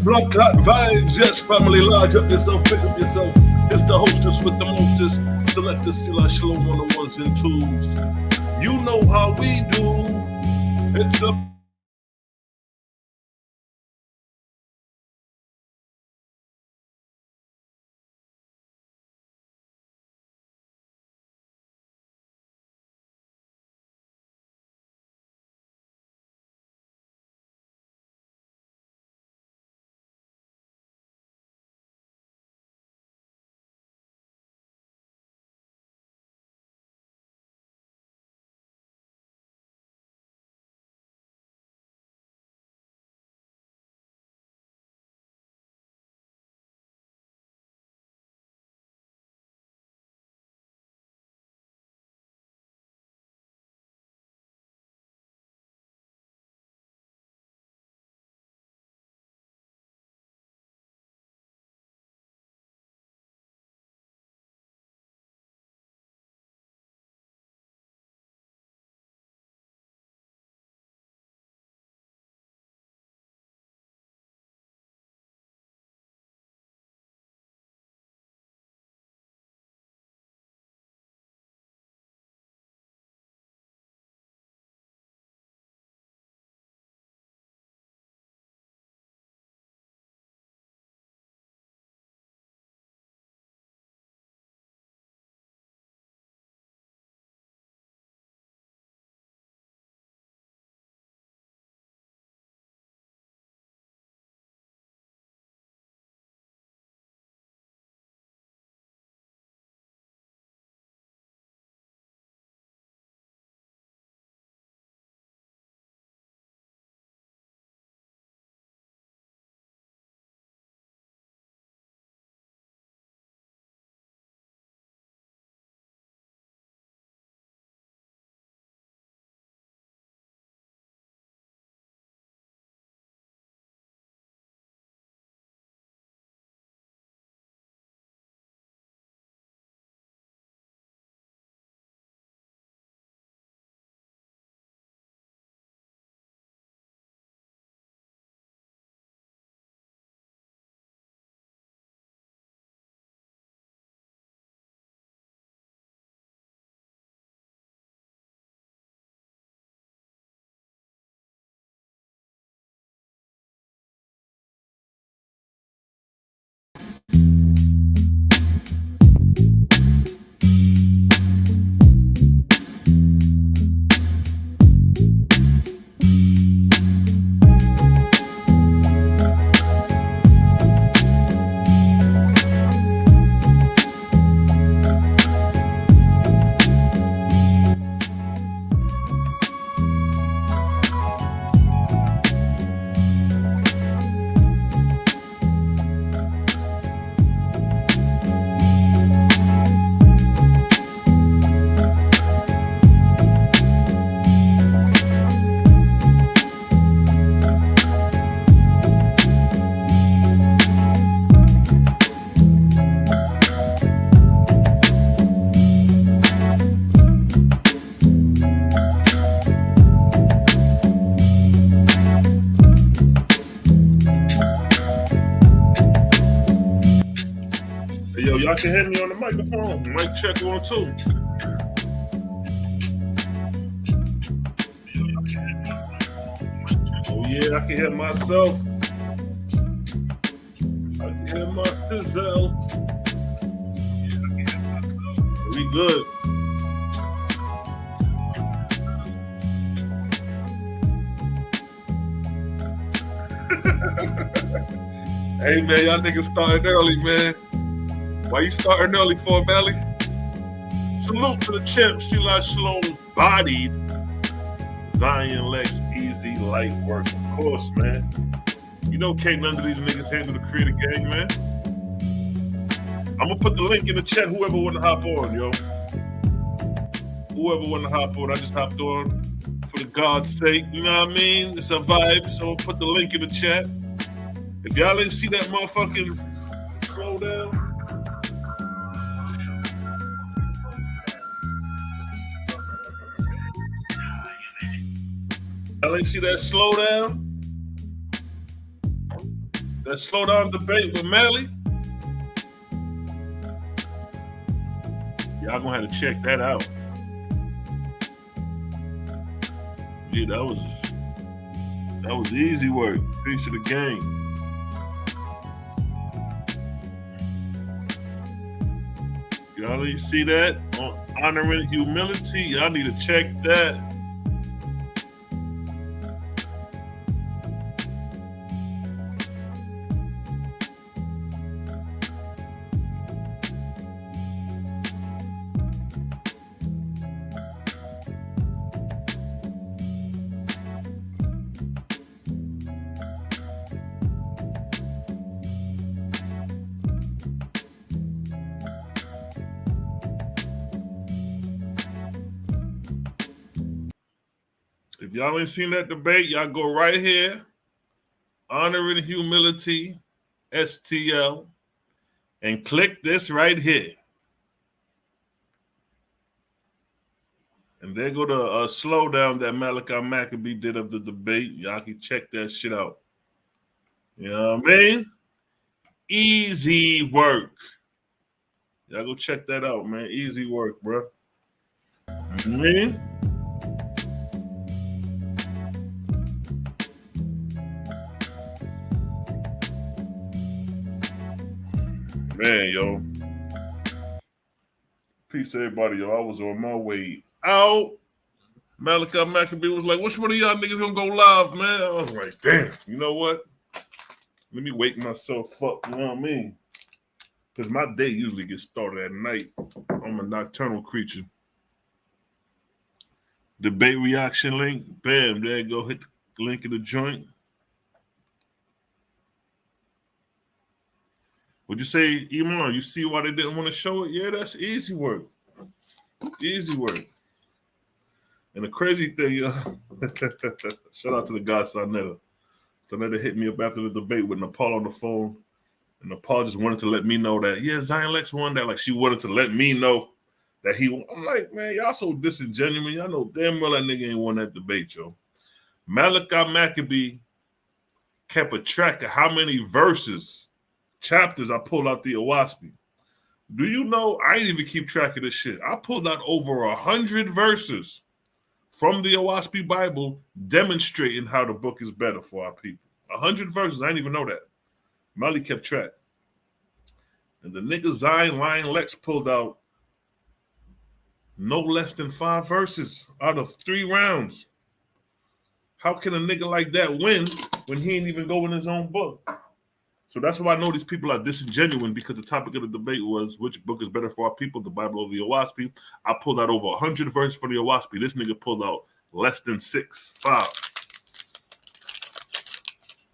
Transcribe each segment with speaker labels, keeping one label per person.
Speaker 1: Blood clot vibes, yes, family, large up yourself, pick up yourself. It's the hostess with the mostest. Select the Sila Shalom on the ones and twos. You know how we do. It's a yo, y'all can hear me on the microphone. Mic check 1 2. Oh yeah, I can hear myself. I can hear myself. We good. Hey man, y'all niggas starting early, man. Why you starting early for, Melly? Salute to the champ, Sila Shalom, bodied. Zion Lex, easy, light work, of course, man. You know can't none of these niggas handle the creative game, man. I'm gonna put the link in the chat, whoever wanna hop on, yo. Whoever wanna hop on, I just hopped on for the God's sake, you know what I mean? It's a vibe, so I'm gonna put the link in the chat. If y'all didn't see that motherfucking slow down, y'all ain't see that slow down? That slow down debate with Melly. Y'all gonna have to check that out. Yeah, that was easy work. Piece of the game. Y'all need to see that on Honoring Humility. Y'all need to check that. If y'all ain't seen that debate, y'all go right here, Honoring Humility, STL, and click this right here. And there go the slowdown that Malachi Maccabee did of the debate. Y'all can check that shit out. You know what I mean? Easy work. Y'all go check that out, man. Easy work, bro. You know what I mean? Man, yo. Peace to everybody, yo. I was on my way out. Malachi Maccabee was like, which one of y'all niggas gonna go live, man? I was like, damn, you know what? Let me wake myself up, you know what I mean? Because my day usually gets started at night. I'm a nocturnal creature. Debate reaction link. Bam, there you go. Hit the link in the joint. Would you say, Iman, you see why they didn't want to show it? Yeah, that's easy work. Easy work. And the crazy thing, shout out to the guy, Sarnetta. Sarnetta hit me up after the debate with Nepal on the phone. And Nepal just wanted to let me know that, yeah, Zion Lex won that. Like, she wanted to let me know that he won. I'm like, man, y'all so disingenuous. Y'all know damn well that nigga ain't won that debate, yo. Malachi Maccabee kept a track of how many chapters I pulled out the Owaspy. Do you know, I didn't even keep track of this shit. I pulled out over 100 verses from the Owaspy Bible demonstrating how the book is better for our people. 100 verses, I didn't even know that. Molly kept track. And the nigga Zion Lion Lex pulled out no less than 5 verses out of 3 rounds. How can a nigga like that win when he ain't even go in his own book? So that's why I know these people are disingenuous, because the topic of the debate was which book is better for our people, the Bible or the Owaspy. I pulled out over 100 verses for the Owaspy. This nigga pulled out less than 5.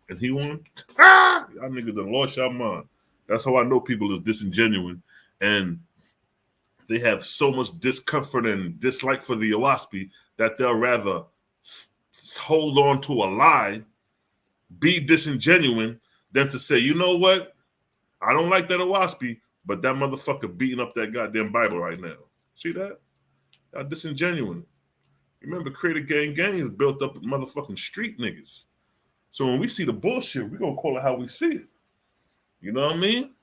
Speaker 1: And he won? Y'all niggas done lost y'all mind. That's how I know people is disingenuous. And they have so much discomfort and dislike for the Owaspy that they'll rather hold on to a lie, be disingenuous, than to say, you know what? I don't like that Owaspy, but that motherfucker beating up that goddamn Bible right now. See that? Y'all disingenuous. Remember, Creator Gang is built up with motherfucking street niggas. So when we see the bullshit, we're going to call it how we see it. You know what I mean?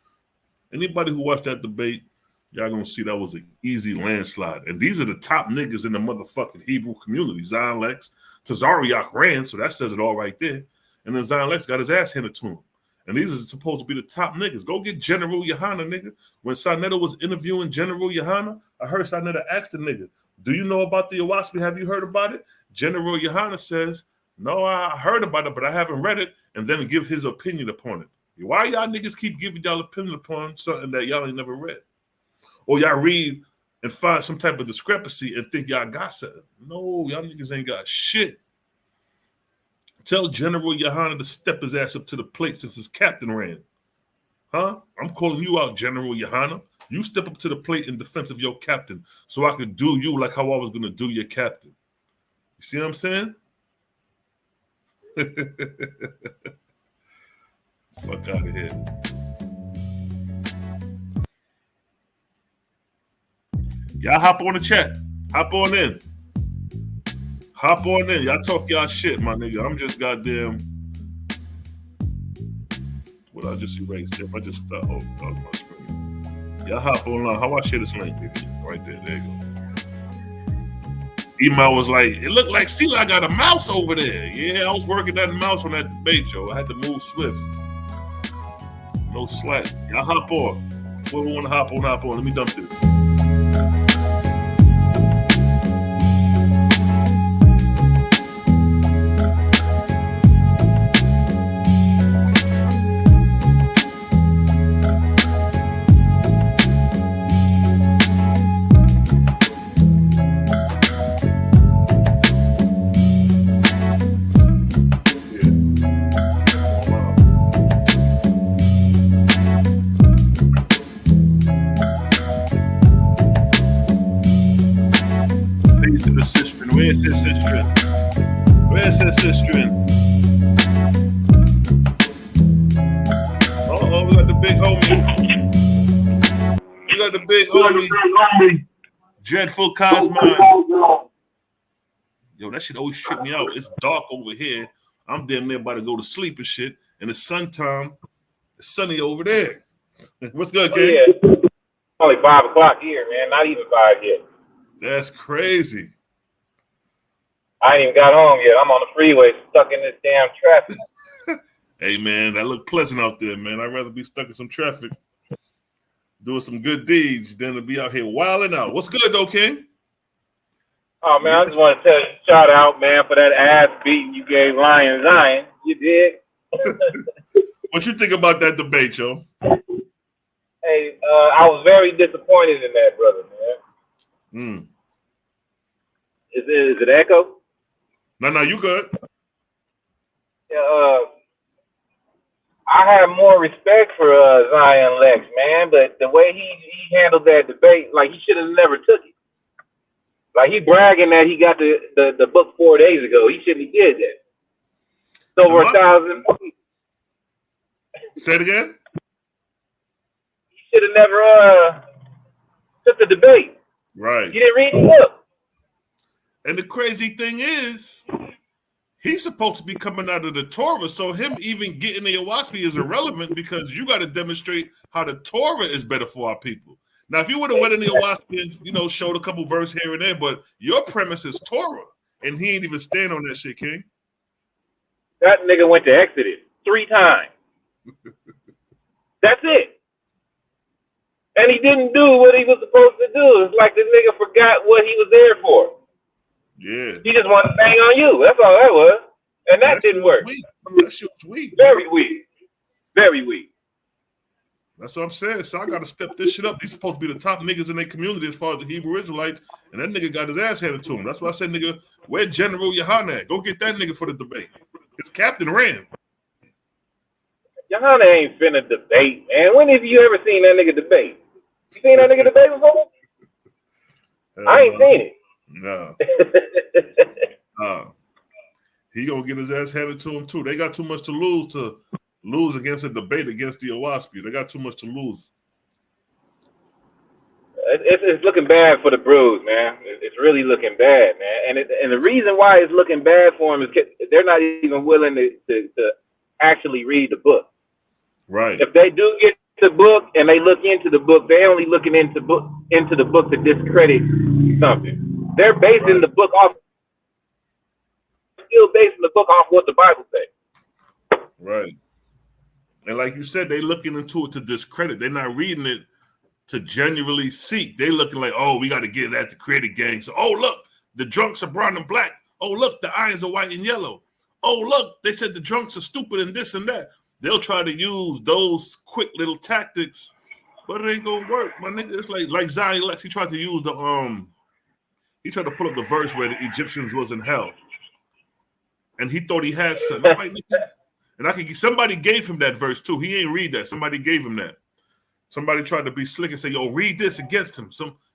Speaker 1: Anybody who watched that debate, y'all going to see that was an easy landslide. And these are the top niggas in the motherfucking Hebrew community. Zion Lex, Tazariak ran, so that says it all right there. And then Zion Lex got his ass handed to him. And these are supposed to be the top niggas. Go get General Yohana, nigga. When Sarnetta was interviewing General Yohana, I heard Sarnetta ask the nigga, do you know about the Owaspy? Have you heard about it? General Yohana says, no, I heard about it, but I haven't read it, and then give his opinion upon it. Why y'all niggas keep giving y'all opinion upon something that y'all ain't never read? Or y'all read and find some type of discrepancy and think y'all got something. No, y'all niggas ain't got shit. Tell General Yohana to step his ass up to the plate since his captain ran. Huh? I'm calling you out, General Yohana. You step up to the plate in defense of your captain so I could do you like how I was going to do your captain. You see what I'm saying? Fuck out of here. Y'all hop on the chat. Hop on in. Hop on in. Y'all talk y'all shit, my nigga. I'm just goddamn but I just erased it. I just oh, that was my screen. Y'all hop online. How I share this link, baby? Right there. There you go. Email was like, it looked like C-Law got a mouse over there. Yeah, I was working that mouse on that debate, yo. I had to move swift. No slack. Y'all hop on. Whoever want to hop on, hop on. Let me dump this. Where's his sister? Where's his sister? Oh, we got the big homie. We got the big homie. Dreadful Cosmo. Yo, that shit always trip me out. It's dark over here. I'm damn near about to go to sleep and shit. And it's sun-time. It's sunny over there. What's good, King?
Speaker 2: Yeah. Only 5 o'clock here, man. Not even 5 yet.
Speaker 1: That's crazy.
Speaker 2: I ain't even got home yet. I'm on the freeway, stuck in this damn traffic.
Speaker 1: Hey, man, that look pleasant out there, man. I'd rather be stuck in some traffic, doing some good deeds, than to be out here wilding out. What's good, though, King?
Speaker 2: Oh, man, I just want to tell you, shout out, man, for that ass beating you gave Lion Zion. You did.
Speaker 1: What you think about that debate, yo?
Speaker 2: Hey, I was very disappointed in that, brother, man. Is it echo?
Speaker 1: No, you good.
Speaker 2: Yeah, I have more respect for Zion Lex, man, but the way he handled that debate, like, he should have never took it. Like, he bragging that he got the book 4 days ago. He shouldn't have did that. It's over 1,000.
Speaker 1: Say it again?
Speaker 2: He should have never took the debate.
Speaker 1: Right.
Speaker 2: You didn't read the book.
Speaker 1: And the crazy thing is, he's supposed to be coming out of the Torah, so him even getting the Owaspy is irrelevant because you got to demonstrate how the Torah is better for our people. Now, if you would have went in the Owaspy and, showed a couple verses here and there, but your premise is Torah, and he ain't even stand on that shit, King.
Speaker 2: That nigga went to Exodus 3 times. That's it. And he didn't do what he was supposed to do. It's like this nigga forgot what he was there for.
Speaker 1: Yeah.
Speaker 2: He just wanted to bang on you. That's all that was. And that didn't work.
Speaker 1: That shit was weak.
Speaker 2: Very weak. Very weak.
Speaker 1: That's what I'm saying. So I got to step this shit up. He's supposed to be the top niggas in their community as far as the Hebrew Israelites. And that nigga got his ass handed to him. That's why I said, nigga, where General Yohanan at? Go get that nigga for the debate. It's Captain Rand.
Speaker 2: Yohanan ain't finna debate, man. When have you ever seen that nigga debate? You seen that nigga debate before? I ain't seen it.
Speaker 1: No. He gonna get his ass handed to him too. They got too much to lose against a debate against the Owaspy. They got too much to lose.
Speaker 2: It's looking bad for the Brews, man. It's really looking bad, man. And the reason why it's looking bad for them is they're not even willing to actually read the book.
Speaker 1: Right.
Speaker 2: If they do get the book and they look into the book, they're only looking into the book to discredit something. They're basing the book off, still basing the book off what the Bible says.
Speaker 1: Right. And like you said, they looking into it to discredit. They're not reading it to genuinely seek. They looking like, oh, we got to get at the creative gang. So, oh, look, the drunks are brown and black. Oh, look, the irons are white and yellow. Oh, look, they said the drunks are stupid and this and that. They'll try to use those quick little tactics, but it ain't gonna work, my nigga. It's like Zion Lex. He tried to use he tried to pull up the verse where the Egyptians was in hell, and he thought he had something. And somebody gave him that verse too. He ain't read that. Somebody gave him that. Somebody tried to be slick and say, "Yo, read this against him."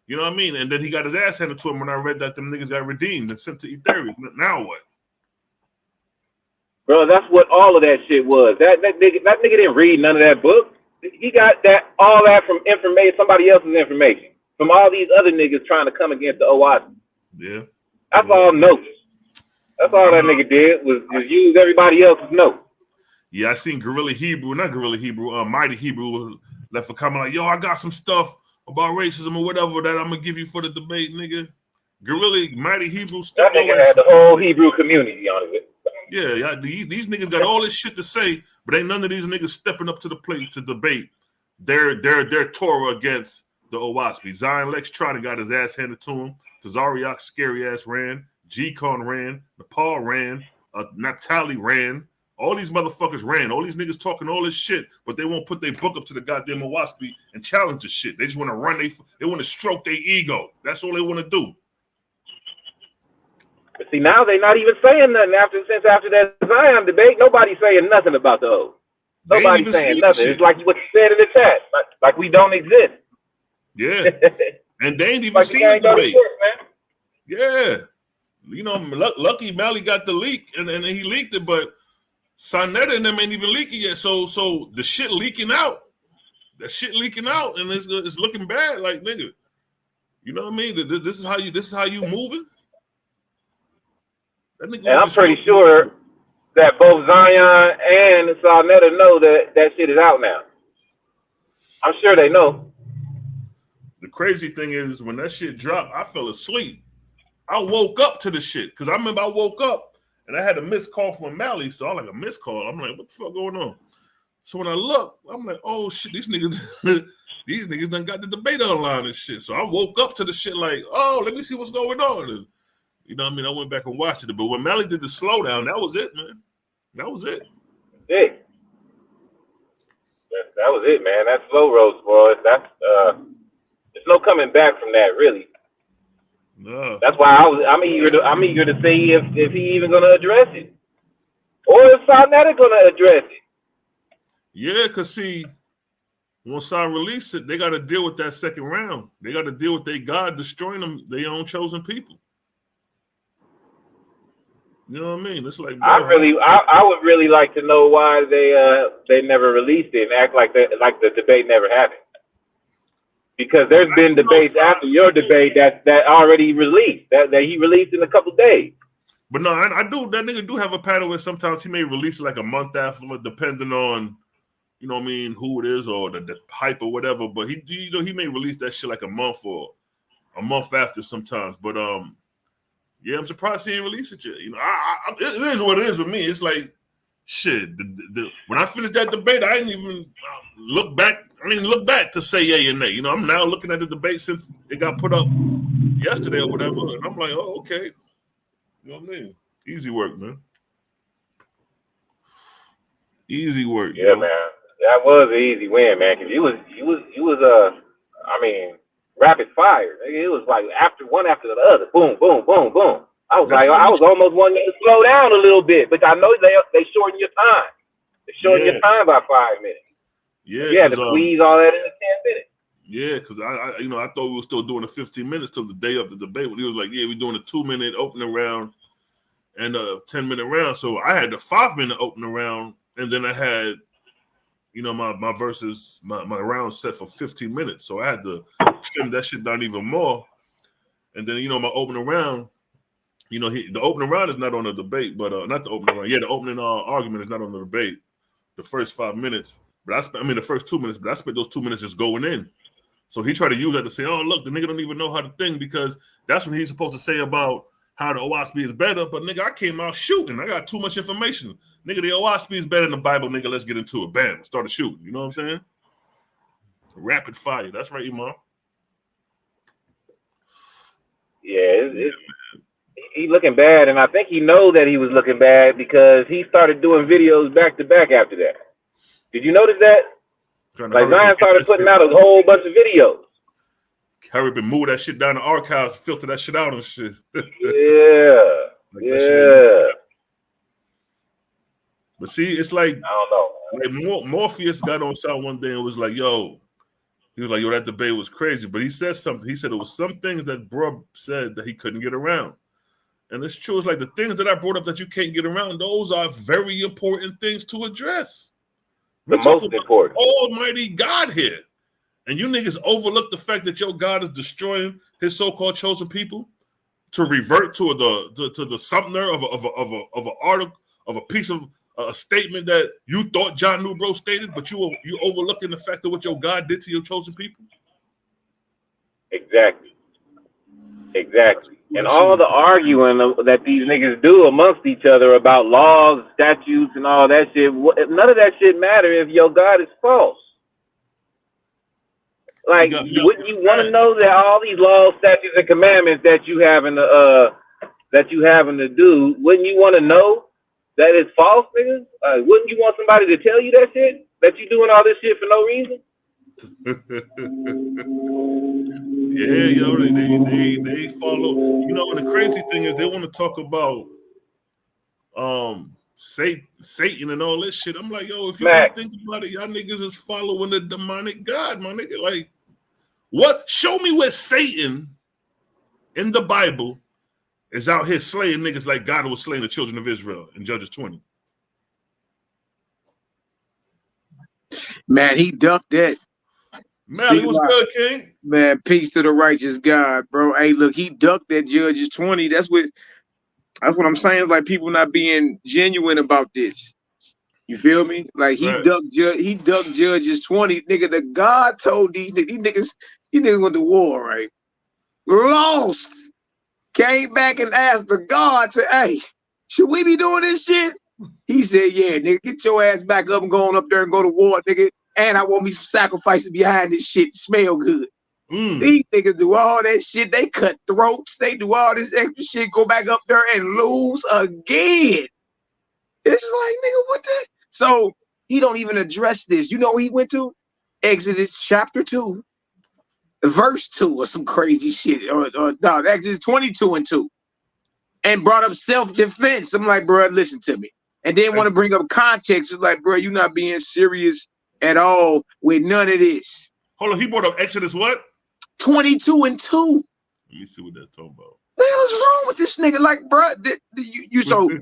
Speaker 1: You know what I mean? And then he got his ass handed to him when I read that them niggas got redeemed and sent to Ethereum. Now what?
Speaker 2: Bro, that's what all of that shit was. That nigga didn't read none of that book. He got all that from information, somebody else's information, from all these other niggas trying to come against the Owaspy.
Speaker 1: Yeah.
Speaker 2: That's all notes. That's all that nigga did was use everybody else's notes.
Speaker 1: Yeah, I seen Gorilla Hebrew, not Gorilla Hebrew, Mighty Hebrew left a comment like, yo, I got some stuff about racism or whatever that I'm gonna give you for the debate, nigga. Gorilla, Mighty Hebrew,
Speaker 2: That nigga had the whole Hebrew community on it.
Speaker 1: Yeah, these niggas got all this shit to say, but ain't none of these niggas stepping up to the plate to debate their Torah against the Owaspi. Zion Lex Trotter got his ass handed to him. Tazariak scary ass ran. G-Con ran. Nepal ran. Naphtali ran. All these motherfuckers ran. All these niggas talking all this shit, but they won't put their book up to the goddamn Owaspi and challenge the shit. They just want to run. They want to stroke their ego. That's all they want to do.
Speaker 2: But see, now they're not even saying nothing since after that Zion debate. Nobody's saying nothing about the O's. Nobody's saying nothing. It's like what you said in the chat, like we don't exist.
Speaker 1: Yeah, and they ain't even
Speaker 2: like
Speaker 1: seen the debate. Man. Yeah, you know, lucky Mally got the leak, and he leaked it, but Sonetta and them ain't even leaking yet. So the shit leaking out. That shit leaking out, and it's looking bad. Like, nigga, you know what I mean? This is how you moving.
Speaker 2: And I'm pretty sure that both Zion and Sonetta know that shit is out now. I'm sure they know.
Speaker 1: The crazy thing is, when that shit dropped, I fell asleep. I woke up to the shit because I remember I woke up and I had a missed call from Mally. So I'm like, a missed call. I'm like, what the fuck going on? So when I look, I'm like, oh shit, these niggas done got the debate online and shit. So I woke up to the shit like, oh, let me see what's going on. And, you know what I mean? I went back and watched it. But when Mally did the slowdown, that was it, man. That was it.
Speaker 2: Yeah. That was it, man. That slow roast, boy. That's there's no coming back from that, really.
Speaker 1: No.
Speaker 2: That's why I'm eager to see if he even gonna address it, or if Sonetta gonna address it.
Speaker 1: Yeah, cause see, once I release it, they got to deal with that second round. They got to deal with their God destroying them, their own chosen people. You know what I mean? It's like, bro,
Speaker 2: I would really like to know why they never released it and act like the debate never happened. Because there's been debates after your debate that already released, that he released in a couple of days.
Speaker 1: But no, I do. That nigga do have a pattern where sometimes he may release like a month after, depending on, you know what I mean, who it is or the hype or whatever. But he may release that shit like a month or a month after sometimes. But yeah, I'm surprised he ain't released it yet. You know, it is what it is with me. It's like, shit. When I finished that debate, I didn't even look back. I didn't look back to say yay and nay. You know, I'm now looking at the debate since it got put up yesterday or whatever, and I'm like, oh, okay. You know what I mean? Easy work, man. Easy work.
Speaker 2: Yeah, yo. Man. That was an easy win, man. Cause you was I mean, rapid fire. It was like one after the other. Boom, boom, boom, boom. I was almost wanting to slow down a little bit, but I know they shorten your time. They shorten your time by 5 minutes.
Speaker 1: Yeah,
Speaker 2: you had to squeeze all that into 10 minutes.
Speaker 1: Yeah, because I thought we were still doing the 15 minutes till the day of the debate. When he was like, yeah, we're doing a 2-minute opening round and a 10-minute round. So I had the 5-minute opening round, and then I had, you know, my verses, my round set for 15 minutes. So I had to trim that shit down even more. And then, you know, my opening round, you know, the opening round is not on the debate, but not the opening round. Yeah, the opening argument is not on the debate. The first 5 minutes, but the first 2 minutes, but I spent those 2 minutes just going in. So he tried to use that to say, oh, look, the nigga don't even know how to think, because that's what he's supposed to say about how the Owaspi is better. But nigga, I came out shooting. I got too much information. Nigga, the Owaspi is better than the Bible, nigga. Let's get into it. Bam, started shooting. You know what I'm saying? Rapid fire. That's right, Imam.
Speaker 2: Yeah, he looking bad, and I think he know that he was looking bad because he started doing videos back to back after that. Did you notice that? Like Zion started putting out a whole bunch of videos.
Speaker 1: Hurry up and move that shit down the archives, filter that shit out and shit.
Speaker 2: Yeah, yeah.
Speaker 1: But see, it's like,
Speaker 2: I don't know.
Speaker 1: Like Morpheus got on side one day and was like, yo, that debate was crazy. But he said something. He said it was some things that bro said that he couldn't get around. And it's true. It's like the things that I brought up that you can't get around, those are very important things to address. We're talking about Almighty God here. And you niggas overlook the fact that your God is destroying his so-called chosen people to revert to the Sumner of an article, of a piece of a statement that you thought John Newbro stated, but you overlooking the fact of what your God did to your chosen people?
Speaker 2: Exactly. And all the arguing that these niggas do amongst each other about laws, statutes, and all that shit, none of that shit matter if your God is false. Like, wouldn't you want to know that all these laws, statutes, and commandments that you having to do, wouldn't you want to know that it's false, niggas? Wouldn't you want somebody to tell you that shit? That you doing all this shit for no reason?
Speaker 1: Yeah, yo, they follow. You know, and the crazy thing is they want to talk about Satan and all this shit. I'm like, yo, if you really think about it, y'all niggas is following the demonic God, my nigga. Like, what? Show me where Satan in the Bible is out here slaying niggas like God was slaying the children of Israel in Judges 20.
Speaker 3: Man, he ducked that.
Speaker 1: Man, he was good, King.
Speaker 3: Man, peace to the righteous God, bro. Hey, look, he ducked that Judges 20. That's what I'm saying. It's like people not being genuine about this. You feel me? Like he ducked Judges 20. Nigga, the God told these niggas went to war, right? Lost. Came back and asked the God to, hey, should we be doing this shit? He said, yeah, nigga, get your ass back up and go on up there and go to war, nigga. And I want me some sacrifices behind this shit to smell good. These niggas do all that shit. They cut throats. They do all this extra shit, go back up there and lose again. It's like, nigga, what the? So he don't even address this. You know what he went to? Exodus chapter 2, verse 2 or some crazy shit. Or no, Exodus 22:2. And brought up self-defense. I'm like, bro, listen to me. And then want to bring up context. It's like, bro, you're not being serious at all with none of this.
Speaker 1: Hold on, he brought up Exodus what?
Speaker 3: 22:2.
Speaker 1: Let me see what that's talking about.
Speaker 3: What the hell is wrong with this nigga? Like, bro,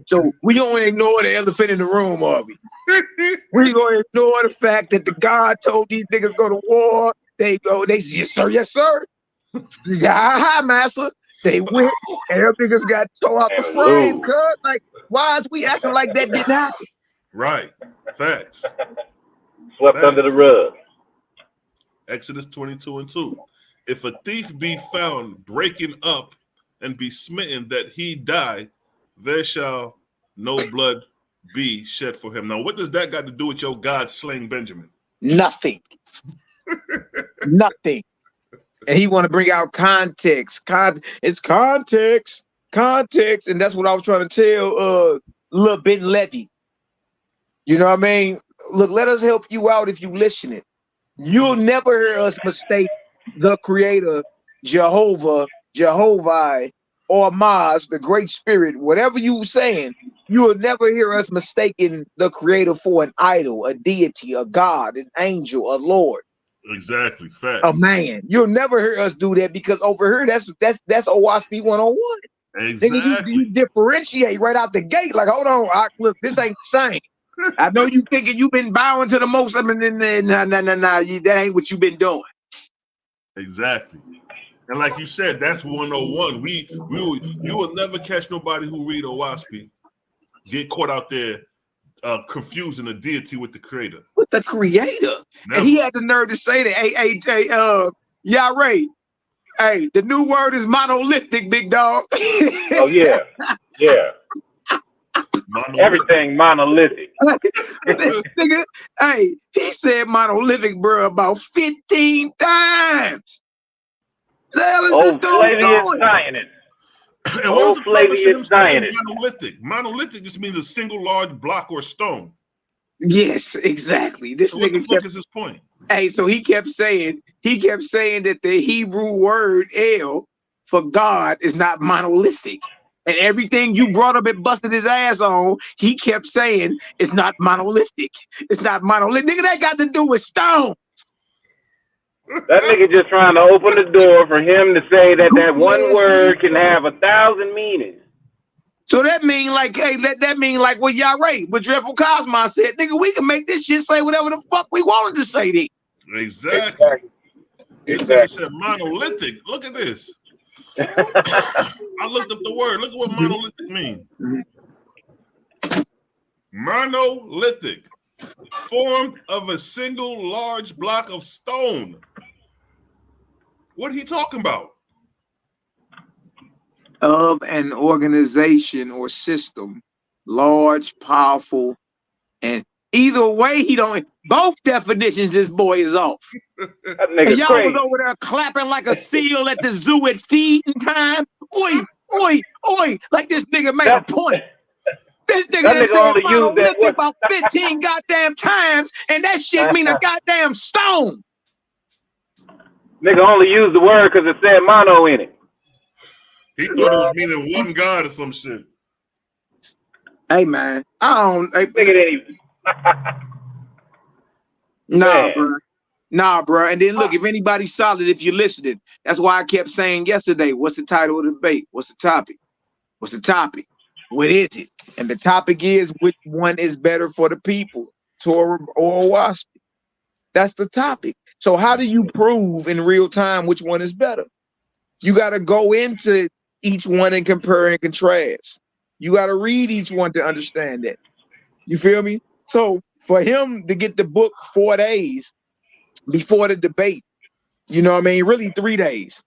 Speaker 3: so we don't ignore the elephant in the room, are we? We gonna ignore the fact that the God told these niggas go to war. They say, yes, sir. Hi, master. They went, and them niggas got tore out the frame, cuz. Like, why is we acting like that didn't happen?
Speaker 1: Right. Facts.
Speaker 2: Swept under the rug.
Speaker 1: Exodus 22:2. If a thief be found breaking up and be smitten that he die, there shall no blood be shed for him. Now, what does that got to do with your God slaying Benjamin?
Speaker 3: Nothing. Nothing. And he want to bring out context. It's context. And that's what I was trying to tell Lil Ben Levy. You know what I mean? Look, let us help you out if you listening. You'll never hear us mistake the creator, Jehovah, or Maz, the great spirit, whatever you saying, you will never hear us mistaking the creator for an idol, a deity, a God, an angel, a Lord.
Speaker 1: Exactly, facts.
Speaker 3: A man. You'll never hear us do that because over here, that's OWASP 101.
Speaker 1: Exactly.
Speaker 3: You differentiate right out the gate. Like, hold on, look, this ain't the same. I know you thinking you've been bowing to the most. Nah, that ain't what you've been doing.
Speaker 1: Exactly. And like you said, that's 101. You will never catch nobody who read OWASP get caught out there confusing the deity with the creator.
Speaker 3: With the creator.
Speaker 1: Never.
Speaker 3: And he had the nerve to say that, hey, Ray, hey, the new word is monolithic, big dog.
Speaker 2: Oh, yeah. Yeah. Everything monolithic.
Speaker 3: Nigga, hey, he said monolithic, bro, about 15 times. The hell is
Speaker 2: old Flavius Zionist.
Speaker 1: And what was the purpose of him saying monolithic? Monolithic just means a single large block or stone.
Speaker 3: Yes, exactly. This
Speaker 1: so
Speaker 3: nigga
Speaker 1: what the fuck is his point?
Speaker 3: Hey, so he kept saying that the Hebrew word El for God is not monolithic. And everything you brought up and busted his ass on, he kept saying it's not monolithic. It's not monolithic. Nigga, that got to do with stone.
Speaker 2: That nigga just trying to open the door for him to say that one word can have 1,000 meanings.
Speaker 3: So that mean like, hey, that mean like what Yahweh, what Dreadful Cosmos said, nigga, we can make this shit say whatever the fuck we wanted to say then.
Speaker 1: Exactly. This nigga said monolithic. Look at this. I looked up the word. Look at what monolithic means. monolithic, formed of a single large block of stone. What are he talking about?
Speaker 3: Of an organization or system, large, powerful, and either way, he don't. Both definitions, this boy is off.
Speaker 2: That
Speaker 3: And
Speaker 2: nigga
Speaker 3: y'all
Speaker 2: crazy.
Speaker 3: was over there clapping like a seal at the zoo at feeding time. Oi, oi, oi! Like this nigga made a point. This
Speaker 2: That
Speaker 3: nigga
Speaker 2: nigga
Speaker 3: said
Speaker 2: only used that
Speaker 3: monolithic
Speaker 2: word.
Speaker 3: about 15 goddamn times, and that shit mean a goddamn stone.
Speaker 2: Nigga only used the word because it said mono in it.
Speaker 1: He thought it was meaning one God or some shit.
Speaker 3: Hey man, I don't. Hey,
Speaker 2: Nigga didn't even.
Speaker 3: Nah, bro. And then look, if anybody's solid, if you're listening, that's why I kept saying yesterday, what's the title of the debate? What's the topic? What's the topic? What is it? And the topic is which one is better for the people, Torah or Wasp? That's the topic. So how do you prove in real time which one is better? You got to go into each one and compare and contrast. You got to read each one to understand that. You feel me? So for him to get the book 4 days before the debate, you know what I mean? Really 3 days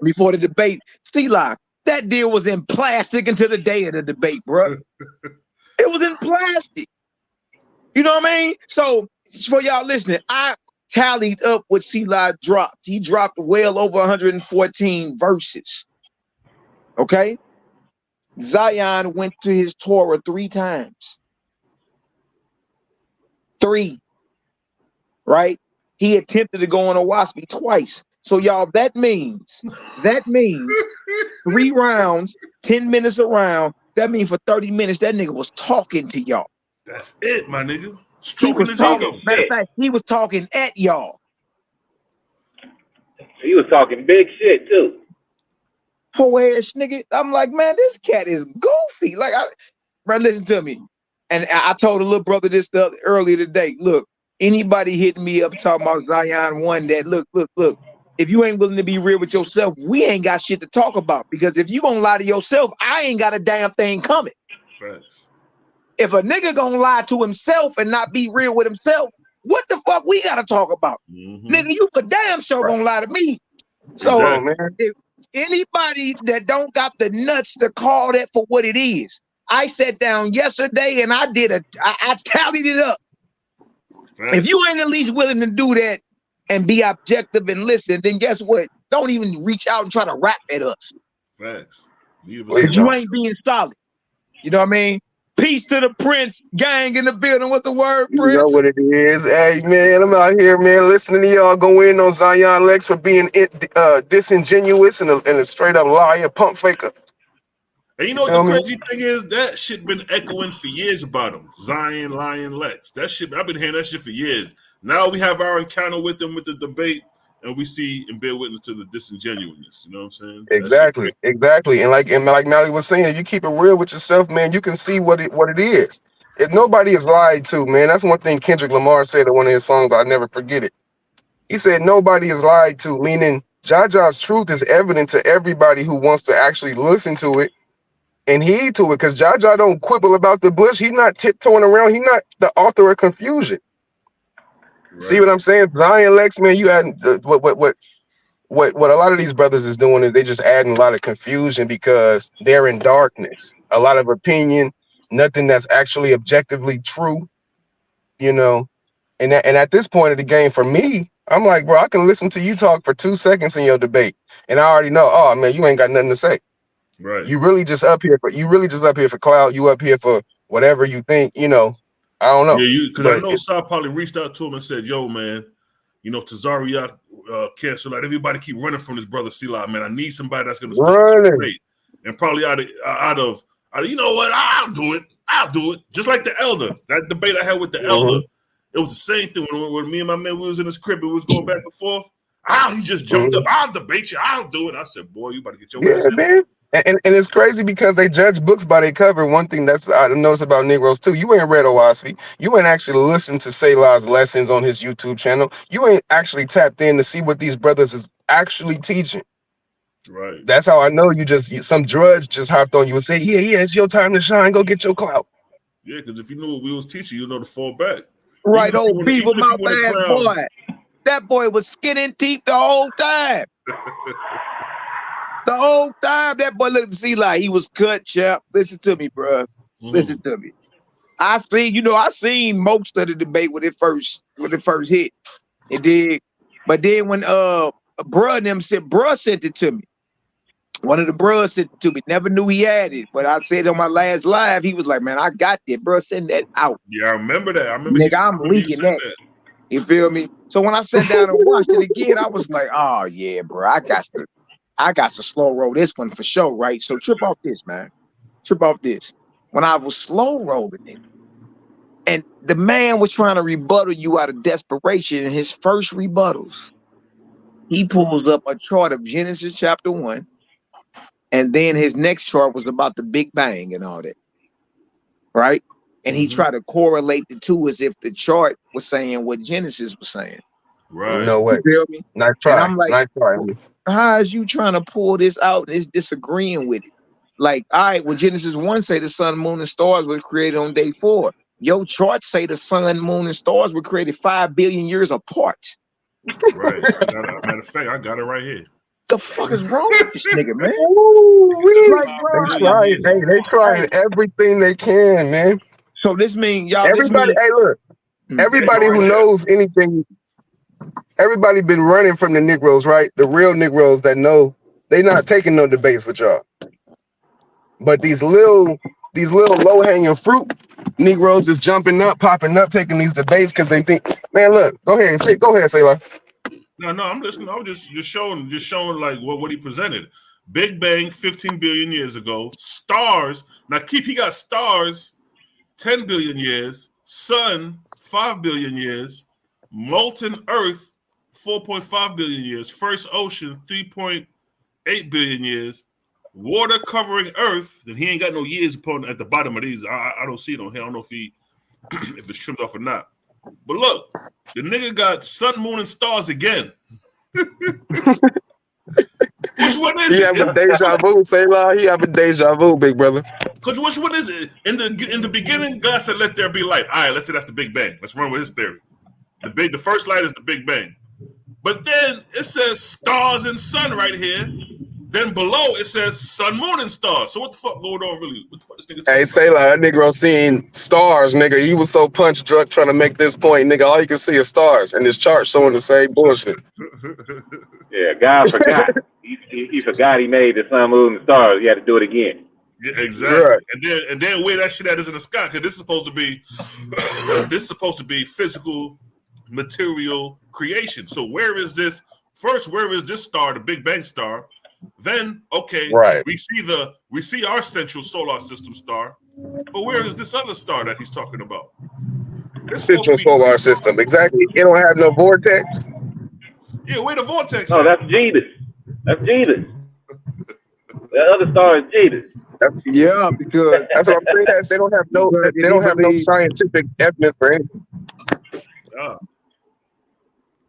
Speaker 3: before the debate. Selah, that deal was in plastic until the day of the debate, bro. It was in plastic. You know what I mean? So for y'all listening, I tallied up what Selah dropped. He dropped well over 114 verses. Okay? Zion went to his Torah 3 times. 3. Right? He attempted to go on a Waspi twice. So y'all, that means 3 rounds, 10 minutes a round. That means for 30 minutes, that nigga was talking to y'all.
Speaker 1: That's it, my nigga.
Speaker 3: He
Speaker 1: Stroking
Speaker 3: was
Speaker 1: his
Speaker 3: talking.
Speaker 1: ego.
Speaker 3: Matter of fact, he was talking at y'all.
Speaker 2: He was talking big shit too.
Speaker 3: Whole ass nigga. I'm like, man, this cat is goofy. Like, bro, listen to me. And I told a little brother this earlier today. Look, anybody hitting me up talking about Zion won that, look. If you ain't willing to be real with yourself, we ain't got shit to talk about. Because if you gonna lie to yourself, I ain't got a damn thing coming.
Speaker 1: Facts.
Speaker 3: If a nigga gonna lie to himself and not be real with himself, what the fuck we gotta talk about?
Speaker 1: Mm-hmm.
Speaker 3: Nigga, you for damn sure gonna lie to me. So
Speaker 1: Exactly.
Speaker 3: if anybody that don't got the nuts to call that for what it is, I sat down yesterday and I tallied it up.
Speaker 1: Facts.
Speaker 3: If you ain't at least willing to do that and be objective and listen, then guess what? Don't even reach out and try to rap at us.
Speaker 1: Facts.
Speaker 3: Because you ain't being solid. You know what I mean? Peace to the Prince gang in the building. What's the word, Prince?
Speaker 4: You know what it is. Hey, man, I'm out here, man, listening to y'all go in on Zion Lex for being disingenuous and a straight up liar, pump faker.
Speaker 1: And you know what the crazy thing is? That shit been echoing for years about him. Zion, Lion, Lex. That shit, I've been hearing that shit for years. Now we have our encounter with him with the debate, and we see and bear witness to the disingenuousness. You know what I'm saying?
Speaker 4: Exactly. And like Mally was saying, if you keep it real with yourself, man, you can see what it is. If nobody is lied to, man, that's one thing Kendrick Lamar said in one of his songs. I'll never forget it. He said nobody is lied to, meaning Jaja's truth is evident to everybody who wants to actually listen to it and heed to it. Because Jaja don't quibble about the bush. He's not tiptoeing around. He's not the author of confusion. Right. See what I'm saying? Zion Lex, man, you add what a lot of these brothers is doing is they just adding a lot of confusion because they're in darkness. A lot of opinion, nothing that's actually objectively true, you know. And at this point of the game, for me, I'm like, bro, I can listen to you talk for 2 seconds in your debate, and I already know, oh man, you ain't got nothing to say.
Speaker 1: Right.
Speaker 4: You really just up here for clout. You up here for whatever you think, you know. I don't know.
Speaker 1: Yeah, because I know Saul probably reached out to him and said, yo, man, you know, Tazariot canceled out. Everybody keep running from this brother Selah, man. I need somebody that's going to step to the plate. And probably out of, you know what, I'll do it. Just like the elder. That debate I had with the elder, it was the same thing. When me and my man, we was in his crib, it was going back and forth. He just jumped up. I'll debate you. I'll do it. I said, boy, you about to get your ass in.
Speaker 4: Man. And it's crazy because they judge books by their cover. One thing that's I noticed about Negroes too, you ain't read Owaspi. You ain't actually listened to Selah's lessons on his YouTube channel. You ain't actually tapped in to see what these brothers is actually teaching.
Speaker 1: Right.
Speaker 4: That's how I know some drudge just hopped on you and said, yeah, it's your time to shine. Go get your clout.
Speaker 1: Yeah, because if you knew what we was teaching, you know to fall back.
Speaker 3: Right,
Speaker 1: Even if you
Speaker 3: old
Speaker 1: wanna-
Speaker 3: beaver
Speaker 1: even if you
Speaker 3: mouth
Speaker 1: wanna
Speaker 3: ass
Speaker 1: clown-
Speaker 3: boy. That boy was skinning teeth the whole time. The whole time that boy looked to see like he was cut, chap. Listen to me, bro. Listen to me. I seen most of the debate when it first hit. It did. But then when bruh sent it to me. One of the bruhs sent it to me. Never knew he had it. But I said on my last live, he was like, man, I got that, bro. Send that out.
Speaker 1: Yeah, I remember that. I remember
Speaker 3: Nigga, I'm
Speaker 1: remember you
Speaker 3: leaking
Speaker 1: said
Speaker 3: that. You feel me? So when I sat down and watched it again, I was like, oh yeah, bro. I got to slow roll this one for sure, right? So trip off this, man. Trip off this. When I was slow rolling it, and the man was trying to rebuttal you out of desperation in his first rebuttals, he pulls up a chart of Genesis chapter 1, and then his next chart was about the Big Bang and all that, right? And he tried to correlate the two as if the chart was saying what Genesis was saying.
Speaker 1: Right.
Speaker 4: No way.
Speaker 3: You feel me?
Speaker 4: Nice try.
Speaker 3: And I'm like,
Speaker 4: nice try.
Speaker 3: how is you trying to pull this out and it's disagreeing with it? Like, all right, well, Genesis 1 say the sun, moon, and stars were created on day 4. Your charts say the sun, moon, and stars were created 5 billion years apart.
Speaker 1: Right. Matter of fact, I got it right here.
Speaker 3: The fuck is wrong with this nigga, man?
Speaker 4: Like, bro, they trying everything they can, man.
Speaker 3: So this mean y'all.
Speaker 4: Everybody, hey, look. Everybody who knows anything, everybody been running from the Negroes, right? The real Negroes that know they not taking no debates with y'all. But these little low-hanging fruit Negroes is jumping up, popping up, taking these debates because they think, man, look, go ahead, Sailor.
Speaker 1: No, I'm listening. I was just showing like what he presented. Big Bang 15 billion years ago. Stars. Now he got stars 10 billion years. Sun 5 billion years. Molten Earth 4.5 billion years. First ocean 3.8 billion years. Water covering Earth. And he ain't got no years at the bottom of these. I don't see it on here. I don't know if it's trimmed off or not. But look, the nigga got sun, moon, and stars again. Which one is it?
Speaker 4: He have a deja vu, Sailor. He have a deja vu, big brother.
Speaker 1: Because which one is it? In the beginning, God said, "Let there be light." All right, let's say that's the Big Bang. Let's run with his theory. The first light is the Big Bang. But then it says stars and sun right here. Then below it says sun, moon, and stars. So what the fuck going on really? What the fuck this nigga
Speaker 4: Hey, Sailor, that Negro seen stars, nigga. He was so punch drunk trying to make this point, nigga. All you can see is stars, and this chart showing the same bullshit.
Speaker 2: Yeah, God forgot. he forgot he made the sun, moon, and stars. He had to do it again.
Speaker 1: Yeah, exactly.
Speaker 4: Right.
Speaker 1: And then where that shit at is in the sky, because this is supposed to be physical, material creation. So where is this? First, where is this star, the Big Bang star? Then, okay,
Speaker 4: right.
Speaker 1: we see our central solar system star, but where is this other star that he's talking about?
Speaker 4: Central solar system, exactly. It don't have no vortex.
Speaker 1: Yeah, where the vortex?
Speaker 2: No, that's Jesus. That's Jesus. The other star is Jesus.
Speaker 3: Yeah, because
Speaker 4: that's what I'm saying. They don't have no scientific evidence for anything.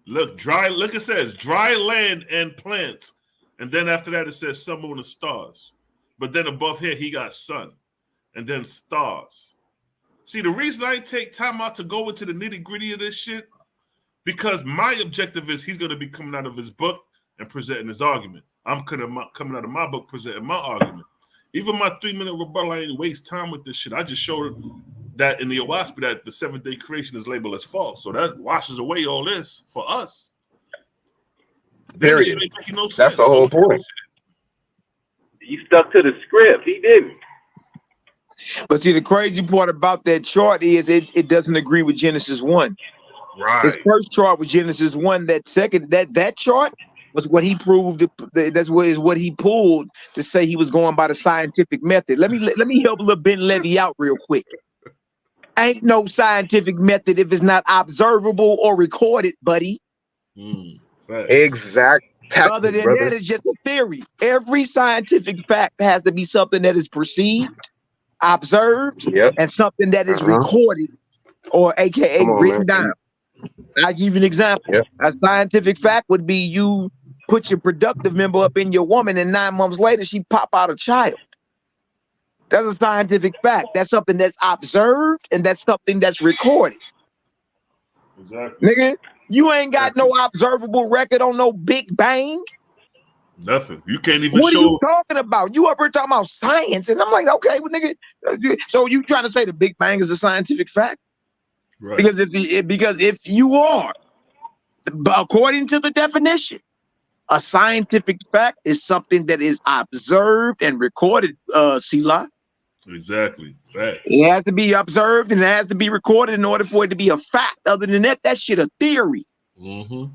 Speaker 1: Look, it says dry land and plants. And then after that, it says sun, moon, and stars. But then above here, he got sun. And then stars. See, the reason I take time out to go into the nitty-gritty of this shit, because my objective is he's going to be coming out of his book and presenting his argument. I'm coming out of my book presenting my argument. Even my 3-minute rebuttal, I ain't waste time with this shit. I just showed that in the Owaspi that the seventh-day creation is labeled as false. So that washes away all this for us.
Speaker 4: Period. That's the whole point.
Speaker 2: You stuck to the script. He didn't.
Speaker 3: But see, the crazy part about that chart is it doesn't agree with Genesis 1.
Speaker 1: Right.
Speaker 3: The first chart was Genesis 1. That second, that chart was what he proved. That's what he pulled to say he was going by the scientific method. Let me help little Ben Levy out real quick. Ain't no scientific method if it's not observable or recorded, buddy.
Speaker 4: Exactly.
Speaker 3: Other than that, it's just a theory. Every scientific fact has to be something that is perceived, observed, and something that is recorded or AKA written down. I'll give you an example. A scientific fact would be you put your productive member up in your woman and 9 months later she pop out a child. That's a scientific fact. That's something that's observed, and that's something that's recorded.
Speaker 1: Exactly.
Speaker 3: Nigga, you ain't got no observable record on no Big Bang.
Speaker 1: Nothing. You can't even
Speaker 3: What
Speaker 1: show.
Speaker 3: are you talking about? You up here talking about science, and I'm like, okay, well, nigga. So you trying to say the Big Bang is a scientific fact?
Speaker 1: Right.
Speaker 3: Because if you are, according to the definition, a scientific fact is something that is observed and recorded. Sila.
Speaker 1: Exactly. Facts.
Speaker 3: It has to be observed and it has to be recorded in order for it to be a fact. Other than that, that shit a theory.
Speaker 1: Mm-hmm.
Speaker 3: You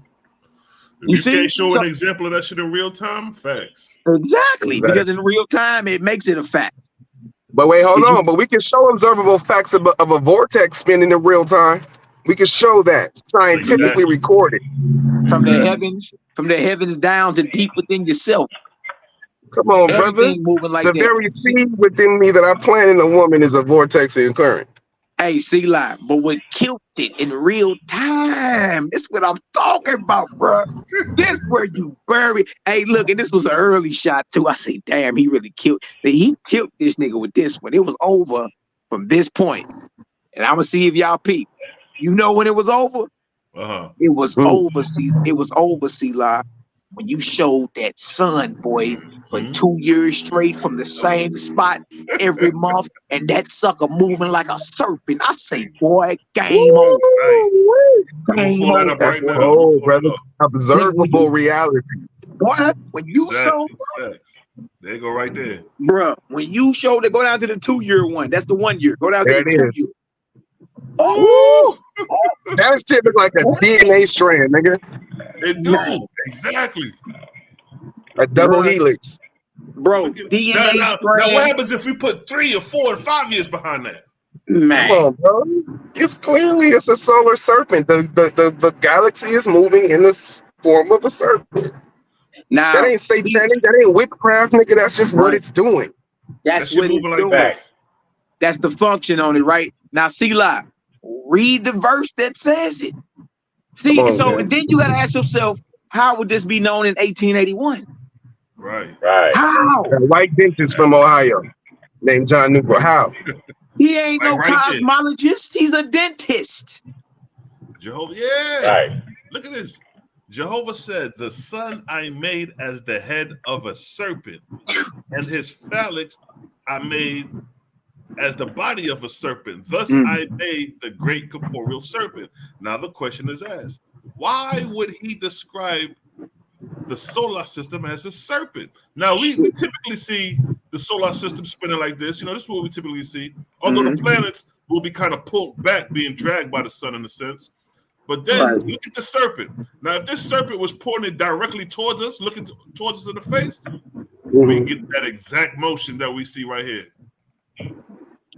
Speaker 1: You
Speaker 3: see?
Speaker 1: can't show
Speaker 3: So-
Speaker 1: an example of that shit in real time. Facts.
Speaker 3: Exactly, because in real time it makes it a fact.
Speaker 4: But wait, hold on. But we can show observable facts of a vortex spinning in real time. We can show that scientifically
Speaker 1: Exactly.
Speaker 4: recorded.
Speaker 3: From the heavens down to deep within yourself.
Speaker 4: Come on, brother.
Speaker 3: Everything moving like
Speaker 4: The
Speaker 3: that.
Speaker 4: very seed within me that I plant in a woman is a vortex in current.
Speaker 3: Hey, see live, but what killed it in real time? That's what I'm talking about, bro. This where you bury. Hey, look, and this was an early shot too. I say, damn, he really killed. He killed this nigga with this one. It was over from this point, and I'm gonna see if y'all peep. You know when it was over?
Speaker 1: Uh-huh.
Speaker 3: It was over. See, it was over. See live when you showed that sun, boy, for 2 years straight from the same spot every month, and that sucker moving like a serpent. I say, boy, game over. Game
Speaker 1: Pull that
Speaker 3: over.
Speaker 1: up
Speaker 4: That's
Speaker 1: right now.
Speaker 4: oh, brother. Observable reality.
Speaker 3: Boy, when you show,
Speaker 1: Exactly. Facts. There you go right there.
Speaker 3: bruh, when you show to go down to the 2 year one, that's the 1 year. Go down
Speaker 4: There
Speaker 3: to
Speaker 4: it
Speaker 3: the 2
Speaker 4: is.
Speaker 3: year. Oh,
Speaker 4: That shit look like a DNA strand, nigga.
Speaker 1: It do. Exactly.
Speaker 4: A double
Speaker 3: Bruh.
Speaker 4: helix.
Speaker 3: bro,
Speaker 1: Look at-
Speaker 3: DNA
Speaker 1: now, what
Speaker 3: strand,
Speaker 1: happens if we put 3 or 4 or 5 years behind that?
Speaker 3: man.
Speaker 4: Come on, bro. It's clearly it's a solar serpent. The galaxy is moving in the form of a serpent.
Speaker 3: Now,
Speaker 4: That ain't satanic. That ain't witchcraft, nigga. That's just what it's doing.
Speaker 1: That
Speaker 3: that's
Speaker 1: shit
Speaker 3: what it's
Speaker 1: moving like
Speaker 3: doing.
Speaker 1: that.
Speaker 3: That's the function on it, right? Now, see live. Read the verse that says it. See,
Speaker 4: Come on,
Speaker 3: so
Speaker 4: man.
Speaker 3: and then you gotta ask yourself, how would this be known in 1881?
Speaker 1: Right.
Speaker 2: Right.
Speaker 3: How?
Speaker 4: A white dentist from Ohio named John Newport. How?
Speaker 3: He ain't no
Speaker 1: Right there.
Speaker 3: cosmologist. He's a dentist.
Speaker 1: Jehovah. Yeah.
Speaker 2: Right.
Speaker 1: Look at this. Jehovah said, "The son I made as the head of a serpent, and his phalanx I made as the body of a serpent. Thus I made the great corporeal serpent." Now the question is asked, why would he describe the solar system as a serpent? Now we typically see the solar system spinning like this. You know, this is what we typically see. Although the planets will be kind of pulled back, being dragged by the sun in a sense. But then look at the serpent. Now, if this serpent was pointed directly towards us, looking towards us in the face, we get that exact motion that we see right here.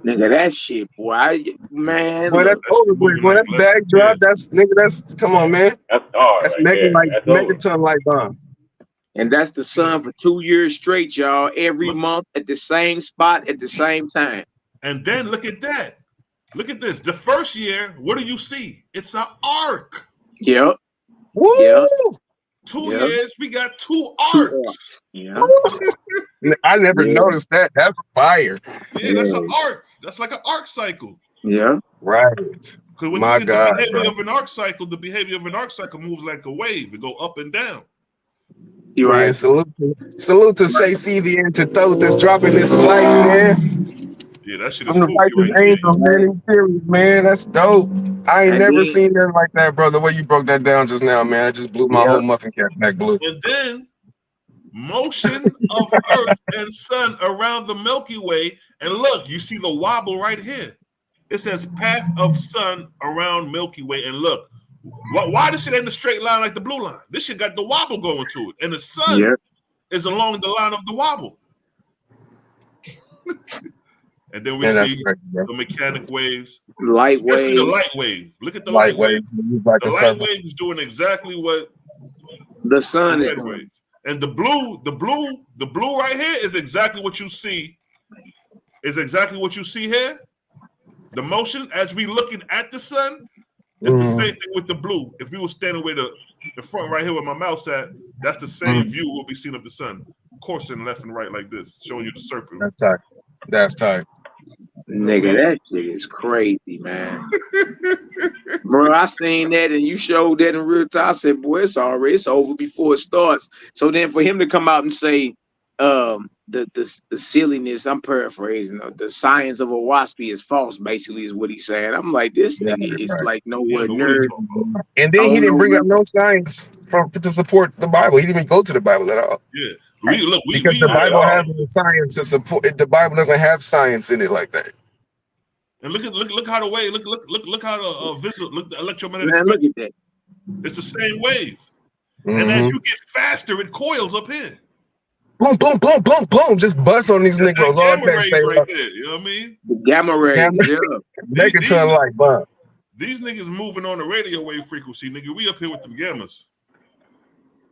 Speaker 3: Nigga, that shit, boy. Man,
Speaker 4: Boy, that's
Speaker 1: that's
Speaker 4: over with.
Speaker 1: moving
Speaker 4: Boy,
Speaker 1: like
Speaker 4: that's
Speaker 1: left.
Speaker 4: backdrop.
Speaker 1: Yeah.
Speaker 4: That's nigga. That's come on, man.
Speaker 2: That's hard.
Speaker 4: That's
Speaker 2: right there. That's over.
Speaker 4: megaton light bomb.
Speaker 3: and that's the sun for 2 years straight, y'all. Every
Speaker 1: Look.
Speaker 3: month at the same spot at the same time.
Speaker 1: And then look at that. Look at this. The first year, what do you see? It's an arc.
Speaker 3: Yep.
Speaker 4: Woo!
Speaker 3: Yeah.
Speaker 1: 2
Speaker 3: Yeah.
Speaker 1: years, we got 2 arcs.
Speaker 3: Yeah.
Speaker 4: I never
Speaker 3: Yeah.
Speaker 4: noticed that. That's fire.
Speaker 1: Yeah, that's an arc. That's like an arc cycle.
Speaker 3: Yeah.
Speaker 4: Right.
Speaker 1: Because when
Speaker 4: My
Speaker 1: you look at
Speaker 4: God,
Speaker 1: the behavior
Speaker 4: bro.
Speaker 1: of an arc cycle, the behavior of an arc cycle moves like a wave. It go up and down.
Speaker 3: You're
Speaker 4: Man,
Speaker 3: right.
Speaker 4: salute to Shay CV and to Thoth that's dropping this light, man.
Speaker 1: Yeah, that shit is
Speaker 4: I'm the
Speaker 1: spooky
Speaker 4: righteous
Speaker 1: right
Speaker 4: angel, man. In series, man. That's dope. I ain't
Speaker 3: And
Speaker 4: never
Speaker 3: then-
Speaker 4: seen nothing like that, bro. The way you broke that down just now, man. It just blew my
Speaker 3: Yeah.
Speaker 4: whole muffin cap back blue.
Speaker 1: And then motion of Earth and Sun around the Milky Way. And look, you see the wobble right here. It says path of Sun around Milky Way. And look, why this shit ain't a straight line like the blue line? This shit got the wobble going to it. And the sun
Speaker 3: Yeah.
Speaker 1: is along the line of the wobble. And then we
Speaker 4: Man, that's
Speaker 1: see
Speaker 4: crazy, bro.
Speaker 1: the mechanic waves,
Speaker 3: Light
Speaker 1: especially the
Speaker 3: wave.
Speaker 1: light wave. Look at the
Speaker 4: Light
Speaker 1: light wave.
Speaker 4: waves move like
Speaker 1: The
Speaker 4: a
Speaker 1: light
Speaker 4: serpent.
Speaker 1: wave is doing exactly what
Speaker 3: The sun
Speaker 1: the
Speaker 3: is
Speaker 1: red
Speaker 3: doing.
Speaker 1: wave. And the blue right here is exactly what you see. Is exactly what you see here. The motion as we looking at the sun is the same thing with the blue. If we were standing with the front right here where my mouse at, that's the same view we'll be seeing of the sun, coursing left and right like this, showing you the serpent.
Speaker 4: That's tight. That's tight.
Speaker 3: Nigga, that shit is crazy, man. Bro, I seen that and you showed that in real time. I said, boy, it's over before it starts. So then for him to come out and say, the silliness, I'm paraphrasing, the science of a waspy is false, basically, is what he's saying. I'm like, this nigga is like nowhere nerd.
Speaker 4: And then he didn't bring up no science to support the Bible. He didn't even go to the Bible at all.
Speaker 1: Yeah.
Speaker 4: Because the Bible has the science to support it. The Bible doesn't have science in it like that.
Speaker 1: And look how the wave, look how the electromagnetic.
Speaker 3: Man, look at that.
Speaker 1: It's the same wave. And as you get faster, it coils up here.
Speaker 4: Boom, boom, boom, boom, boom. Just bust on these niggas all day.
Speaker 1: Right there, you know what I mean?
Speaker 3: The gamma rays, yeah.
Speaker 4: Make it to a light bomb.
Speaker 1: These niggas moving on the radio wave frequency, nigga. We up here with them gammas.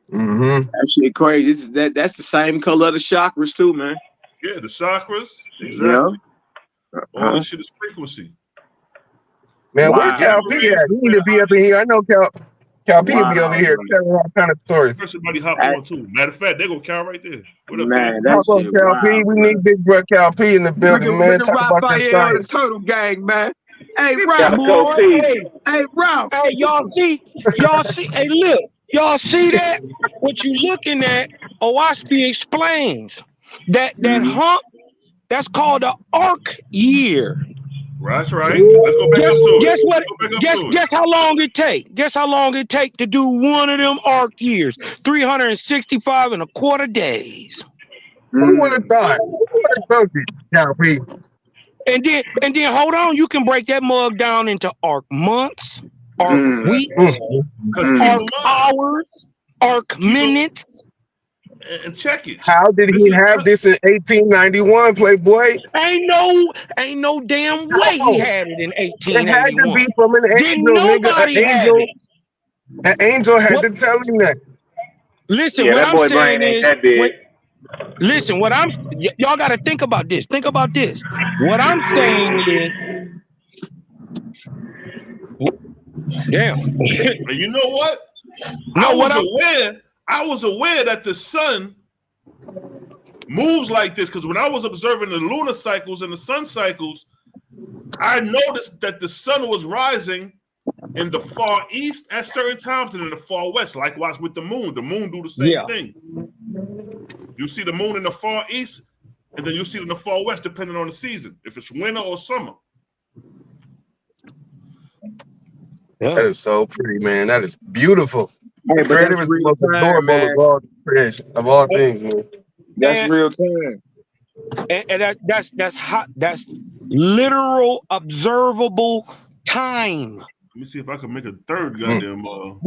Speaker 3: That shit crazy. That's the same color of the chakras too, man.
Speaker 1: Yeah, the chakras. Exactly.
Speaker 3: Yeah.
Speaker 1: All this shit is frequency.
Speaker 4: Man, where Cal P at? He need to be up in here. I know Cal P will be over here telling all kind of stories.
Speaker 1: Somebody hop on too. Matter of fact, they go Cal right there. What up,
Speaker 3: man?
Speaker 4: Hop on Cal P. We need big bro Cal P in the building, man. Talk about that science.
Speaker 3: The Turtle Gang, man. Hey, Ralph, boy. Hey, Ralph.
Speaker 5: Hey, y'all see? Hey, look. Y'all see that? What you looking at? Owaspy explains that hump. That's called the arc year.
Speaker 1: That's right. Let's go back up to it.
Speaker 5: Guess how long it take? Guess how long it take to do one of them arc years? 365 and a quarter days.
Speaker 4: Who would have thought? Who would have thought it, Cal P?
Speaker 5: And then hold on, you can break that mug down into arc months, arc weeks, arc hours, arc minutes.
Speaker 1: And check it.
Speaker 4: How did he have this in 1891, Playboy?
Speaker 5: Ain't no damn way he had it in 1891. It had to be
Speaker 4: from an angel, nigga. An angel had to tell him that.
Speaker 5: Listen, what I'm saying is, listen, y'all got to think about this. Think about this. What I'm saying is, damn.
Speaker 1: And you know what? I was aware that the sun moves like this because when I was observing the lunar cycles and the sun cycles, I noticed that the sun was rising in the far east at certain times and in the far west. Likewise with the moon. The moon do the same thing. You see the moon in the far east, and then you see it in the far west, depending on the season, if it's winter or summer.
Speaker 4: That is so pretty, man. That is beautiful.
Speaker 3: Hey, but
Speaker 4: creative is the most adorable of all creation, of all things, man.
Speaker 3: That's real time.
Speaker 5: And that's hot. That's literal observable time.
Speaker 1: Let me see if I can make a third goddamn. Go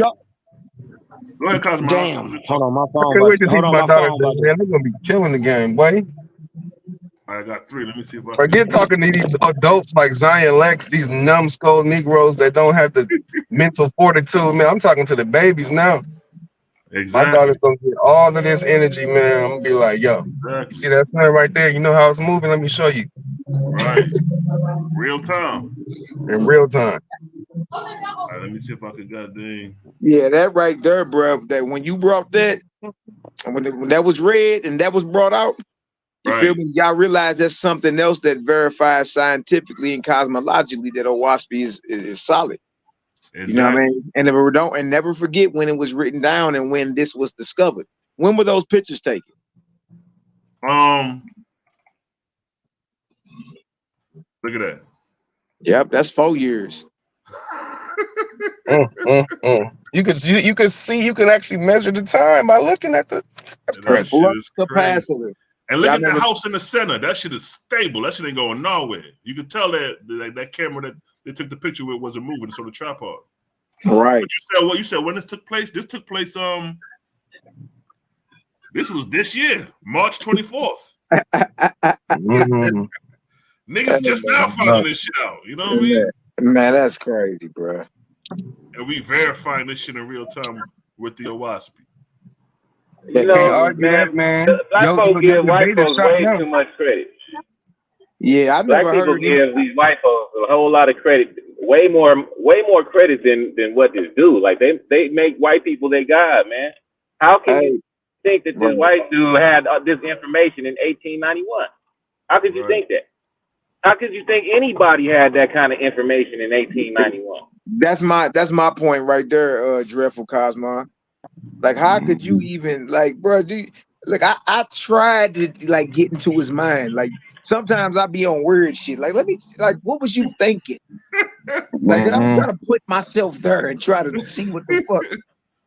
Speaker 1: ahead, Cosmo.
Speaker 5: Damn. Hold on, my phone.
Speaker 4: I can't wait to see my daughter, man. They're gonna be killing the game, boy.
Speaker 1: I got 3. Let me see if I
Speaker 4: forget talking to these adults like Zion Lex, these numbskull Negroes that don't have the mental fortitude. Man, I'm talking to the babies now.
Speaker 1: Exactly.
Speaker 4: My daughter's gonna get all of this energy, man. I'm gonna be like, yo, see that sun right there? You know how it's moving? Let me show you.
Speaker 1: Right. Real time.
Speaker 4: In real time.
Speaker 1: All right, let me see if I could goddamn.
Speaker 3: Yeah, that right there, bro. That when you brought that, when that was read and that was brought out, you feel me? Y'all realize that's something else that verifies scientifically and cosmologically that Owaspy is solid. Exactly. You know what I mean? And never forget when it was written down and when this was discovered. When were those pictures taken?
Speaker 1: Look at that.
Speaker 3: Yep, that's 4 years.
Speaker 4: You can actually measure the time by looking at the
Speaker 3: capacitor.
Speaker 1: And look at the house in the center. That shit is stable. That shit ain't going nowhere. You can tell that camera that they took the picture with wasn't moving. So the tripod.
Speaker 3: Right.
Speaker 1: But you said when this took place? This took place. This was this year, March 24th. Niggas just now finding this shit out. You know what I mean?
Speaker 3: Man, that's crazy, bro.
Speaker 1: And we verifying this shit in real time with the Owaspy.
Speaker 2: You know, man. Black folks give white folks way too much credit.
Speaker 3: Yeah, I've never heard
Speaker 2: people give these white folks a whole lot of credit, way more credit than what this do. Like they make white people their god, man. How can you think that this white dude had this information in 1891? How could you think that? How could you think anybody had that kind of information in 1891?
Speaker 3: That's my point right there, Dreadful Cosmo. Like, how could you even bro? I tried to get into his mind. Like, sometimes I be on weird shit. Like, what was you thinking? Like, I'm trying to put myself there and try to see what the fuck,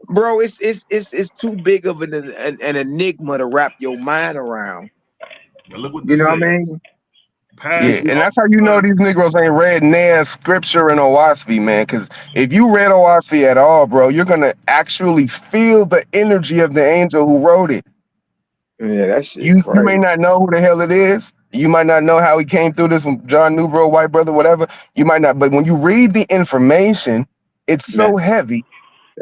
Speaker 3: bro. It's too big of an enigma to wrap your mind around.
Speaker 1: Now look what
Speaker 3: You know
Speaker 1: say.
Speaker 3: what I mean?
Speaker 4: Yeah, and that's how you know these Negroes ain't read Nair's scripture in Owaski, man. Because if you read Owaski at all, bro, you're gonna actually feel the energy of the angel who wrote it.
Speaker 3: Yeah, that shit.
Speaker 4: You may not know who the hell it is. You might not know how he came through this from John Newbro, white brother, whatever. You might not, but when you read the information, it's so heavy.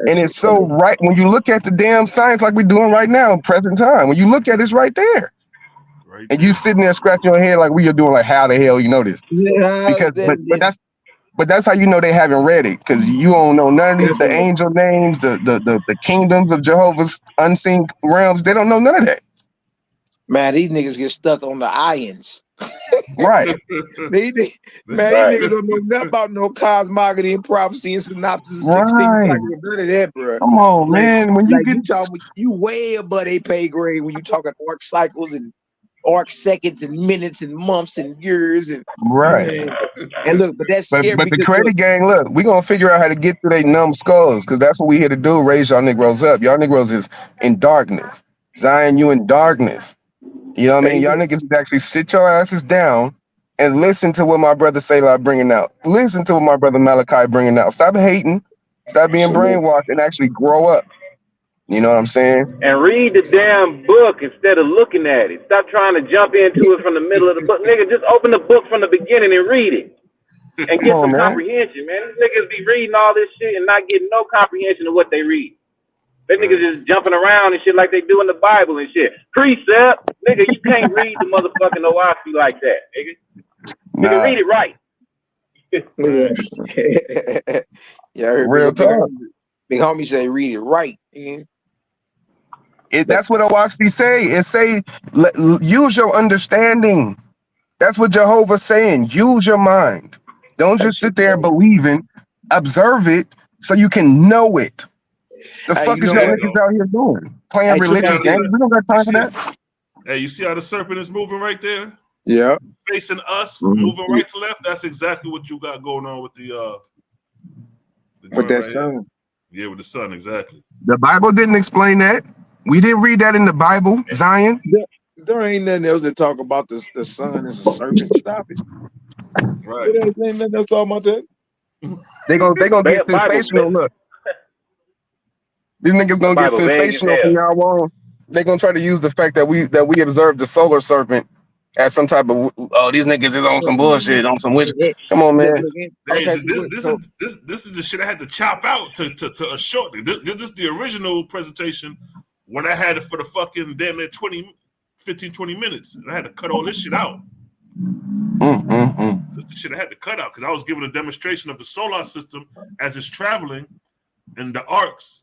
Speaker 4: And it's so right. When you look at the damn science like we're doing right now, present time, when you look at it, it's right there. And you sitting there scratching your head like we are doing, like, how the hell you know this?
Speaker 3: Yeah,
Speaker 4: Because but that's how you know they haven't read it, because you don't know none of these, the angel names, the kingdoms of Jehovah's unseen realms. They don't know none of that.
Speaker 3: Man, these niggas get stuck on the ions.
Speaker 4: Right.
Speaker 3: These niggas don't know nothing about no cosmogony and prophecy and synopsis of 16 cycles. None of that, bro.
Speaker 4: Come on, man. When
Speaker 3: you way above they pay grade when you talking arc cycles and arc seconds and minutes and months and years and and look, but that's scary.
Speaker 4: But the credit gang, look, we gonna figure out how to get to their numb skulls, because that's what we here to do. Raise y'all Negroes up. Y'all Negroes is in darkness. Zion, you in darkness. You know what I mean? Y'all niggas actually sit your asses down and listen to what my brother Selah bringing out. Listen to what my brother Malachi bringing out. Stop hating. Stop being brainwashed and actually grow up. You know what I'm saying?
Speaker 2: And read the damn book instead of looking at it. Stop trying to jump into it from the middle of the book. Nigga, just open the book from the beginning and read it. And get some comprehension, man. These niggas be reading all this shit and not getting no comprehension of what they read. They niggas just jumping around and shit like they do in the Bible and shit. Precept, nigga, you can't read the motherfucking Owaski like that, nigga. Nigga, read it right.
Speaker 3: Yeah, real talk. Big homie say read it right.
Speaker 4: That's what Owaski say. It say use your understanding. That's what Jehovah's saying. Use your mind. Don't just sit there believing. Observe it so you can know it. The fuck is y'all niggas out here doing? Playing religious games? We don't got time for that.
Speaker 1: Hey, you see how the serpent is moving right there?
Speaker 3: Yeah.
Speaker 1: Facing us, moving right to left. That's exactly what you got going on with the
Speaker 3: with that sun.
Speaker 1: Yeah, with the sun, exactly.
Speaker 4: The Bible didn't explain that. We didn't read that in the Bible, Zion.
Speaker 3: There ain't nothing else to talk about the sun as a serpent. Stop it.
Speaker 1: Right.
Speaker 3: There ain't nothing else talking about that.
Speaker 4: They gonna get sensational. Look. These niggas gonna get sensational from now on. They gonna try to use the fact that we observed the solar serpent as some type of these niggas is on some bullshit, on some witch. Come on, man.
Speaker 1: Hey, this is the shit I had to chop out to shorten. This is the original presentation when I had it for the fucking damn near 15-20 minutes. And I had to cut all this shit out. This is the shit I had to cut out because I was giving a demonstration of the solar system as it's traveling and the arcs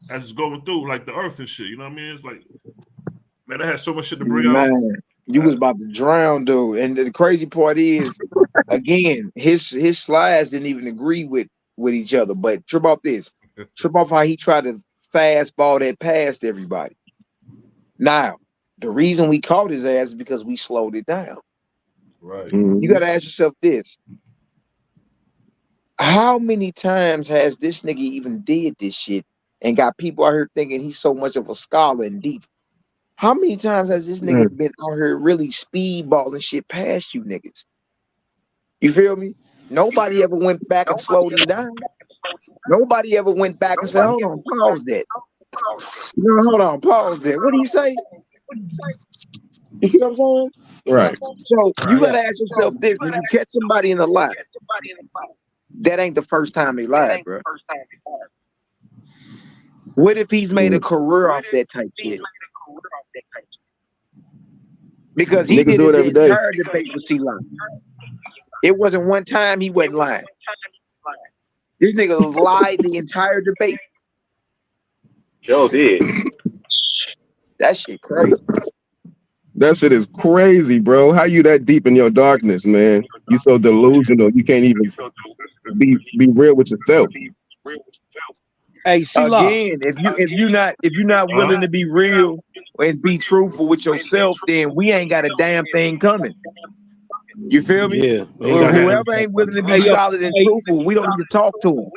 Speaker 1: as it's going through, like the earth and shit. You know what I mean? It's like, man, I had so much shit to bring out.
Speaker 3: You was about to drown, dude. And the crazy part is, again, his slides didn't even agree with each other. But trip off this. Trip off how he tried to fastball that past everybody. Now, the reason we caught his ass is because we slowed it down.
Speaker 1: Right.
Speaker 3: You got to ask yourself this. How many times has this nigga even did this shit and got people out here thinking he's so much of a scholar and deep? How many times has this nigga been out here really speedballing shit past you niggas? You feel me? Nobody ever went back and slowed him down. Nobody ever went back and said, hold on, pause that. No, hold on, pause that. What do you say? You see what I'm saying?
Speaker 4: Right.
Speaker 3: So you gotta ask yourself this: when you catch somebody in a lie, that ain't the first time they lied, bro. What if he's made a career off that type shit? Because he did it every day. Debate with C-Line. It wasn't one time he wasn't lying. This nigga lied the entire debate.
Speaker 2: Joe did.
Speaker 3: That shit crazy.
Speaker 4: That shit is crazy, bro. How you that deep in your darkness, man? You so delusional. You can't even be real with yourself.
Speaker 5: Hey, C-Law.
Speaker 3: Again, if you're not willing to be real and be truthful with yourself, then we ain't got a damn thing coming. You feel me?
Speaker 5: Yeah.
Speaker 3: Whoever ain't willing to be solid and truthful, we don't need to talk to them.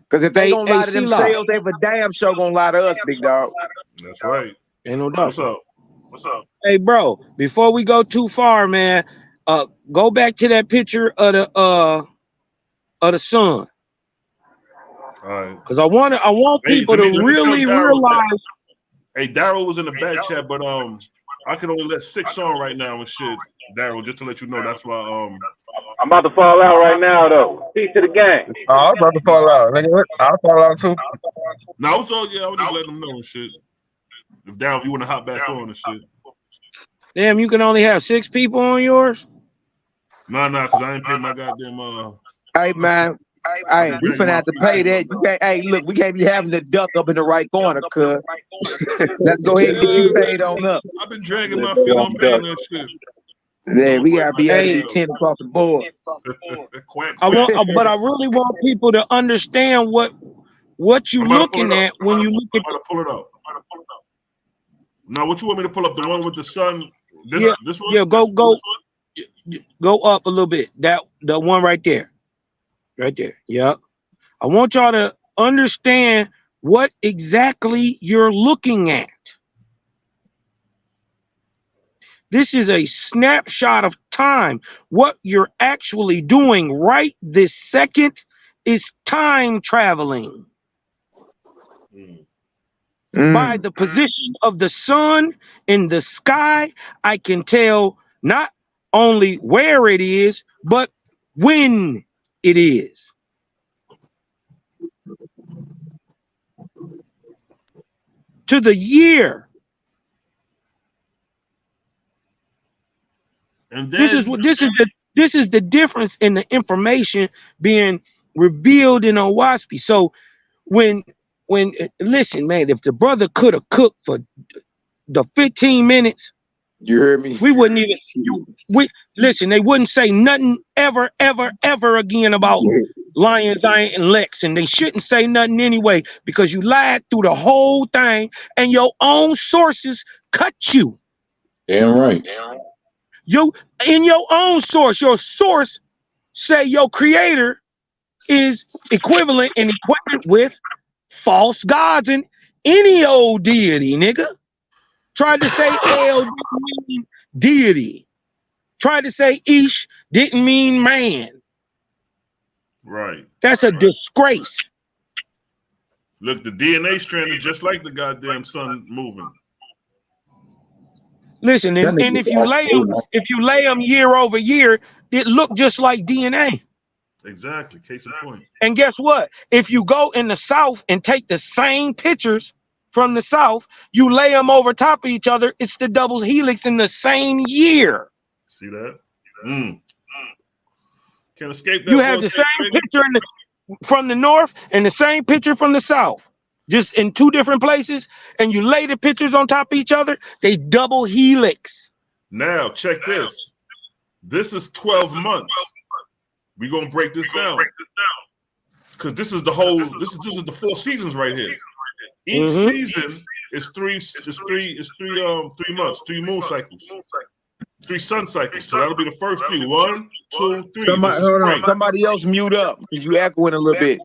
Speaker 3: Because if they gonna lie to themselves, they have a damn sure gonna lie to us, big dog.
Speaker 1: That's right.
Speaker 5: Ain't no doubt.
Speaker 1: What's up? What's up?
Speaker 5: Hey, bro, before we go too far, man, go back to that picture of the sun.
Speaker 1: All right.
Speaker 5: Because I want people
Speaker 1: let me
Speaker 5: to really
Speaker 1: tell Daryl
Speaker 5: realize.
Speaker 1: Hey, Daryl was in the back chat, but I can only let 6 on right now and shit. Daryl, just to let you know, that's why
Speaker 2: I'm about to fall out right now, though. Peace to the gang.
Speaker 4: Oh, I was about to fall out. Nigga, I'll fall out too.
Speaker 1: No, I was just letting them know and shit. If Daryl, you want to hop back on and shit.
Speaker 5: Damn, you can only have 6 people on yours?
Speaker 1: Nah, because I ain't paid my goddamn
Speaker 3: Hey man, we finna have to pay that. You can't, hey, look, we can't be having the duck up in the right corner, cuz. Let's go ahead and get you paid on up.
Speaker 1: I've been dragging my feet on paying that shit.
Speaker 3: Yeah, we gotta be at 10 across the board.
Speaker 1: Quack.
Speaker 5: But I really want people to understand what you looking at when you look at.
Speaker 1: I'm gonna pull it up. Now, what you want me to pull up? The one with the sun? This one?
Speaker 5: Yeah, go up a little bit. The one right there. Right there. Yep. I want y'all to understand what exactly you're looking at. This is a snapshot of time. What you're actually doing right this second is time traveling. By the position of the sun in the sky, I can tell not only where it is, but when it is. To the year.
Speaker 1: And then,
Speaker 5: this is the difference in the information being revealed in Owaspy. So when listen, man, if the brother could have cooked for the 15 minutes,
Speaker 3: you heard me?
Speaker 5: We wouldn't even listen, they wouldn't say nothing ever again about Lion, Zion, and Lex, and they shouldn't say nothing anyway, because you lied through the whole thing and your own sources cut you.
Speaker 6: Damn right.
Speaker 5: You in your own source, your source say your creator is equivalent and equivalent with false gods and any old deity, nigga. Tried to say El didn't mean deity. Tried to say Ish didn't mean man.
Speaker 1: Right.
Speaker 5: That's a disgrace.
Speaker 1: Look, the DNA strand is just like the goddamn sun moving.
Speaker 5: Listen, and if you lay them year over year, it looked just like DNA.
Speaker 1: Exactly. Case in point.
Speaker 5: And guess what? If you go in the South and take the same pictures from the South, you lay them over top of each other, it's the double helix in the same year.
Speaker 1: See that? Can't escape that.
Speaker 5: You have the same picture from the North and the same picture from the South, just in 2 different places, and you lay the pictures on top of each other, they double helix.
Speaker 1: Now, check this. This is 12 months. We're gonna break this down. Because this is the 4 seasons right here. Each season is 3 months, 3 moon cycles, 3 sun cycles. So that'll be the first 3. 1, 2, 3.
Speaker 3: Somebody, hold on. Somebody else mute up. You echoing a little bit.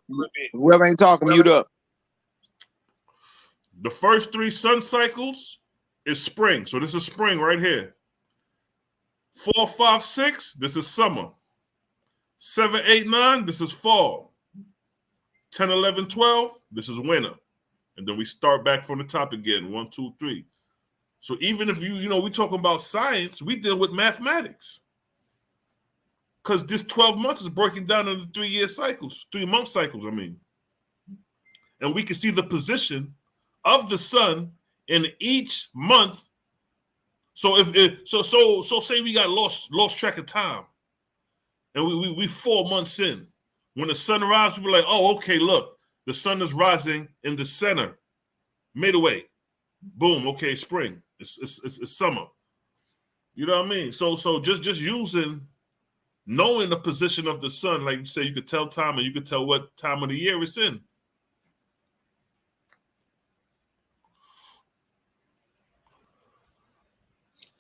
Speaker 3: Whoever ain't talking, mute up.
Speaker 1: The first 3 sun cycles is spring. So this is spring right here. 4, 5, 6, this is summer. 7, 8, 9, this is fall. 10, 11, 12, this is winter. And then we start back from the top again. 1, 2, 3. So even if we talking about science, we deal with mathematics. Because this 12 months is breaking down into 3-year cycles, 3-month cycles, I mean. And we can see the position of the sun in each month. So so say we got lost track of time. And we 4 months in. When the sun rises, we're like, oh, okay, look, the sun is rising in the center, midway. Boom, okay, spring. It's summer. You know what I mean? So just using, knowing the position of the sun, like you say, you could tell time and you could tell what time of the year it's in.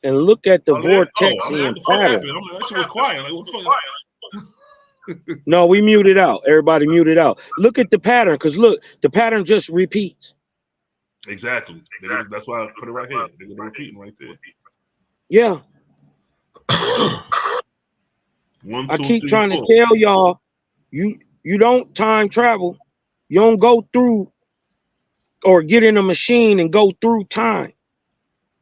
Speaker 5: And look at the
Speaker 1: What
Speaker 5: vortexian
Speaker 1: the fuck
Speaker 5: pattern.
Speaker 1: happened? I'm like, that shit was quiet. Like, what the fuck?
Speaker 5: No, we muted out. Everybody muted out. Look at the pattern, because look, the pattern just repeats.
Speaker 1: Exactly. That's why I put it right here. They're gonna repeating right there.
Speaker 5: Yeah.
Speaker 1: One,
Speaker 5: I
Speaker 1: two,
Speaker 5: keep
Speaker 1: three,
Speaker 5: trying
Speaker 1: four.
Speaker 5: to tell y'all, you don't time travel. You don't go through or get in a machine and go through time.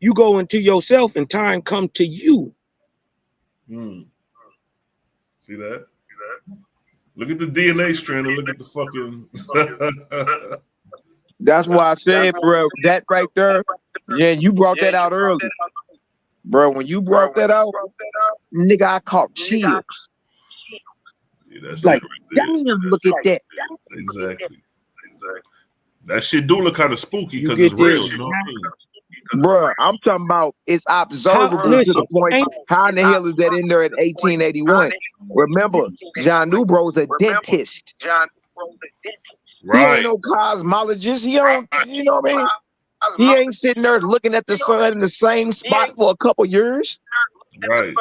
Speaker 5: You go into yourself and time come to you.
Speaker 1: See that? Look at the DNA strand and look at the fucking.
Speaker 3: That's why I said, bro, that right there. Yeah, you brought that out early, bro. When you brought that out, nigga, I caught chills.
Speaker 1: Yeah, that's
Speaker 3: Like,
Speaker 1: it right there.
Speaker 3: damn, look at that.
Speaker 1: Exactly. That shit do look kind of spooky because
Speaker 5: You
Speaker 1: it's
Speaker 5: get
Speaker 1: real.
Speaker 5: this.
Speaker 1: You know what I mean?
Speaker 3: Bro, I'm talking about it's observable to the point. How in the hell is that in there in 1881? Remember, John Newbro's a dentist. He ain't no cosmologist. He don't, you know what I mean? He ain't sitting there looking at the sun in the same spot for a couple years.
Speaker 1: Right.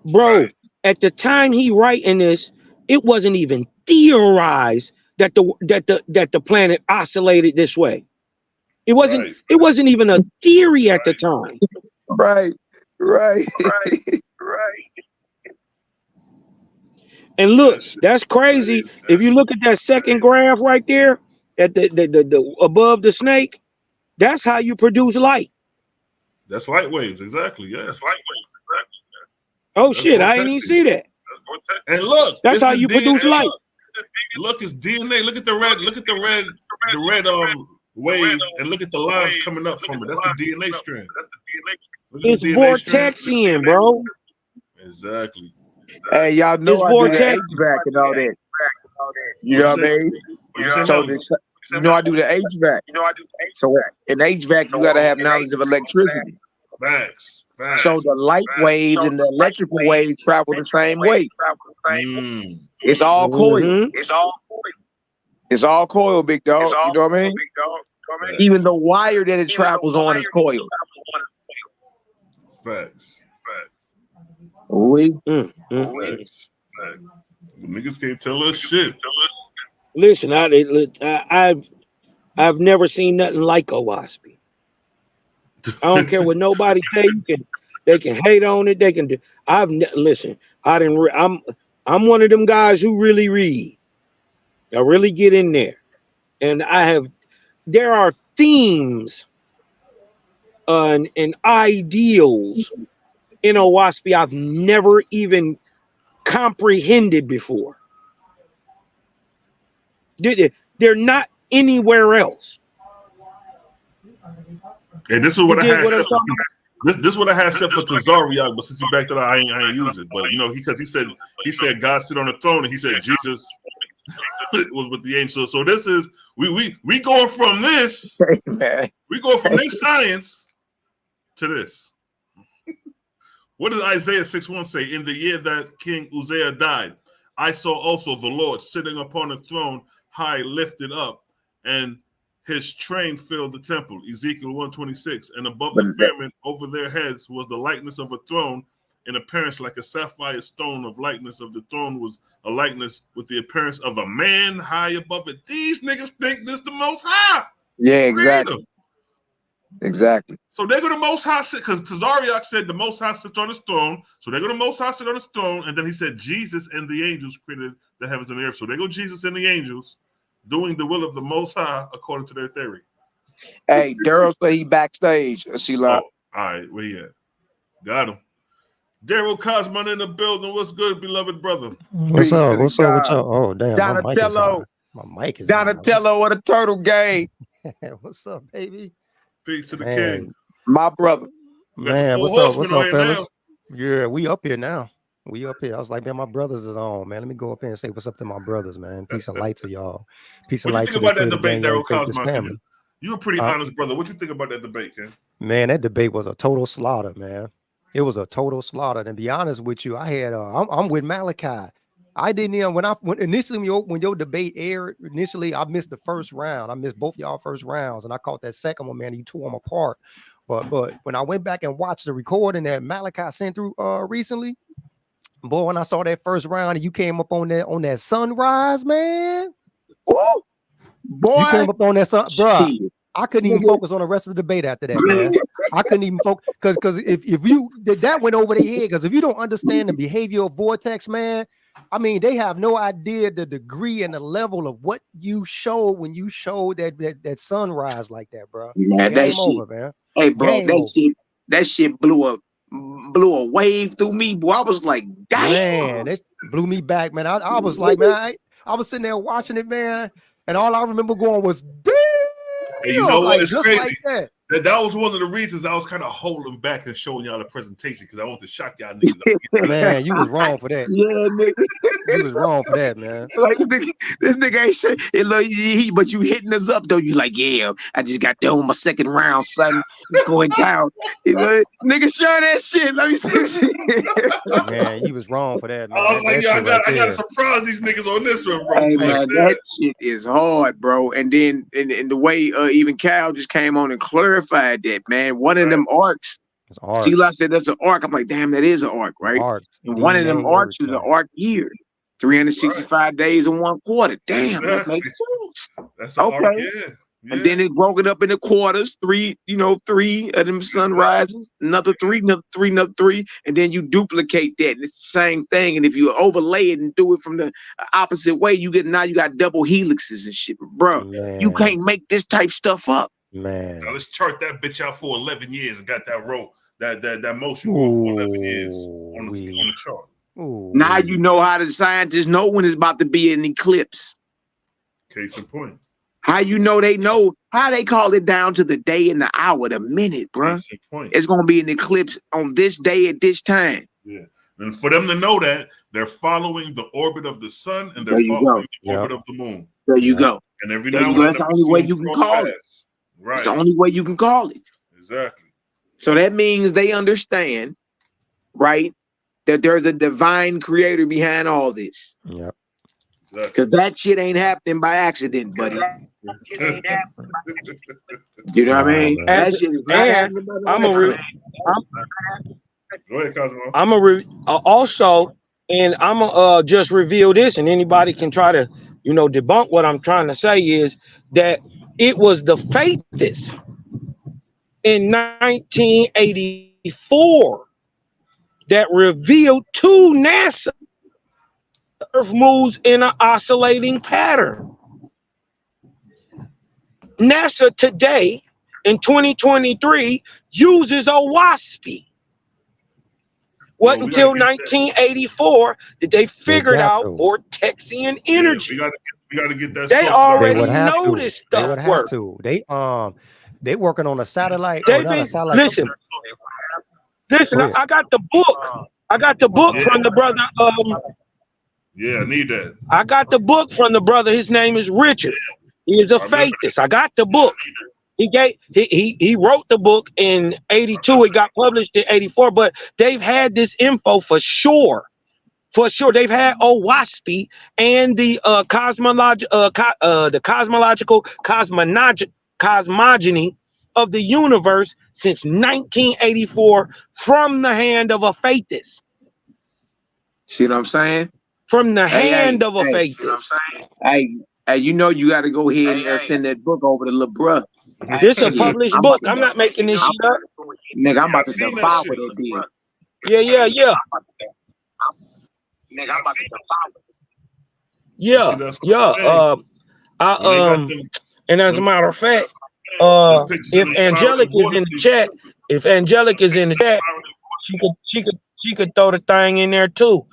Speaker 5: Bro, at the time he writing this, it wasn't even theorized that the planet oscillated this way. It wasn't even a theory at the time.
Speaker 3: Right.
Speaker 5: And look, that's crazy. If you look at that second graph right there, at the above the snake, that's how you produce light.
Speaker 1: That's light waves, exactly. Yeah, that's light waves. Exactly.
Speaker 5: Oh shit, I didn't even see that.
Speaker 1: And look,
Speaker 5: that's how you produce light.
Speaker 1: Look, it's DNA. Look at the red. Look at the red wave, and look at the lines coming up from it. That's the DNA strand.
Speaker 5: It's vortexian, bro.
Speaker 1: Exactly.
Speaker 3: Hey, y'all know I do the HVAC and all that. You know what I mean? So you know I do the HVAC. So in HVAC, you gotta have knowledge of electricity.
Speaker 1: Facts.
Speaker 3: So the light waves and the electrical waves travel the same way. It's all coil. It's all coil, big dog. You know what I mean? Even the wire that it travels on is coil.
Speaker 1: Facts. Niggas can't tell us shit.
Speaker 5: Listen, I've never seen nothing like Owaspy. I don't care what nobody say. They can hate on it. They can do. Listen. I'm one of them guys who really read. I really get in there, and there are themes and ideals in Owaspy I've never even comprehended before. They're not anywhere else.
Speaker 1: And this is what I had set. This is what I had set for Tazariak, but since he backed it up, I ain't use it. But you know, because he said God sit on the throne, and he said Jesus was with the angel. So this is we going from this. We go from this science to this. What does Isaiah 6:1 say? In the year that King Uzziah died, I saw also the Lord sitting upon a throne, high lifted up, and his train filled the temple. Ezekiel 1:26. And above the firmament over their heads was the likeness of a throne, in appearance like a sapphire stone. Of likeness of the throne was a likeness with the appearance of a man high above it. These niggas think this the Most High.
Speaker 3: Yeah, exactly. Exactly.
Speaker 1: So they go to Most High sit, because Tazariak said the Most High sits on his throne. So they go to Most High sit on his throne, and then he said Jesus and the angels created the heavens and the earth. So they go Jesus and the angels doing the will of the Most High according to their theory.
Speaker 3: Hey, Daryl said he backstage. See, like,
Speaker 1: all right, where you at? Got him. Daryl Cosman in the building. What's good, beloved brother?
Speaker 6: What's up? What's up? What's up? Oh, damn.
Speaker 3: Donatello.
Speaker 6: My mic is
Speaker 3: Donatello of the Turtle Gang.
Speaker 6: What's up, baby?
Speaker 1: Peace to the king.
Speaker 3: My brother.
Speaker 6: Man, what's up, fellas? Now. Yeah, we up here now. We up here. I was like, man, my brothers is on, man. Let me go up here and say what's up to my brothers, man. Peace and light to y'all. Peace and light to the
Speaker 1: about that debate, Daryl Cosman? You're a pretty honest brother. What you think about that debate, Ken?
Speaker 6: Man, that debate was a total slaughter, man. It was a total slaughter. And to be honest with you, I had I'm with Malachi. I didn't even when your debate aired initially, I missed the first round. I missed both y'all first rounds, and I caught that second one, man. He tore them apart. But when I went back and watched the recording that Malachi sent through recently, boy, when I saw that first round and you came up on that sunrise, man.
Speaker 3: Ooh, boy,
Speaker 6: you came up on that sun, bro. I couldn't even focus on the rest of the debate after that, man. I couldn't even focus because if you that went over their head, because if you don't understand the behavioral vortex, man, I mean, they have no idea the degree and the level of what you showed when you showed that sunrise like that, bro.
Speaker 3: Man,
Speaker 6: Game over, man.
Speaker 3: Hey, bro,
Speaker 6: Game
Speaker 3: that shit blew a wave through me, boy. I was like, damn.
Speaker 6: Man, it blew me back, man. I was like, man, I was sitting there watching it, man, and all I remember going was, damn.
Speaker 1: And you know what? It's
Speaker 6: just
Speaker 1: crazy.
Speaker 6: Like that.
Speaker 1: That was one of the reasons I was kind of holding back and showing y'all the presentation because I want to shock y'all niggas.
Speaker 6: Man, you was wrong for that.
Speaker 3: Yeah, nigga.
Speaker 6: You was wrong for that, man.
Speaker 3: Like this nigga ain't sure. But you hitting us up though. You like, yeah, I just got done with my second round, son. It's going down. Nigga, show that shit. Let me see that shit.
Speaker 6: Man, you was wrong for that, man.
Speaker 1: I was like, I got to surprise these niggas on this one, bro.
Speaker 3: Hey, man, that shit is hard, bro. And then and the way even Cal just came on and clarified that, man. One of them arcs. T-Law said that's an arc. I'm like, damn, that is an arc, right? And one of them arcs is an arc year. 365 days in 1 quarter. Damn, that makes sense.
Speaker 1: That's okay. Arc, yeah.
Speaker 3: And then it broke it up into quarters. Three of them sunrises, another three, and then you duplicate that. And it's the same thing. And if you overlay it and do it from the opposite way, you got double helixes and shit, bro. Man. You can't make this type stuff up.
Speaker 6: Man,
Speaker 1: now let's chart that bitch out for 11 years and got that roll, that motion for 11 years on the chart.
Speaker 3: Ooh. Now you know how the scientists know when it's about to be an eclipse.
Speaker 1: Case in point.
Speaker 3: How you know they know how they call it down to the day and the hour, the minute, bro. Case in point. It's gonna be an eclipse on this day at this time.
Speaker 1: Yeah, and for them to know that, they're following the orbit of the sun and they're following the orbit of the moon.
Speaker 3: There you go.
Speaker 1: And every now and then,
Speaker 3: that's the only way you can call it.
Speaker 1: Right.
Speaker 3: It's the only way you can call it.
Speaker 1: Exactly.
Speaker 3: So that means they understand, right, that there's a divine creator behind all this.
Speaker 6: Yep.
Speaker 3: Because that shit ain't happening by accident, buddy. You know what I mean? That shit is not happening by accident.
Speaker 1: Go ahead, Cosmo.
Speaker 5: Also, and I'm gonna just reveal this, and anybody can try to, debunk what I'm trying to say is that it was the Faithists in 1984 that revealed to NASA the Earth moves in an oscillating pattern. NASA today in 2023 uses OWASP. Wasn't until 1984 that they figured out Vortexian energy.
Speaker 1: Yeah, we gotta get that.
Speaker 5: They already know this stuff works.
Speaker 6: They working on a satellite.
Speaker 5: Listen. I got the book. I got the book from the brother.
Speaker 1: Yeah, I need that.
Speaker 5: I got the book from the brother. His name is Richard. He is a Faithist. I got the book. He wrote the book in 82. It got published in 84, but they've had this info for sure. For sure. They've had OWASP and the cosmological cosmogony of the universe since 1984 from the hand of a Faithist.
Speaker 3: See what I'm saying?
Speaker 5: From the hand of a Faithist.
Speaker 3: Hey, you got to go ahead and send that book over to LeBron.
Speaker 5: This is a published book. I'm not making this shit up.
Speaker 3: Nigga, I'm about to devour that deal.
Speaker 5: Yeah.
Speaker 3: Nigga, I'm about to
Speaker 5: devour. And as a matter of fact, if Angelic is in the chat, she could throw the thing in there too.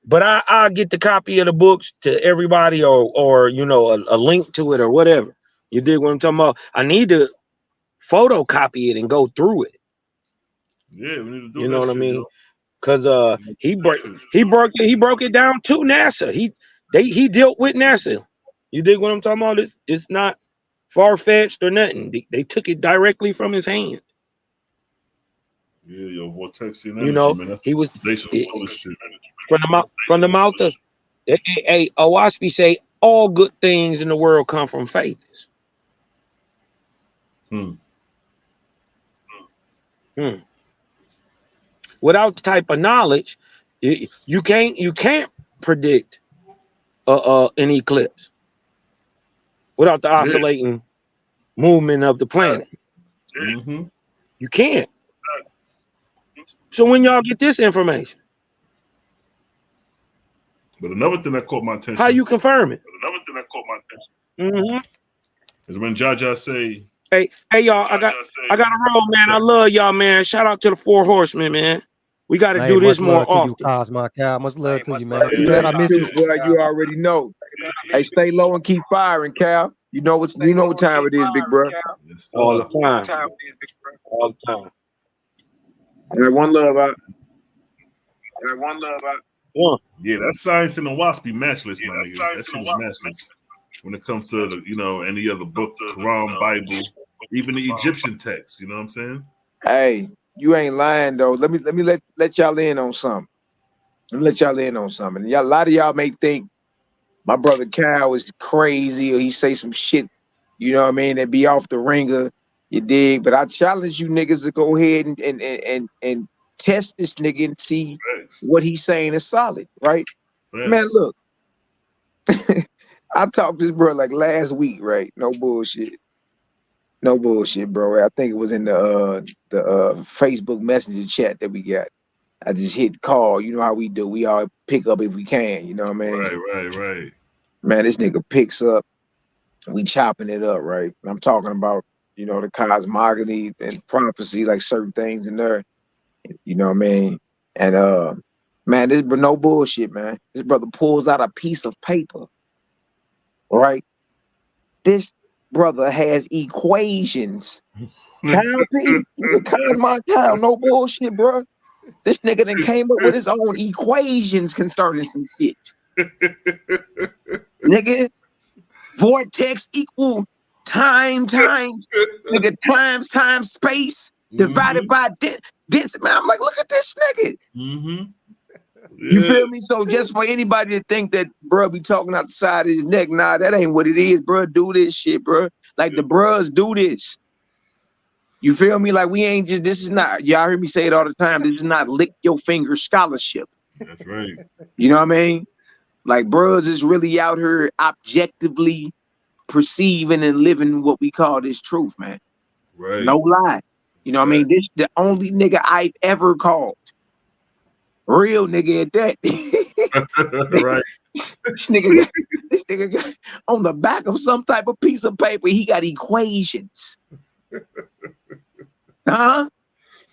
Speaker 5: But I'll get the copy of the books to everybody or a link to it or whatever. You dig what I'm talking about? I need to photocopy it and go through it.
Speaker 1: Yeah, we need to do
Speaker 5: you know what I mean? Because he broke it down to NASA. He dealt with NASA. You dig what I'm talking about? It's not far-fetched or nothing. They took it directly from his hand.
Speaker 1: Yeah, your vortexian
Speaker 5: You
Speaker 1: energy,
Speaker 5: know,
Speaker 1: man. That's
Speaker 5: he was
Speaker 1: foundational shit.
Speaker 5: from the mouth of Owaspy say all good things in the world come from faith.
Speaker 1: Hmm.
Speaker 5: Without the type of knowledge, you can't predict an eclipse without the oscillating movement of the planet.
Speaker 1: Mm-hmm.
Speaker 5: You can't. So when y'all get this information,
Speaker 1: But another thing that caught my attention.
Speaker 5: how you confirm it?
Speaker 1: Is when Jaja say,
Speaker 5: Hey y'all, I got a roll, man. I love y'all, man. Shout out to the 4 horsemen, man. We got to
Speaker 6: Hey,
Speaker 5: do this
Speaker 6: much
Speaker 5: more
Speaker 6: love to
Speaker 5: often.
Speaker 6: you, Cosmo Cal. Much love to you, man.
Speaker 3: Love
Speaker 6: Too
Speaker 3: to
Speaker 6: bad I
Speaker 3: you
Speaker 6: missed
Speaker 3: too,
Speaker 6: you.
Speaker 3: boy. You already know. Hey, stay low and keep firing, Cal. You know what time it is, big bro.
Speaker 1: yes,
Speaker 5: All
Speaker 1: sir.
Speaker 5: the time. All the time.
Speaker 3: All right, one love out.
Speaker 1: Yeah, that science in the wasp be matchless, my nigga. That shit is matchless. When it comes to the, any other book, Quran, Bible, even the Egyptian text, you know what I'm saying?
Speaker 3: Hey, you ain't lying though. Let me let y'all in on something. Y'all, a lot of y'all may think my brother Cal is crazy or he say some shit, you know what I mean, that be off the ringer. You dig? But I challenge you niggas to go ahead and test this nigga and see what he's saying is solid, right? Man, look. I talked to this bro like last week, right? No bullshit, bro. I think it was in the Facebook Messenger chat that we got. I just hit call. You know how we do. We all pick up if we can. You know what I mean?
Speaker 1: Right.
Speaker 3: Man, this nigga picks up. We chopping it up, right? I'm talking about, the cosmogony and prophecy, like certain things in there. You know what I mean? And man, this no bullshit, man. This brother pulls out a piece of paper, right? This brother has equations. Kyle P, the Cosmo Kyle, no bullshit, bro. This nigga then came up with his own equations concerning some shit. Nigga, vortex equal time, nigga, time, space, divided by density. Man, I'm like, look at this nigga.
Speaker 1: Mm-hmm. Yeah.
Speaker 3: You feel me? So just for anybody to think that bro be talking out the side of his neck, nah, that ain't what it is, bro. Do this shit, bro. Like the bros do this. You feel me? Like we ain't just, this is not, y'all hear me say it all the time, this is not lick your finger scholarship.
Speaker 1: That's right.
Speaker 3: You know what I mean? Like bros is really out here objectively perceiving and living what we call this truth, man.
Speaker 1: Right.
Speaker 3: No lie. You know what I mean? This the only nigga I've ever called. Real nigga at that.
Speaker 1: Right.
Speaker 3: This nigga got on the back of some type of piece of paper, he got equations. Huh?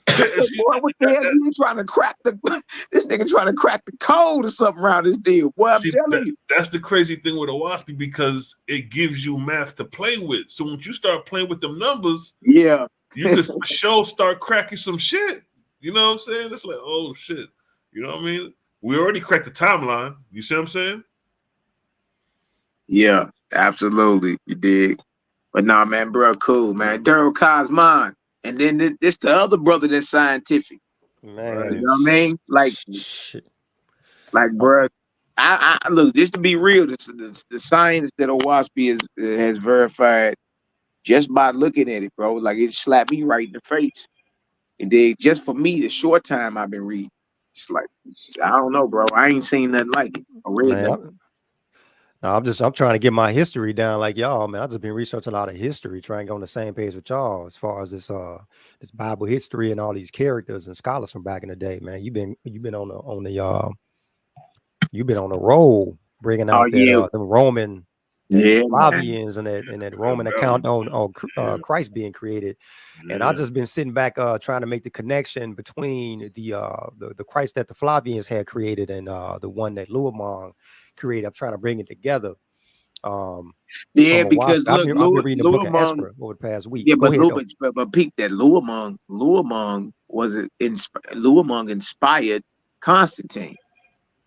Speaker 3: Boy, what the hell you trying to crack this nigga trying to crack the code or something around this deal? Boy, I'm telling you.
Speaker 1: That's the crazy thing with Owaspy because it gives you math to play with. So once you start playing with them numbers,
Speaker 3: yeah,
Speaker 1: you can for sure start cracking some shit. You know what I'm saying? It's like, oh shit. You know what I mean? We already cracked the timeline. You see what I'm saying?
Speaker 3: Yeah, absolutely. You dig? But nah, man, bro, cool, man. Daryl Cosmon. And then this the other brother that's scientific.
Speaker 6: Man.
Speaker 3: You know what I mean? Like, bro, I look, just to be real, the science that Owaspy has verified just by looking at it, bro, like it slapped me right in the face. And then just for me, the short time I've been reading, it's like, I don't know, bro. I ain't seen nothing like it. I read nothing.
Speaker 6: I'm trying to get my history down like y'all, man. I've just been researching a lot of history, trying to go on the same page with y'all as far as this Bible history and all these characters and scholars from back in the day, man. You've been on the roll bringing out the Roman Flavians and that Roman account on Christ being created. And I've just been sitting back trying to make the connection between the Christ that the Flavians had created and the one that Louamon created. I'm trying to bring it together.
Speaker 3: Because look,
Speaker 6: I've been reading the book of Esther over the past week.
Speaker 3: Yeah, but peep that Louamon inspired Constantine,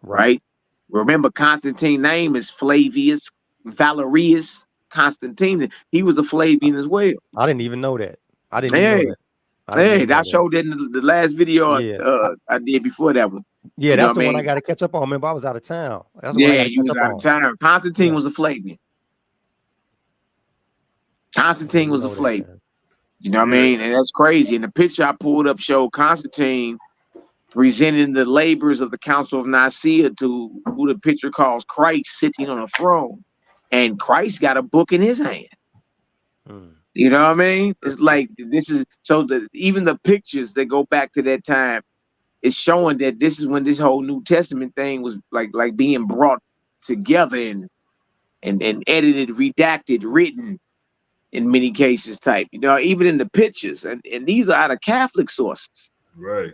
Speaker 3: right? Remember, Constantine's name is Flavius Valerius Constantine. He was a Flavian as well.
Speaker 6: I didn't even know that. I didn't even know that.
Speaker 3: I showed that in the last video I did before that one.
Speaker 6: Yeah, that's the one I got to catch up on. Remember, I was out of town. That's the one I got to
Speaker 3: you was out of town. Constantine was a Flavian. Constantine was a Flavian. You know what I mean? And that's crazy. And the picture I pulled up showed Constantine presenting the labors of the Council of Nicaea to who the picture calls Christ sitting on a throne. And Christ got a book in his hand. You know what I mean? It's like this is so even the pictures that go back to that time is showing that this is when this whole New Testament thing was like being brought together and edited, redacted, written in many cases type, you know, even in the pictures. And these are out of Catholic sources.
Speaker 1: Right.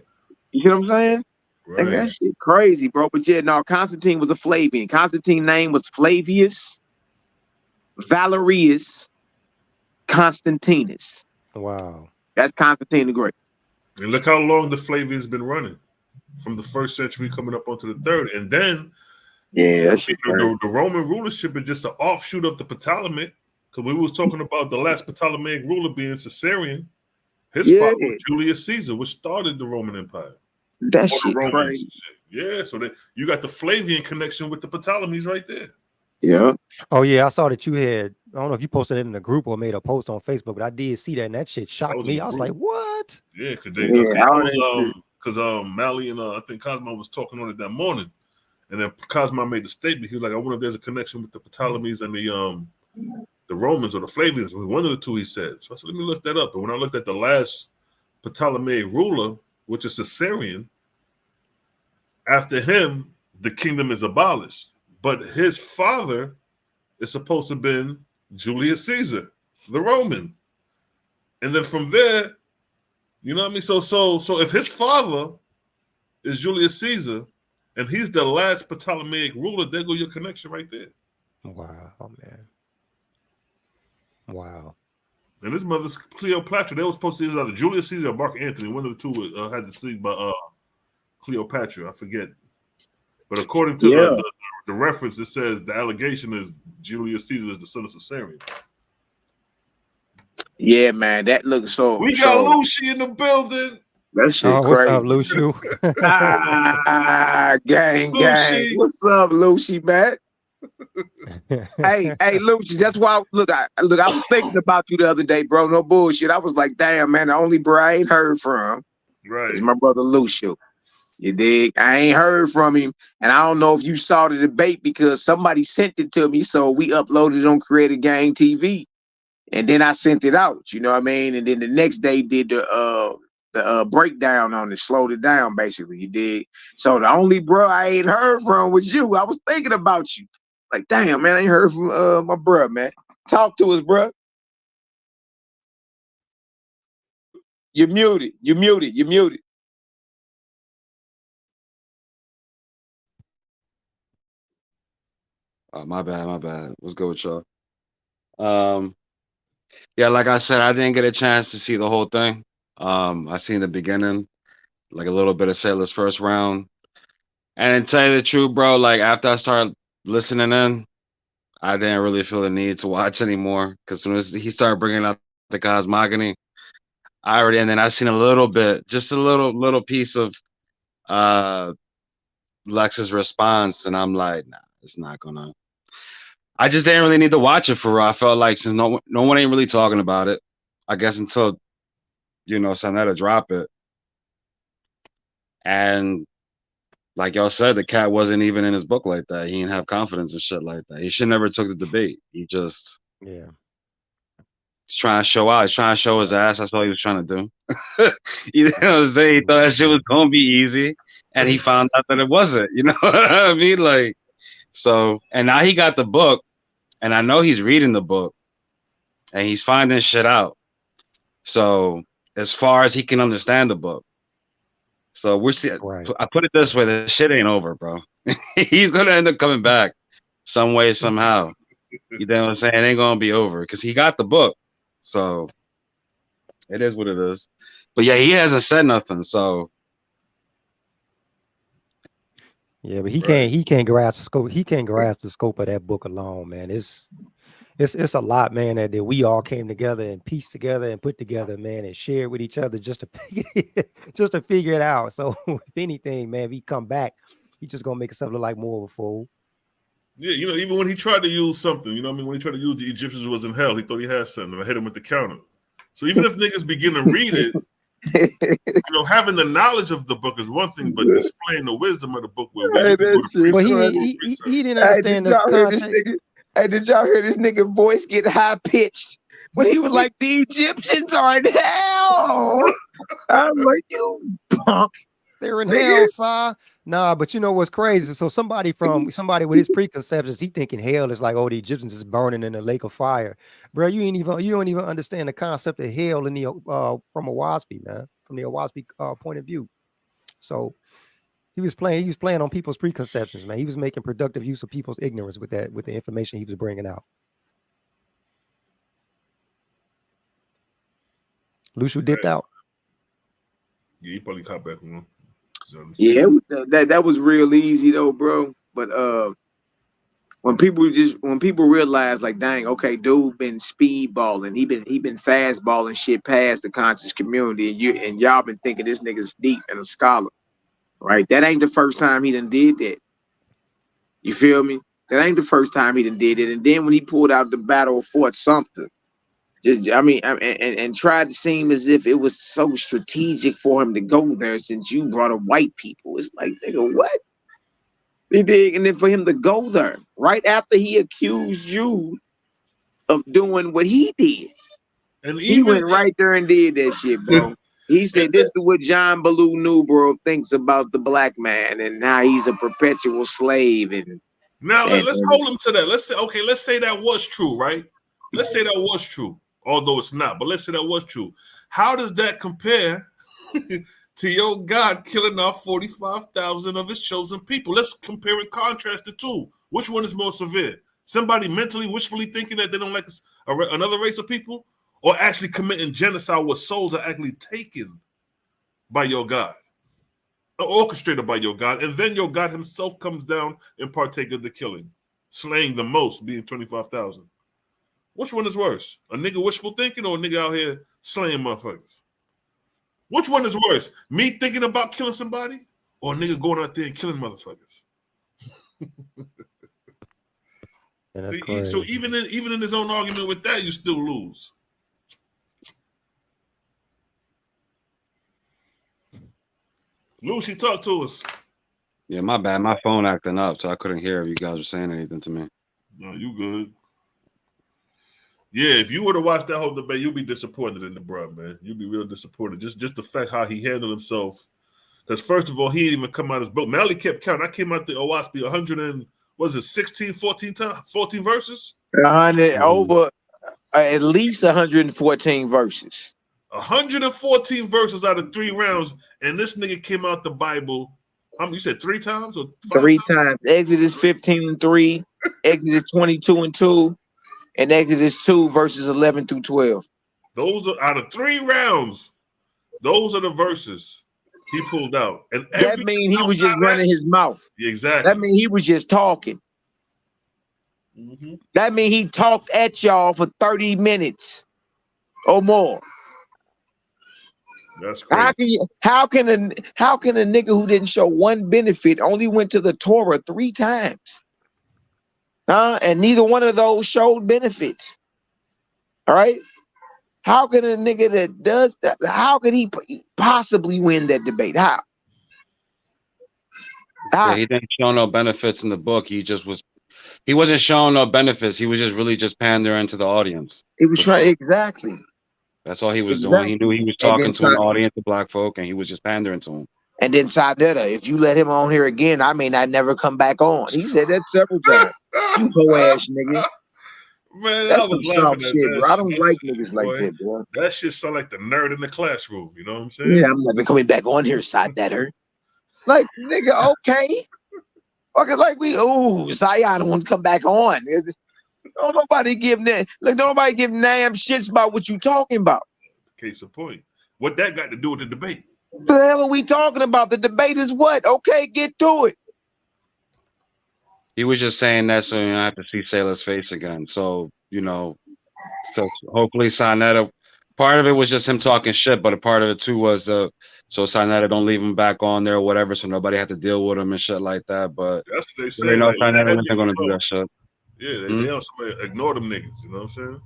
Speaker 3: You know what I'm saying?
Speaker 1: Right.
Speaker 3: Like, that shit crazy, bro. But yeah, no, Constantine was a Flavian. Constantine's name was Flavius Valerius Constantinus.
Speaker 6: Wow.
Speaker 3: That's Constantine the Great.
Speaker 1: And look how long the Flavians been running, from the 1st century coming up onto the 3rd. And then the Roman rulership is just an offshoot of the Ptolemaic. Because we was talking about the last Ptolemaic ruler being Caesarion. His father was Julius Caesar, which started the Roman Empire.
Speaker 3: That shit crazy.
Speaker 1: Yeah, so you got the Flavian connection with the Ptolemies right there.
Speaker 3: Yeah.
Speaker 6: Oh yeah, I saw that you had. I don't know if you posted it in the group or made a post on Facebook, but I did see that, and that shit shocked me. I was like, "What?"
Speaker 1: Yeah, because Mally and I think Cosmo was talking on it that morning, and then Cosmo made the statement. He was like, "I wonder if there's a connection with the Ptolemies and the Romans or the Flavians." One of the two, he said. So I said, "Let me look that up." And when I looked at the last Ptolemaic ruler, which is Caesarion, after him, the kingdom is abolished. But his father is supposed to have been Julius Caesar, the Roman. And then from there, you know what I mean? So if his father is Julius Caesar and he's the last Ptolemaic ruler, there go your connection right there.
Speaker 6: Wow, man. Wow.
Speaker 1: And his mother's Cleopatra. They were supposed to be either Julius Caesar or Mark Antony. One of the two had to see by Cleopatra. I forget. But according to the reference, it says the allegation is Julius Caesar is the son of Caesarion.
Speaker 3: Yeah, man, that looks so.
Speaker 1: We got Lucy in the building.
Speaker 3: That shit crazy.
Speaker 6: What's up, Lucy?
Speaker 3: Gang. What's up, Lucy, man? hey, Lucy. That's why. Look, I was thinking about you the other day, bro. No bullshit. I was like, damn, man. The only bro I ain't heard from is my brother Lucy. You dig? I ain't heard from him, and I don't know if you saw the debate because somebody sent it to me, so we uploaded it on Creative Gang TV, and then I sent it out. You know what I mean? And then the next day did the breakdown on it, slowed it down, basically. You dig? So the only bro I ain't heard from was you. I was thinking about you. Like, damn, man, I ain't heard from my bro, man. Talk to us, bro. You're muted.
Speaker 7: Oh, my bad. What's good with y'all? Yeah, like I said, I didn't get a chance to see the whole thing. I seen the beginning, like a little bit of Sailor's first round. And to tell you the truth, bro, like after I started listening in, I didn't really feel the need to watch anymore. Because when he started bringing up the cosmogony, and then I seen a little bit, just a little piece of Lex's response, and I'm like, nah, it's not gonna. I just didn't really need to watch it for real. I felt like since no one ain't really talking about it, I guess until Sanetta drop it. And like y'all said, the cat wasn't even in his book like that. He didn't have confidence and shit like that. He should never took the debate. He just he's trying to show out. He's trying to show his ass. That's all he was trying to do. You know what I'm saying? He thought that shit was gonna be easy, and he found out that it wasn't. You know what I mean? Like, so, and now he got the book, and I know he's reading the book, and he's finding shit out. So, as far as he can understand the book. So we're seeing. Right. I put it this way: the shit ain't over, bro. He's gonna end up coming back some way, somehow. You know what I'm saying? It ain't gonna be over because he got the book. So it is what it is. But yeah, he hasn't said nothing. So
Speaker 6: Yeah, but he can't grasp the scope. He can't grasp the scope of that book alone, man. It's a lot, man, that we all came together and pieced together and put together, man, and shared with each other just to figure it out. So if anything, man, if he come back, he just gonna make himself look like more of a fool.
Speaker 1: Yeah, you know, even when he tried to use something, you know what I mean? When he tried to use the Egyptians was in hell, he thought he had something. I hit him with the counter. So even if niggas begin to read it, you know, having the knowledge of the book is one thing, but displaying the wisdom of the book will
Speaker 3: Hey,
Speaker 6: he didn't understand the context.
Speaker 3: Hey, did y'all hear this nigga voice get high pitched when he was like, "The Egyptians are in hell"? I'm like, you punk.
Speaker 6: They're in hell, sir. Nah, but you know what's crazy? So somebody with his preconceptions, he thinking hell is like, oh, the Egyptians is burning in a lake of fire, bro. You don't even understand the concept of hell in the from Owaski, man, from the Owaski point of view. So he was playing on people's preconceptions, man. He was making productive use of people's ignorance with the information he was bringing out. Luciu dipped out.
Speaker 1: Yeah, he probably caught back on.
Speaker 3: Yeah, that was real easy though, bro. But when people realize like, dang, okay, dude been speedballing, he been fastballing shit past the conscious community, and y'all been thinking this nigga's deep and a scholar, right? That ain't the first time he done did that. You feel me? That ain't the first time he done did it. And then when he pulled out the Battle of Fort Sumter, and tried to seem as if it was so strategic for him to go there since you brought up white people. It's like, nigga, what? He did, and then for him to go there right after he accused you of doing what he did, and he went right there and did that shit, bro. He said, "This is what John Baloo Newborough thinks about the black man and how he's a perpetual slave." And
Speaker 1: now let's hold him to that. Let's say that was true, right? Let's say that was true. Although it's not, but let's say that was true. How does that compare to your God killing off 45,000 of his chosen people? Let's compare and contrast the two. Which one is more severe? Somebody mentally, wishfully thinking that they don't like another race of people, or actually committing genocide where souls are actually taken by your God, orchestrated by your God, and then your God himself comes down and partake of the killing, slaying the most, being 25,000. Which one is worse? A nigga wishful thinking or a nigga out here slaying motherfuckers? Which one is worse? Me thinking about killing somebody or a nigga going out there and killing motherfuckers? So even in his own argument with that, you still lose. Lucy, talk to us.
Speaker 7: Yeah, my bad. My phone acting up, so I couldn't hear if you guys were saying anything to me.
Speaker 1: No, you good. Yeah, if you were to watch that whole debate, you'd be disappointed in the bro, man. You'd be real disappointed. Just the fact how he handled himself. Because first of all, he didn't even come out his boat. Mally kept counting. I came out the Owaski 100 and was it 16, 14 verses?
Speaker 3: 100 over at least 114 verses.
Speaker 1: 114 verses out of 3 rounds, and this nigga came out the Bible. You said 3 times or 5
Speaker 3: 3 times? Exodus 15:3, Exodus 22:2. And Exodus 2 verses 11 through 12.
Speaker 1: Those are out of 3 rounds. Those are the verses he pulled out. And
Speaker 3: that means he was just running his mouth.
Speaker 1: Exactly.
Speaker 3: That means he was just talking. Mm-hmm. That means he talked at y'all for 30 minutes or more.
Speaker 1: That's crazy.
Speaker 3: How can a nigga who didn't show one benefit only went to the Torah 3 times? And neither one of those showed benefits. All right. How can a nigga that does that? How could he possibly win that debate? How?
Speaker 7: Yeah, he didn't show no benefits in the book. He wasn't showing no benefits. He was just really pandering to the audience.
Speaker 3: He was trying exactly.
Speaker 7: That's all he was doing. He knew he was talking to an audience of black folk, and he was just pandering to them.
Speaker 3: And then Sadetta, if you let him on here again, I may not never come back on. He said that several times. You hoe ass nigga.
Speaker 1: Man,
Speaker 3: that's some soft shit, bro. I don't like niggas like that, bro.
Speaker 1: That shit sound like the nerd in the classroom. You know what I'm saying?
Speaker 3: Yeah, I'm never coming back on here, Sadetta. Like, nigga, okay. Okay, like Zion don't want to come back on. Don't nobody give Nam shits about what you talking about.
Speaker 1: Case in point. What that got to do with the debate?
Speaker 3: What the hell are we talking about? The debate is what? Okay, get to it.
Speaker 7: He was just saying that so you don't have to see Sailor's face again. So, so hopefully Sinetta, part of it was just him talking shit, but a part of it too was so Sinetta don't leave him back on there or whatever, so nobody had to deal with him and shit like that. But
Speaker 1: that's what they say.
Speaker 7: know
Speaker 1: Like,
Speaker 7: Sinetta wasn't gonna do that shit.
Speaker 1: Yeah, they don't somebody ignore them niggas. You know what I'm saying?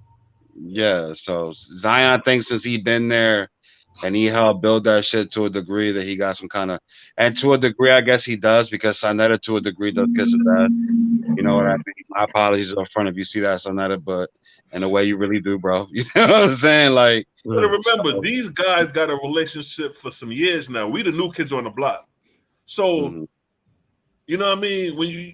Speaker 7: Yeah. So Zion thinks since he been there and he helped build that shit to a degree that he got some kind of, and to a degree, I guess he does, because Sinetta to a degree does kiss his ass. You know what I mean? My apologies up front if you see that, Sinetta, but in a way you really do, bro. You know what I'm saying? Like,
Speaker 1: you gotta remember, these guys got a relationship for some years now. We the new kids on the block. So, you know what I mean? When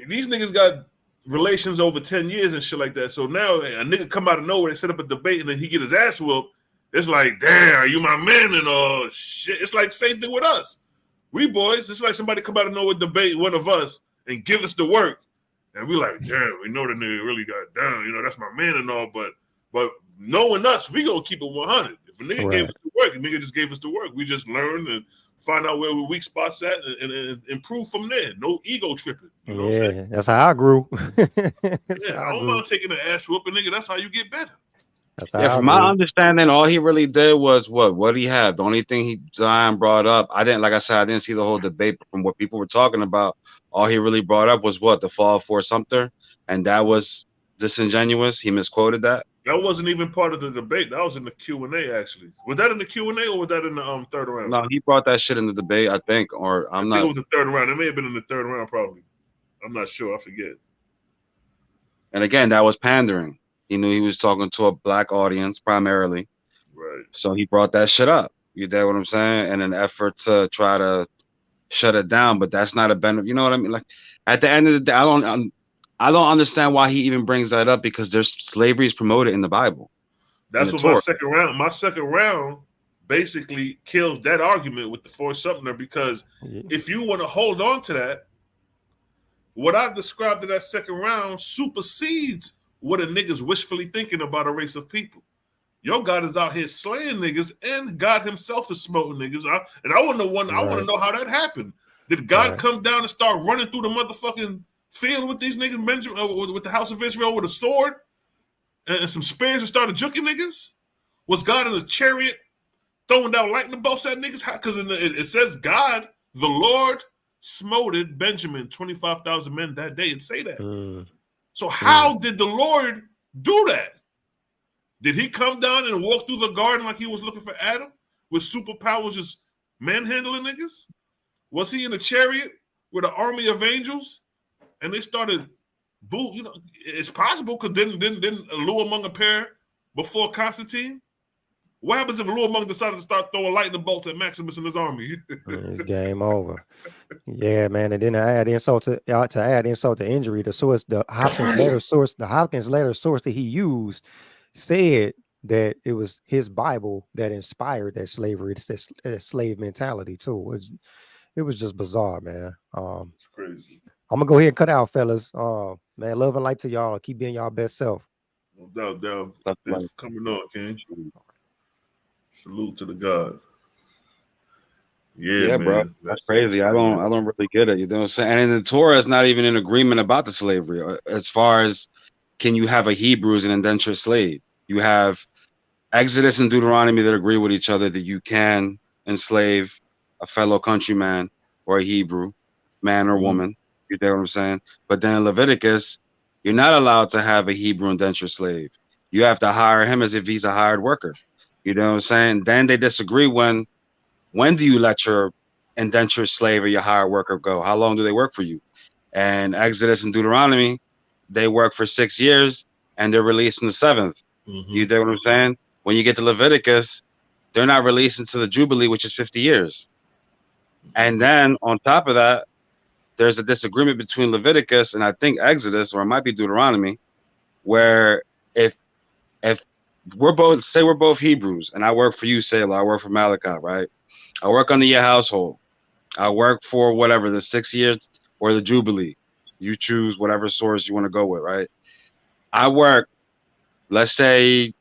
Speaker 1: these niggas got relations over 10 years and shit like that. So now a nigga come out of nowhere, they set up a debate, and then he get his ass whooped. It's like, damn, you my man and all shit. It's like the same thing with us. We boys, it's like somebody come out of nowhere, debate one of us and give us the work. And we like, damn, we know the nigga really got down. You know, that's my man and all. But knowing us, we gonna keep it 100. If a nigga gave us the work, a nigga just gave us the work. We just learn and find out where we're weak spots at and improve from there. No ego tripping. You know what I'm saying?
Speaker 6: That's how I grew.
Speaker 1: I don't mind taking an ass whooping, nigga. That's how you get better.
Speaker 7: From my understanding, all he really did was what he had. The only thing Zion brought up, I didn't see the whole debate, but from what people were talking about, all he really brought up was the fall of Fort Sumter, and that was disingenuous. He misquoted that.
Speaker 1: That wasn't even part of the debate. That was in the Q&A, actually. Was that in the Q&A or was that in the third round?
Speaker 7: No, he brought that shit in the debate, I think, or I think
Speaker 1: it was the third round. It may have been in the third round, probably. I'm not sure. I forget.
Speaker 7: And again, that was pandering. He knew he was talking to a black audience primarily.
Speaker 1: Right.
Speaker 7: So he brought that shit up. You get what I'm saying? In an effort to try to shut it down, but that's not a benefit. You know what I mean? Like, at the end of the day, I don't understand why he even brings that up, because there's slavery is promoted in the Bible.
Speaker 1: That's what my second round basically kills that argument with the Fort Sumter, because if you want to hold on to that, what I described in that second round supersedes what a nigga's wishfully thinking about a race of people. Your God is out here slaying niggas, and God himself is smoting niggas. And I want to know how that happened. Did God come down and start running through the motherfucking field with these niggas, with the house of Israel with a sword and some spears, and started juking niggas? Was God in a chariot throwing down lightning bolts at niggas? Because it says God, the Lord, smoted Benjamin, 25,000 men that day. It say that. So how did the Lord do that? Did he come down and walk through the garden like he was looking for Adam with superpowers, just manhandling niggas? Was he in a chariot with an army of angels and they started it's possible, because didn't Luamung appear before Constantine? What happens if Luamung decided to start throwing lightning bolts at Maximus and his army?
Speaker 6: It's game over. Yeah, man. And then to add insult to injury, the Hopkins letter source that he used said that it was his Bible that inspired that slavery, that slave mentality too. It was just bizarre, man.
Speaker 1: It's crazy.
Speaker 6: I'm gonna go ahead and cut out, fellas. Man, love and light to y'all. Keep being y'all best self.
Speaker 1: No doubt. Thanks for coming on, King. Salute to the God. Yeah, man.
Speaker 7: Bro. That's crazy. I don't really get it. You know what I'm saying? And in the Torah, it's not even in agreement about the slavery. As far as, can you have a Hebrew as an indentured slave? You have Exodus and Deuteronomy that agree with each other that you can enslave a fellow countryman or a Hebrew, man or woman. You know what I'm saying? But then in Leviticus, you're not allowed to have a Hebrew indentured slave. You have to hire him as if he's a hired worker. You know what I'm saying? Then they disagree when do you let your indentured slave or your hired worker go? How long do they work for you? And Exodus and Deuteronomy, they work for 6 years and they're released in the 7th. You know what I'm saying? When you get to Leviticus, they're not released until the Jubilee, which is 50 years. And then on top of that, there's a disagreement between Leviticus and I think Exodus, or it might be Deuteronomy, where if we're both Hebrews and I work for you, Sailor, I work for Malachi, right? I work under your household. I work for whatever, the 6 years or the Jubilee. You choose whatever source you want to go with, right? I work, let's say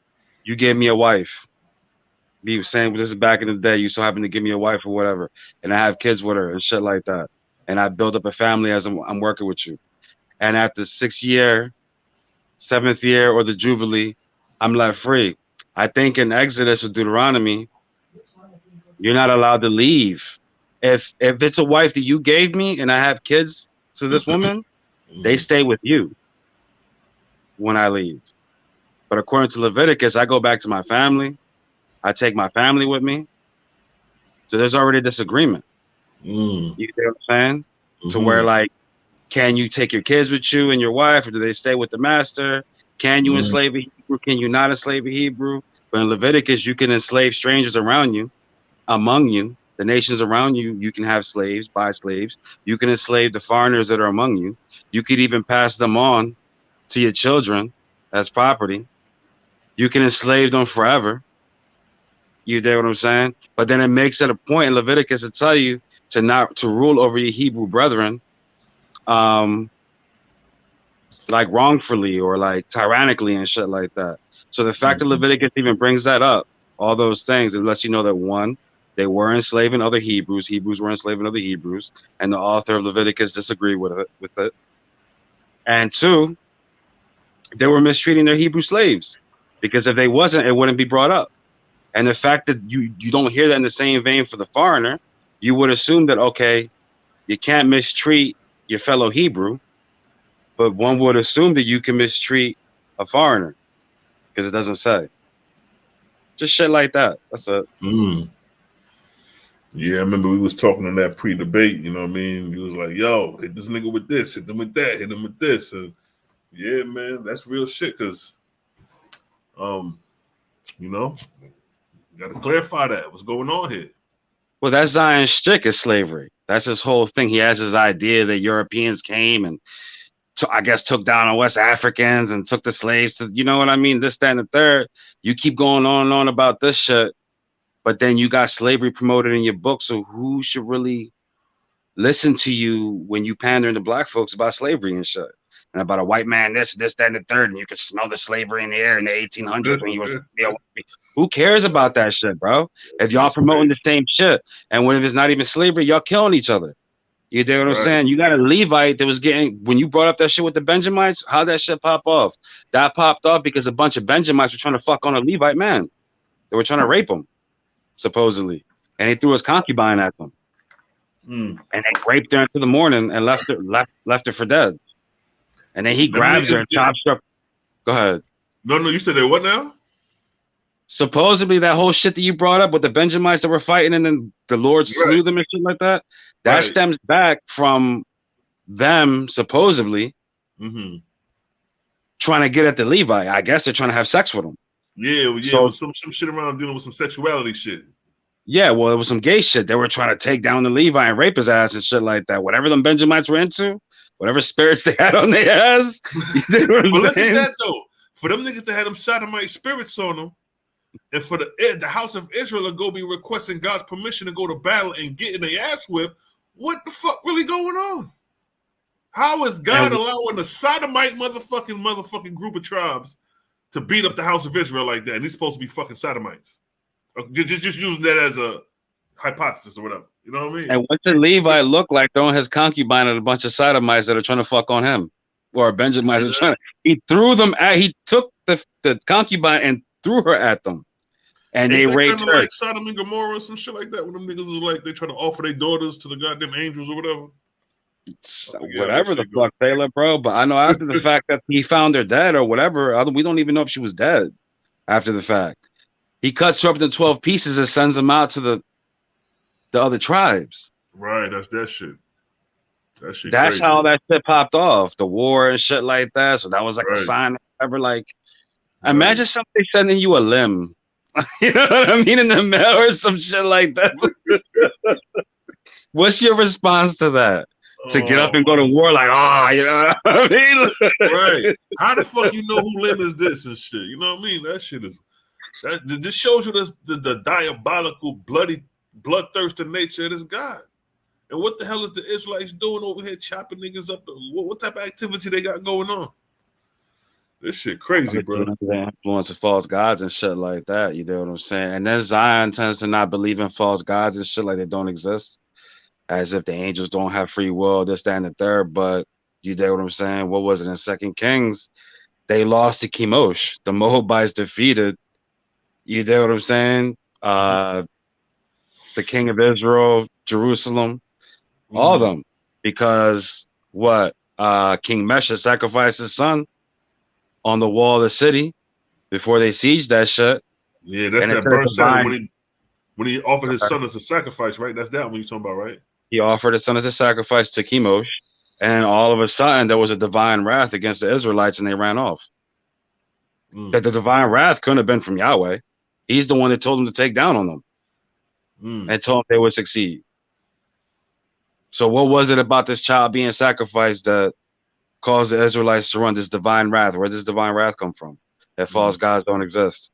Speaker 7: you gave me a wife. Be saying this is back in the day, you so happen to give me a wife or whatever, and I have kids with her and shit like that. And I build up a family as I'm working with you. and after 6th year, 7th year, or the Jubilee, I'm left free. I think in Exodus or Deuteronomy, you're not allowed to leave. If it's a wife that you gave me and I have kids to this woman, they stay with you when I leave. But according to Leviticus, I go back to my family. I take my family with me. So there's already a disagreement. You get what I'm saying? To where, like, can you take your kids with you and your wife, or do they stay with the master? Can you enslave a Hebrew? Can you not enslave a Hebrew? But in Leviticus, you can enslave strangers around you, among you, the nations around you. You can have slaves, buy slaves. You can enslave the foreigners that are among you. You could even pass them on to your children as property. You can enslave them forever. You get what I'm saying? But then it makes it a point in Leviticus to tell you to rule over your Hebrew brethren, like wrongfully or like tyrannically and shit like that. So the fact that Leviticus even brings that up, all those things, it lets you know that one, they were enslaving other Hebrews. Hebrews were enslaving other Hebrews, and the author of Leviticus disagreed with it. And two, they were mistreating their Hebrew slaves, because if they wasn't, it wouldn't be brought up. And the fact that you don't hear that in the same vein for the foreigner, you would assume that, okay, you can't mistreat your fellow Hebrew, but one would assume that you can mistreat a foreigner because it doesn't say. Just shit like that. That's it.
Speaker 1: Yeah, I remember we was talking in that pre-debate, you know what I mean? You was like, yo, hit this nigga with this, hit them with that, hit them with this. And yeah, man, that's real shit, because, you know, you got to clarify that. What's going on here?
Speaker 7: Well, that's Zion's shtick is slavery. That's his whole thing. He has his idea that Europeans came and I guess took down on West Africans and took the slaves to, you know what I mean? This, that, and the third. You keep going on and on about this shit, but then you got slavery promoted in your book. So who should really listen to you when you pander to black folks about slavery and shit? And about a white man, this, that, and the third, and you could smell the slavery in the air in the 1800s when he was. Who cares about that shit, bro? If y'all promoting the same shit, and when it's not even slavery, y'all killing each other. You know what I'm saying? You got a Levite that was getting, when you brought up that shit with the Benjamites, how'd that shit pop off? That popped off because a bunch of Benjamites were trying to fuck on a Levite man. They were trying to rape him, supposedly, and he threw his concubine at them, and they raped her until the morning and left her for dead. And then he grabs her and chops her up. Go ahead.
Speaker 1: No, you said that what now?
Speaker 7: Supposedly that whole shit that you brought up with the Benjamites that were fighting and then the Lord slew them and shit like that, that stems back from them supposedly trying to get at the Levite. I guess they're trying to have sex with him.
Speaker 1: Yeah, so, some shit around dealing with some sexuality shit. Yeah,
Speaker 7: well, it was some gay shit. They were trying to take down the Levite and rape his ass and shit like that. Whatever them Benjamites were into, whatever spirits they had on their ass.
Speaker 1: But look at that though. For them niggas that had them sodomite spirits on them, and for the house of Israel to go be requesting God's permission to go to battle and getting their ass whipped, what the fuck really going on? How is God allowing the sodomite motherfucking group of tribes to beat up the house of Israel like that? And they're supposed to be fucking sodomites. Just using that as a hypothesis or whatever. You know what I mean?
Speaker 7: And what's the Levite look like throwing his concubine at a bunch of sodomites that are trying to fuck on him? Or Benjamites are trying to, he took the concubine and threw her at them. And they raped her.
Speaker 1: Like Sodom and Gomorrah or some shit like that. When them niggas was like, they try to offer their daughters to the goddamn angels or whatever.
Speaker 7: Whatever the fuck, Taylor, bro. But I know after the fact that he found her dead or whatever, we don't even know if she was dead after the fact. He cuts her up into 12 pieces and sends them out to the other tribes.
Speaker 1: Right, that's that shit.
Speaker 7: That's
Speaker 1: crazy.
Speaker 7: How that shit popped off. The war and shit like that. So that was like a sign of whatever. Like, imagine somebody sending you a limb. You know what I mean? In the mail or some shit like that. What's your response to that? To get up and go to war like, you know what I mean?
Speaker 1: Right. How the fuck you know who limb is this and shit? You know what I mean? That shit is... That just shows you the diabolical, bloodthirsty nature of this God. And what the hell is the Israelites doing over here chopping niggas up? What type of activity they got going on? This shit crazy, bro.
Speaker 7: The influence of false gods and shit like that. You know what I'm saying? And then Zion tends to not believe in false gods and shit like they don't exist. As if the angels don't have free will, this, that, and the third. But You know what I'm saying? What was it in 2 Kings? They lost to Chemosh. The Moabites defeated. You know what I'm saying? The king of Israel, Jerusalem, all of them, because what? King Mesha sacrificed his son on the wall of the city before they sieged that shit.
Speaker 1: Yeah, that's
Speaker 7: And
Speaker 1: that burnt seven when he offered his son as a sacrifice, right? That's that one you're talking about, right?
Speaker 7: He offered his son as a sacrifice to Chemosh, and all of a sudden there was a divine wrath against the Israelites, and they ran off. That the divine wrath couldn't have been from Yahweh. He's the one that told them to take down on them and told them they would succeed. So what was it about this child being sacrificed that caused the Israelites to run this divine wrath? Where does divine wrath come from? That false gods don't exist.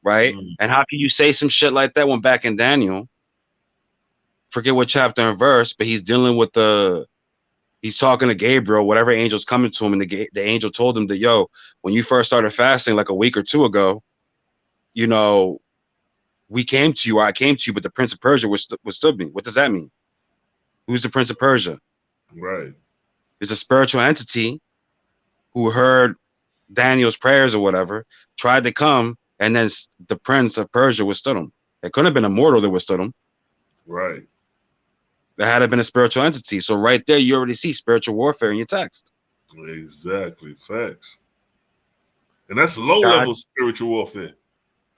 Speaker 7: Right? And how can you say some shit like that when back in Daniel, forget what chapter and verse, but he's dealing with he's talking to Gabriel, whatever angel's coming to him, and the angel told him that, yo, when you first started fasting like a week or two ago, you know, we came to you, or I came to you, but the Prince of Persia withstood me. What does that mean? Who's the Prince of Persia?
Speaker 1: Right.
Speaker 7: It's a spiritual entity who heard Daniel's prayers or whatever, tried to come, and then the Prince of Persia withstood him. It couldn't have been a mortal that withstood him.
Speaker 1: Right.
Speaker 7: There had to have been a spiritual entity. So right there, you already see spiritual warfare in your text.
Speaker 1: Exactly. Facts. And that's low-level spiritual warfare.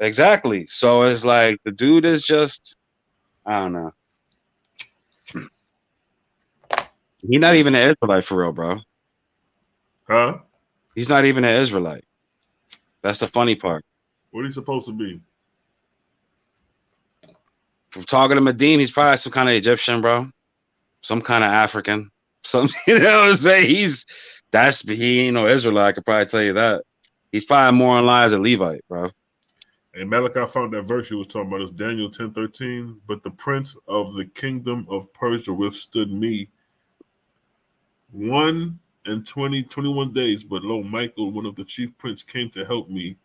Speaker 7: Exactly. So it's like the dude is just, I don't know. He's not even an Israelite for real, bro.
Speaker 1: Huh?
Speaker 7: He's not even an Israelite. That's the funny part.
Speaker 1: What are you supposed to be?
Speaker 7: From talking to Madim, he's probably some kind of Egyptian, bro. Some kind of African. Some, you know what I'm saying? He ain't no Israelite, I could probably tell you that. He's probably more in line as a Levite, bro.
Speaker 1: And Malachi found that verse you was talking about. It's Daniel 10:13. But the prince of the kingdom of Persia withstood me 21 days. But lo, Michael, one of the chief prince, came to help me,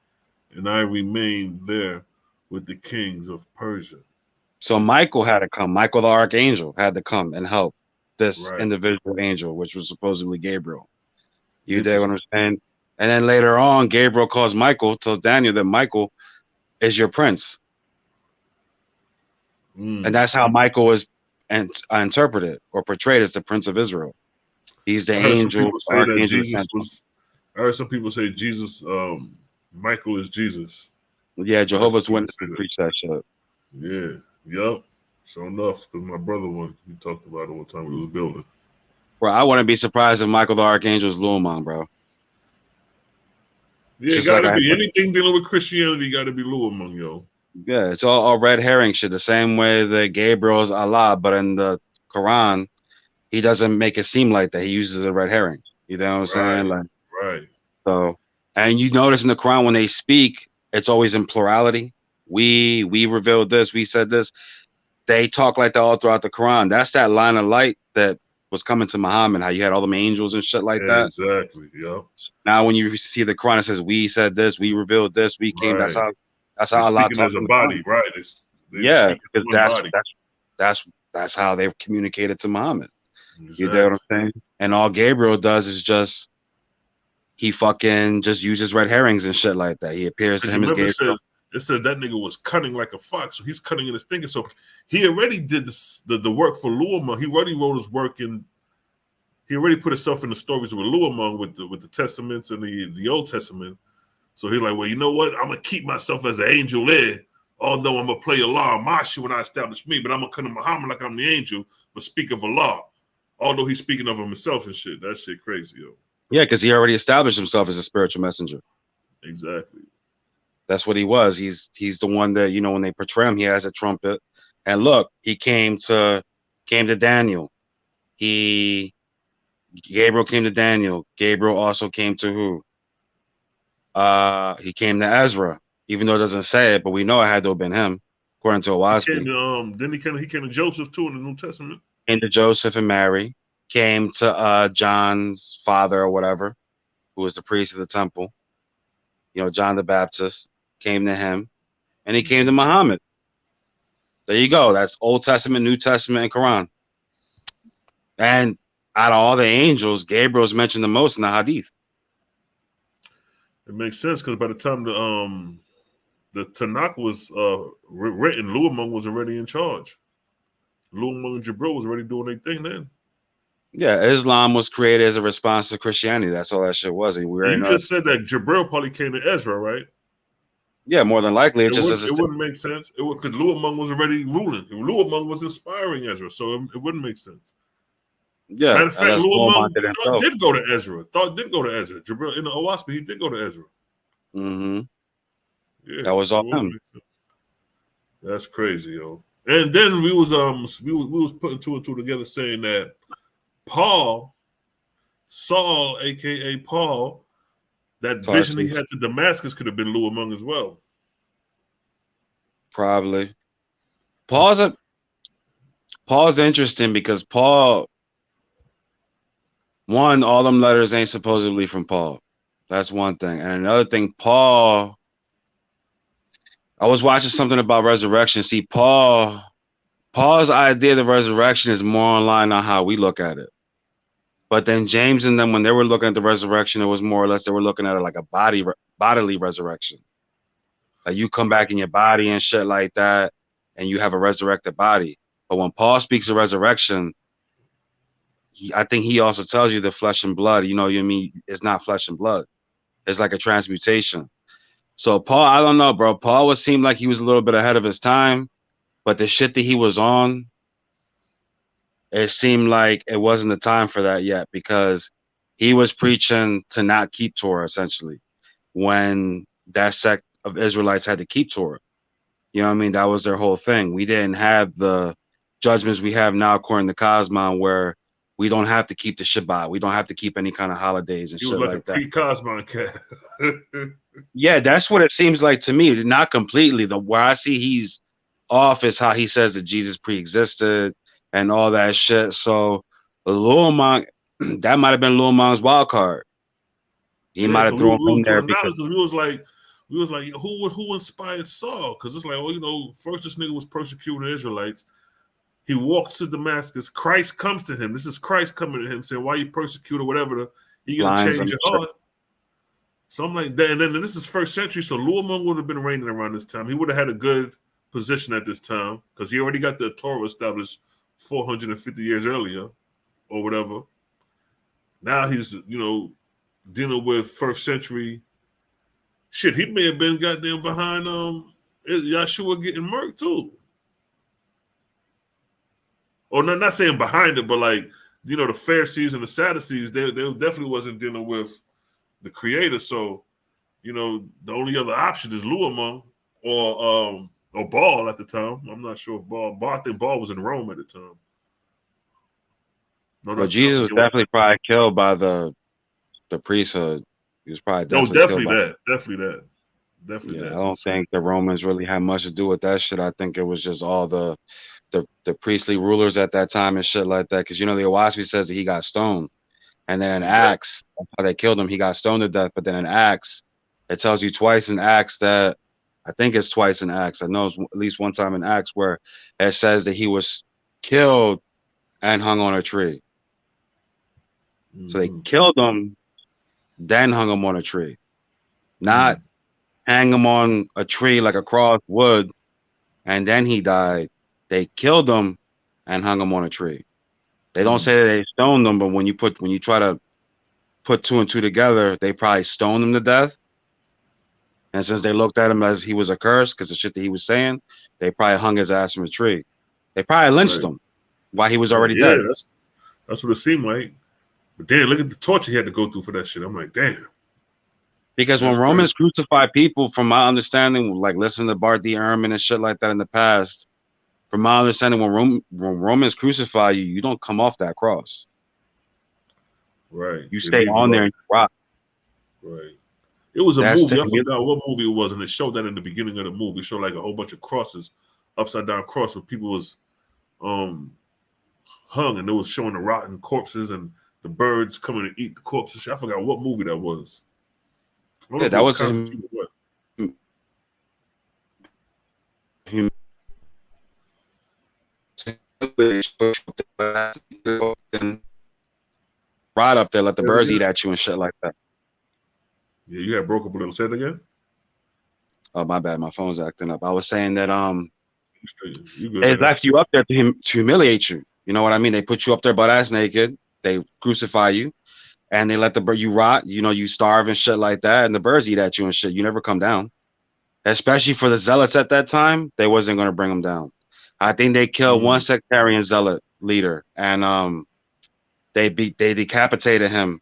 Speaker 1: and I remained there with the kings of Persia.
Speaker 7: So Michael had to come. Michael the archangel had to come and help this individual angel, which was supposedly Gabriel. You dig what I'm saying? And then later on, Gabriel tells Daniel that Michael is your prince. And that's how Michael was interpreted or portrayed as the Prince of Israel. He's the angel.
Speaker 1: I heard some people say Jesus, Michael is Jesus.
Speaker 7: Yeah, Jehovah's Witnesses preach that shit.
Speaker 1: Yeah, yep. Sure enough, because my brother he talked about it one time we was building.
Speaker 7: Bro, I wouldn't be surprised if Michael the Archangel is Luamon, bro.
Speaker 1: Yeah, it gotta be anything dealing with Christianity. Got to be Luamon, yo.
Speaker 7: Yeah, it's all red herring shit. The same way that Gabriel is Allah, but in the Quran, he doesn't make it seem like that. He uses a red herring. You know what I'm saying? Like,
Speaker 1: right.
Speaker 7: So, and you notice in the Quran when they speak, it's always in plurality. We revealed this. We said this. They talk like that all throughout the Quran. That's that line of light that was coming to Muhammad, how you had all them angels and shit like that.
Speaker 1: Exactly. Yep.
Speaker 7: Now when you see the Quran, it says we said this, we revealed this, we came. That's how Allah talks
Speaker 1: as a body, right?
Speaker 7: Because that's how they've communicated to Muhammad. Exactly. You know what I'm saying? And all Gabriel does is he fucking just uses red herrings and shit like that. He appears to him as Gabriel.
Speaker 1: It said that nigga was cunning like a fox, so he's cunning in his thinking. So he already did the work for Luamon. He already wrote his work in. He already put himself in the stories with Luamon with the Testaments and the Old Testament. So he's like, well, you know what? I'm gonna keep myself as an angel there, although I'm gonna play Allah Mashi when I establish me, but I'm gonna come to Muhammad like I'm the angel, but speak of Allah, although he's speaking of himself and shit. That shit crazy, yo.
Speaker 7: Yeah, because he already established himself as a spiritual messenger.
Speaker 1: Exactly.
Speaker 7: That's what he was. He's the one that, you know, when they portray him, he has a trumpet. And look, he came to Daniel. Gabriel came to Daniel. Gabriel also came to who? He came to Ezra, even though it doesn't say it, but we know it had to have been him, according to Owaspi.
Speaker 1: He came to Joseph too in the New Testament.
Speaker 7: Came to Joseph and Mary. Came to John's father or whatever, who was the priest of the temple. You know, John the Baptist. Came to him, and he came to Muhammad. There you go. That's Old Testament, New Testament, and Quran. And out of all the angels, Gabriel's mentioned the most in the Hadith.
Speaker 1: It makes sense because by the time the Tanakh was written, Luamung was already in charge. Luamung and Jibril was already doing their thing then.
Speaker 7: Yeah, Islam was created as a response to Christianity. That's all that shit was. And
Speaker 1: you just said that Jibril probably came to Ezra, right?
Speaker 7: Yeah, more than likely.
Speaker 1: It wouldn't make sense. It would because Luamung was already ruling. Luamung was inspiring Ezra, so it wouldn't make sense.
Speaker 7: Yeah,
Speaker 1: matter of fact, Luamung did go to Ezra. Jibril in the Owaspi, he did go to Ezra.
Speaker 7: Mm-hmm.
Speaker 1: Yeah,
Speaker 7: that was all him.
Speaker 1: That's crazy, yo. And then we was putting two and two together, saying that Saul, aka Paul, that vision he had to Damascus could have been Luamung as well.
Speaker 7: Probably. Paul's interesting because Paul, one, all them letters ain't supposedly from Paul. That's one thing. And another thing, I was watching something about resurrection. See, Paul's idea of the resurrection is more in line on how we look at it. But then James and them, when they were looking at the resurrection, it was more or less they were looking at it like a bodily resurrection. Like you come back in your body and shit like that, and you have a resurrected body. But when Paul speaks of resurrection, I think he also tells you the flesh and blood, you know what I mean? It's not flesh and blood. It's like a transmutation. So Paul, I don't know, bro. Paul seemed like he was a little bit ahead of his time, but the shit that he was on, it seemed like it wasn't the time for that yet because he was preaching to not keep Torah, essentially, when that sect of Israelites had to keep Torah. You know what I mean? That was their whole thing. We didn't have the judgments we have now according to Cosmon where we don't have to keep the Shabbat. We don't have to keep any kind of holidays and shit like that.
Speaker 1: Pre-Cosmon cat.
Speaker 7: Yeah, that's what it seems like to me. Not completely. Where I see he's off is how he says that Jesus pre-existed and all that shit. So Luamung, that might have been Luamung's wild card. He might have thrown him there because
Speaker 1: we was like, who inspired Saul? Because it's like, first this nigga was persecuting Israelites. He walks to Damascus. Christ comes to him. This is Christ coming to him saying, why you persecute or whatever. He gonna change your heart. So I'm like, and then this is first century. So Luamung would have been reigning around this time. He would have had a good position at this time because he already got the Torah established 450 years earlier or whatever. Now he's, dealing with first century shit. He may have been goddamn behind Yahshua getting murked too. Or not saying behind it, but like, the Pharisees and the Sadducees, they definitely wasn't dealing with the Creator. So, the only other option is Luamung or Baal at the time. I'm not sure if Baal. I think Baal was in Rome at the time.
Speaker 7: No, Jesus was definitely probably killed by the priesthood. He was probably
Speaker 1: definitely that.
Speaker 7: I don't think the Romans really had much to do with that shit. I think it was just all the priestly rulers at that time and shit like that. Because the Owaspi says that he got stoned, and then in Acts, that's how they killed him. He got stoned to death. But then in Acts, it tells you twice in Acts that I think it's twice in Acts. I know it's at least one time in Acts where it says that he was killed and hung on a tree. So they killed him, then hung him on a tree, not hang him on a tree like a cross would, and then he died. They killed him and hung him on a tree. They don't say that they stoned him, but when you try to put two and two together, they probably stoned him to death. And since they looked at him as he was a curse because the shit that he was saying, they probably hung his ass from a tree. They probably lynched him while he was already dead.
Speaker 1: That's what it seemed like. But damn, look at the torture he had to go through for that shit. I'm like, damn.
Speaker 7: Because when Romans crucify people, from my understanding, like listening to Bart D. Ehrman and shit like that in the past, from my understanding, when Romans crucify you, you don't come off that cross.
Speaker 1: Right.
Speaker 7: You stay on there and rock.
Speaker 1: Right. It was a movie. I forgot what movie it was, and it showed that in the beginning of the movie. It showed like a whole bunch of crosses, upside down cross, where people was hung, and it was showing the rotten corpses and the birds coming to eat the corpses. I forgot what movie that was.
Speaker 7: Yeah, that was rod up there, let the
Speaker 1: Say it
Speaker 7: birds
Speaker 1: again.
Speaker 7: eat at you and shit like that.
Speaker 1: Yeah, you had broke up a little. Say it again.
Speaker 7: Oh, my bad. My phone's acting up. I was saying that
Speaker 1: You good?
Speaker 7: they
Speaker 1: man.
Speaker 7: left you up there to humiliate you. You know what I mean? They put you up there butt ass naked. They crucify you, and they let you rot. You know, you starve and shit like that, and the birds eat at you and shit. You never come down. Especially for the zealots at that time, they wasn't going to bring them down. I think they killed one sectarian zealot leader, and they decapitated him,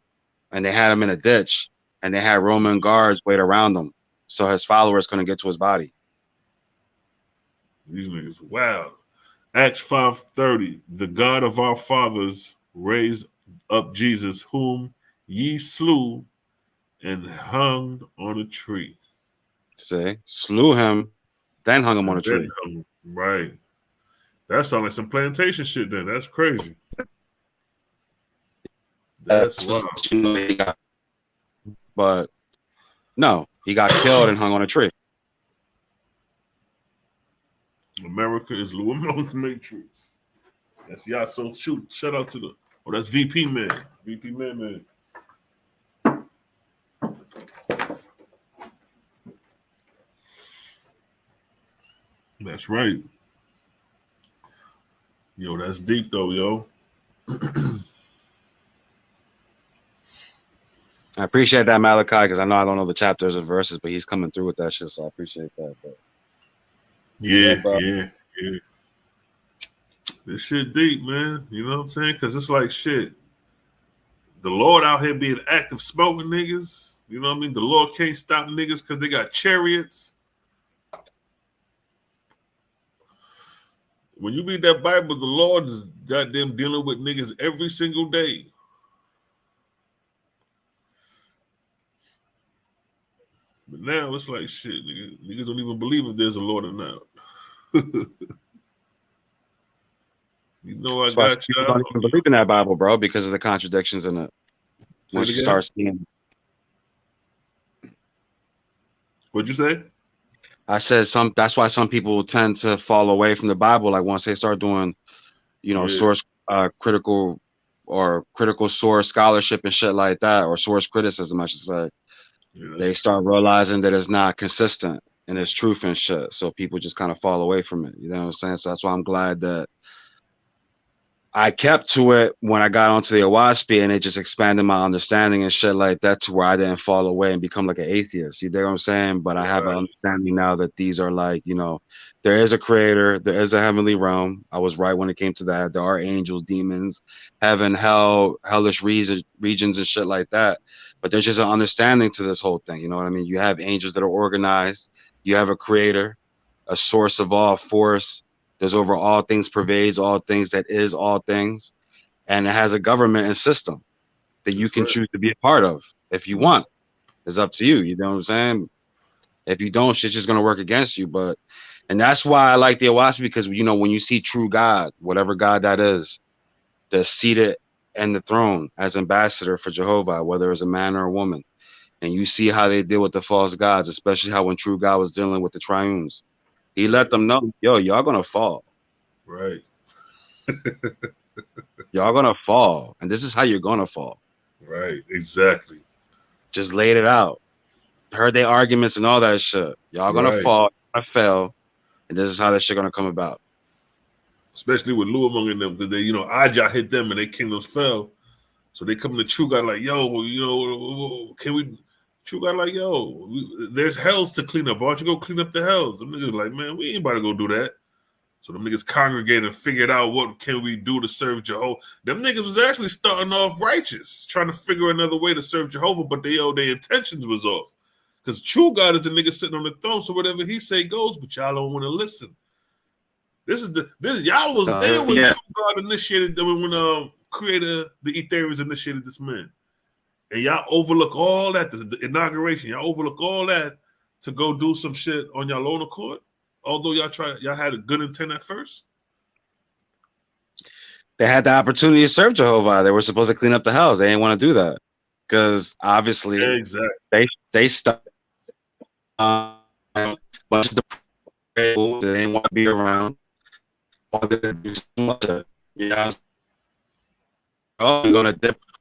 Speaker 7: and they had him in a ditch, and they had Roman guards wait around him, so his followers couldn't get to his body.
Speaker 1: These niggas, wow. Acts 5:30. The God of our fathers raised up Jesus, whom ye slew and hung on a tree.
Speaker 7: See, slew him, then hung him on a tree.
Speaker 1: Right. That sounds like some plantation shit. Then that's crazy. That's wild.
Speaker 7: But no, he got killed and hung on a tree.
Speaker 1: America is Lou among the Matrix. That's y'all. So shout out to that's VP man. VP man. That's right. Yo, that's deep though, yo.
Speaker 7: I appreciate that, Malachi, because I know I don't know the chapters and verses, but he's coming through with that shit, so I appreciate that. But
Speaker 1: yeah. This shit deep, man. You know what I'm saying? Because it's like shit. The Lord out here being active smoking niggas. You know what I mean? The Lord can't stop niggas because they got chariots. When you read that Bible, the Lord is goddamn dealing with niggas every single day. But now it's like shit, niggas don't even believe if there's a Lord or not. You know I got you.
Speaker 7: People don't even believe in that Bible, bro, because of the contradictions in it. Once you start seeing.
Speaker 1: What'd you say?
Speaker 7: I said that's why some people tend to fall away from the Bible. Like once they start doing, source critical source scholarship and shit like that, or source criticism, I should say. Yeah, they start realizing that it's not consistent and it's truth and shit. So people just kind of fall away from it. You know what I'm saying? So that's why I'm glad that I kept to it when I got onto the Owaspy, and it just expanded my understanding and shit like that to where I didn't fall away and become like an atheist. You know what I'm saying? But I have an understanding now that these are like, there is a creator, there is a heavenly realm. I was right when it came to that. There are angels, demons, heaven, hell, hellish regions and shit like that. But there's just an understanding to this whole thing. You know what I mean? You have angels that are organized. You have a creator, a source of all force. There's over all things, pervades all things, that is all things. And it has a government and system that you can choose to be a part of if you want. It's up to you. You know what I'm saying? If you don't, shit's just going to work against you. And that's why I like the Owaspy, because, when you see true God, whatever God that is, that's seated in the throne as ambassador for Jehovah, whether it's a man or a woman, and you see how they deal with the false gods, especially how when true God was dealing with the triunes. He let them know, yo, y'all gonna fall.
Speaker 1: Right.
Speaker 7: Y'all gonna fall. And this is how you're gonna fall.
Speaker 1: Right, exactly.
Speaker 7: Just laid it out. Heard their arguments and all that shit. Y'all gonna fall, I fell, and this is how that shit gonna come about.
Speaker 1: Especially with Lou among them, because they, Ajah hit them and their kingdoms fell. So they come to true God like, yo, can we... True God like, yo, there's hells to clean up. Why don't you go clean up the hells? Them niggas like, man, we ain't about to go do that. So the niggas congregated and figured out what can we do to serve Jehovah. Them niggas was actually starting off righteous, trying to figure another way to serve Jehovah, but their intentions was off. Because true God is the nigga sitting on the throne, so whatever he say goes, but y'all don't want to listen. Y'all was there when true God initiated, when creator the Etherians initiated this man. And y'all overlook all that, the inauguration. Y'all overlook all that to go do some shit on y'all own accord. Although y'all had a good intent at first.
Speaker 7: They had the opportunity to serve Jehovah. They were supposed to clean up the hells. They didn't want to do that because obviously they stuck. Bunch of the people they didn't want to be around. Oh, we're gonna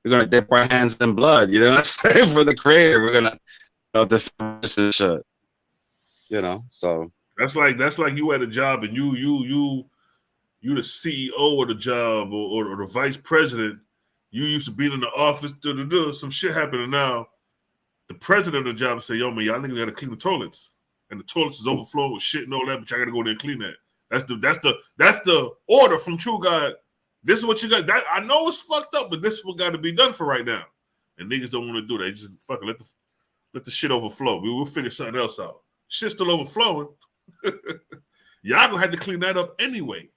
Speaker 7: we're gonna dip our hands in blood. You know what I'm saying? For the creator, we're gonna defend this and shit. You know, so
Speaker 1: that's like you at a job and you the CEO of the job or the vice president. You used to be in the office, some shit happening now. The president of the job say, yo, man, y'all niggas gotta clean the toilets. And the toilets is overflowing with shit and all that, but y'all gotta go there and clean that. That's the order from True God. This is what you got. I know it's fucked up, but this is what got to be done for right now. And niggas don't want to do that. They just fucking let the shit overflow. We'll figure something else out. Shit's still overflowing. Y'all gonna have to clean that up anyway.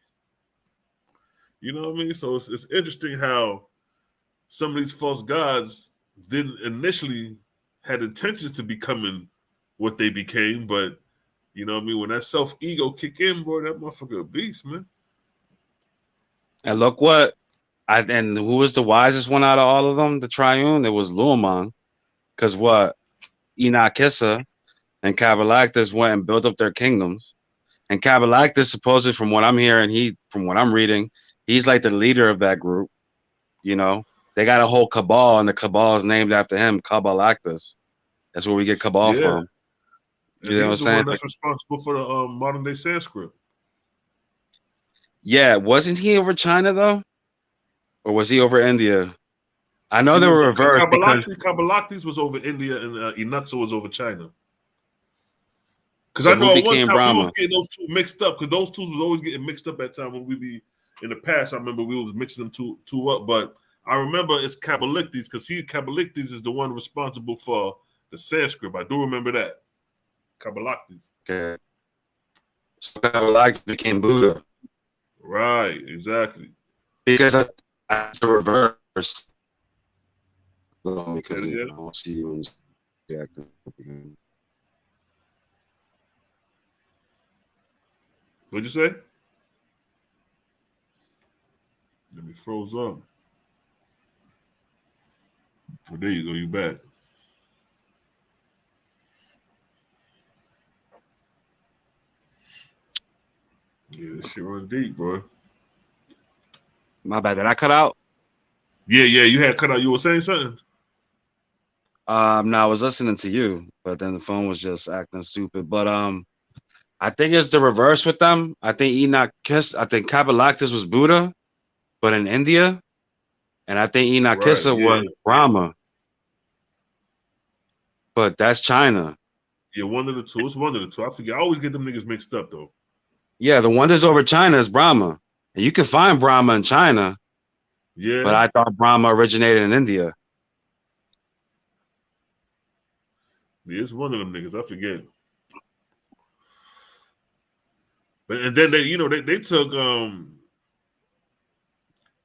Speaker 1: You know what I mean? So it's interesting how some of these false gods didn't initially had intentions to becoming what they became, but you know what I mean? When that self-ego kick in, boy, that motherfucker a beast, man.
Speaker 7: And look what, and who was the wisest one out of all of them? The Triune? It was Luamang. Because what? Enoch Kissa and Cabalactus went and built up their kingdoms. And Cabalactus, supposedly, from what I'm hearing, from what I'm reading, he's like the leader of that group. You know, they got a whole cabal, and the cabal is named after him, Cabalactus. That's where we get cabal from.
Speaker 1: You know what I'm saying? That's responsible for the modern day Sanskrit.
Speaker 7: Yeah, wasn't he over China though, or was he over India? I know they were reversed.
Speaker 1: Cabalactus was over India, and Inuxa was over China. Because I know at one time
Speaker 7: Brahma?
Speaker 1: we was getting those two mixed up. Because those two was always getting mixed up at time when we be in the past. I remember we was mixing them two up, but I remember it's Cabalactus because Cabalactus is the one responsible for the Sanskrit. I do remember that. Cabalactus.
Speaker 7: Okay. So Cabalactus became Buddha.
Speaker 1: Right, exactly.
Speaker 7: Because that's the reverse. Because I don't see you acting up again.
Speaker 1: What'd you say? Let me froze up. Oh, there you go. You back. Yeah, this shit run deep, bro.
Speaker 7: My bad. Did I cut out?
Speaker 1: Yeah, you had cut out. You were saying something?
Speaker 7: No, I was listening to you, but then the phone was just acting stupid. But I think it's the reverse with them. I think Cabalactus was Buddha, but in India, and I think Enoch Kissa was Brahma. But that's China.
Speaker 1: Yeah, one of the two. It's one of the two. I forget. I always get them niggas mixed up though.
Speaker 7: Yeah, the one that's over China is Brahma. And you can find Brahma in China.
Speaker 1: Yeah.
Speaker 7: But I thought Brahma originated in India.
Speaker 1: Yeah, it's one of them niggas. I forget. But and then they took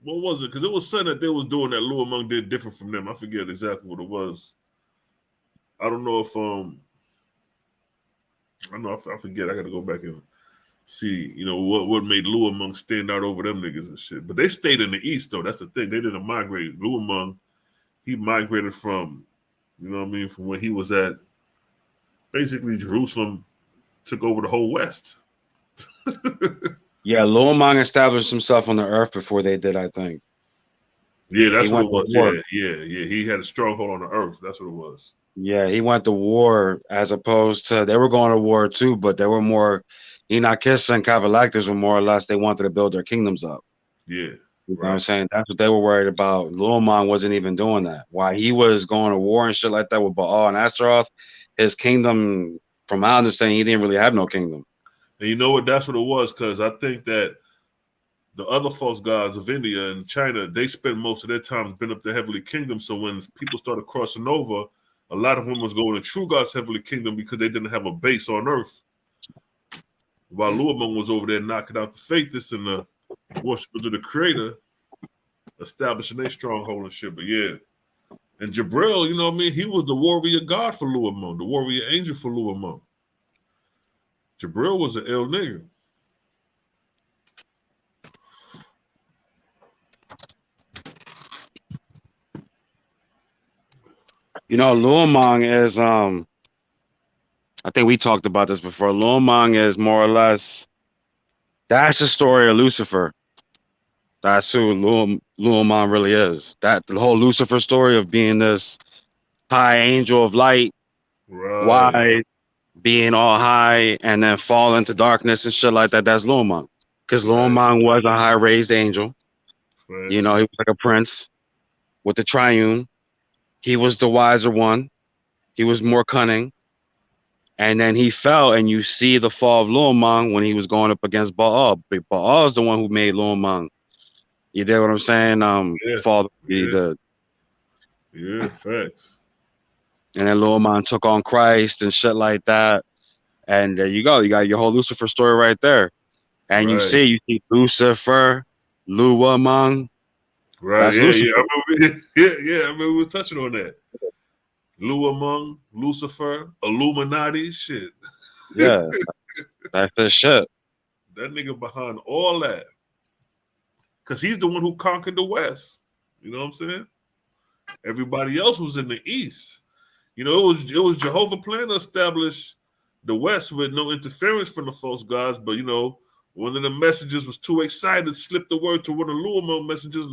Speaker 1: what was it? Because it was something that they was doing that Luamang did different from them. I forget exactly what it was. I don't know if I forget. I got to go back and see, what made Luamang stand out over them niggas and shit. But they stayed in the East, though. That's the thing. They didn't migrate. Luamang, he migrated from, from where he was at. Basically, Jerusalem took over the whole West.
Speaker 7: Yeah, Luamang established himself on the earth before they did, I think.
Speaker 1: Yeah, that's what it was. Yeah. He had a stronghold on the earth. That's what it was.
Speaker 7: Yeah, he went to war as opposed to, they were going to war too, but they were more, Enoch Kissa and Cabalactus were more or less, they wanted to build their kingdoms up.
Speaker 1: Yeah.
Speaker 7: You know what I'm saying? That's what they were worried about. Luamang wasn't even doing that. While he was going to war and shit like that with Baal and Astaroth, his kingdom, from my understanding, he didn't really have no kingdom.
Speaker 1: And you know what? That's what it was, because I think that the other false gods of India and China, they spend most of their time been up the heavenly kingdom. So when people started crossing over, a lot of them was going to True God's heavenly kingdom because they didn't have a base on earth. While Luamang was over there knocking out the faithists and the worshippers of the Creator, establishing their stronghold and shit. But yeah. And Jabril, he was the warrior god for Luamang, the warrior angel for Luamang. Jabril was an ill nigga.
Speaker 7: Luamang is, I think we talked about this before. Luamang is more or less, that's the story of Lucifer. That's who Luamon really is. That the whole Lucifer story of being this high angel of light, wise, being all high, and then fall into darkness and shit like that. That's Luamon. Because Luamon was a high raised angel. You know, he was like a prince with the triune. He was the wiser one. He was more cunning. And then he fell, and you see the fall of Luamon when he was going up against Baal. But Baal is the one who made Luamon. You get what I'm saying? Fall.
Speaker 1: Yeah, facts.
Speaker 7: And then Luamon took on Christ and shit like that. And there you go. You got your whole Lucifer story right there. And you see Lucifer, Luamon.
Speaker 1: Right. Yeah, Lucifer. I remember we were touching on that. Luamon, Lucifer, Illuminati, shit.
Speaker 7: Yeah, that's the shit.
Speaker 1: That nigga behind all that. Because he's the one who conquered the West. You know what I'm saying? Everybody else was in the East. You know, it was Jehovah's plan to establish the West with no interference from the false gods. But, you know, one of the messengers was too excited, slipped the word to one of the Luamon messengers.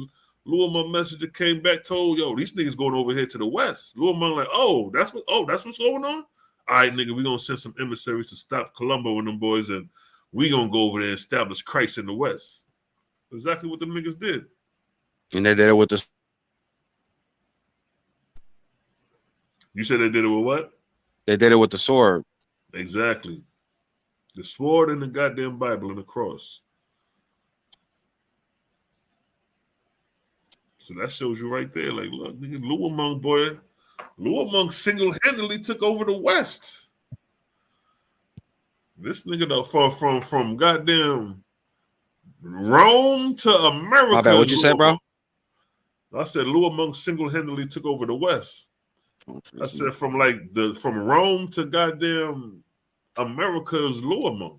Speaker 1: Luamon messenger came back, told, yo, these niggas going over here to the West. Luamon like, that's what's going on? All right, nigga, we gonna send some emissaries to stop Columbo and them boys, and we gonna go over there and establish Christ in the West. Exactly what them niggas did.
Speaker 7: And they did it with the...
Speaker 1: You said they did it with what?
Speaker 7: They did it with the sword.
Speaker 1: Exactly. The sword and the goddamn Bible and the cross. So that shows you right there, like, look, nigga, Luamon, boy, Luamon single-handedly took over the West. This nigga though, from goddamn Rome to America.
Speaker 7: My bad, what'd you say, bro?
Speaker 1: I said Luamon single-handedly took over the West. I said from Rome to goddamn America is Luamon.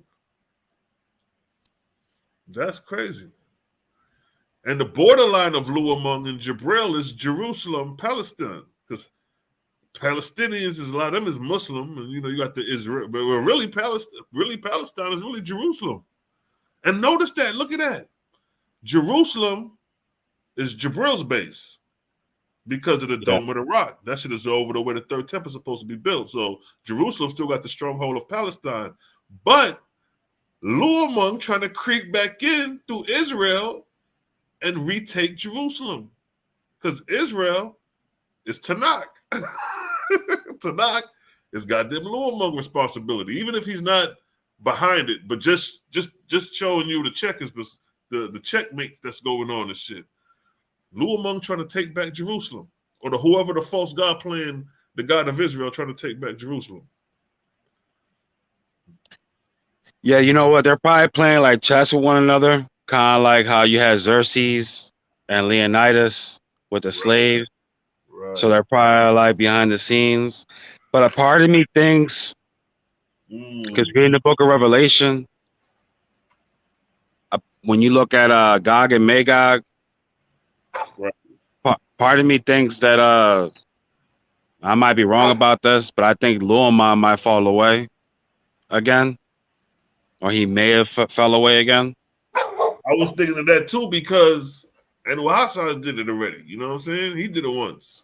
Speaker 1: That's crazy. And the borderline of Luamon and Jabril is Jerusalem, Palestine, because Palestinians is a lot of them is Muslim, and you know you got the Israel, but really Palestine is really Jerusalem. And notice that, look at that, Jerusalem is Jabril's base because of the Dome of the Rock. That shit is over the way the third temple is supposed to be built. So Jerusalem still got the stronghold of Palestine, but Luamon trying to creep back in through Israel and retake Jerusalem, because Israel is Tanakh. Tanakh is goddamn Luamon responsibility, even if he's not behind it, but just showing you the checkers, the checkmate that's going on and shit. Luamon trying to take back Jerusalem, or whoever the false god playing the God of Israel trying to take back Jerusalem.
Speaker 7: Yeah, you know what? They're probably playing like chess with one another. Kind of like how you had Xerxes and Leonidas with the slave. Right. So they're probably like behind the scenes. But a part of me thinks, because reading the book of Revelation, when you look at Gog and Magog, part of me thinks that I might be wrong about this, but I think Luamon might fall away again. Or he may have fell away again.
Speaker 1: I was thinking of that too, because Hassan did it already. You know what I'm saying? He did it once.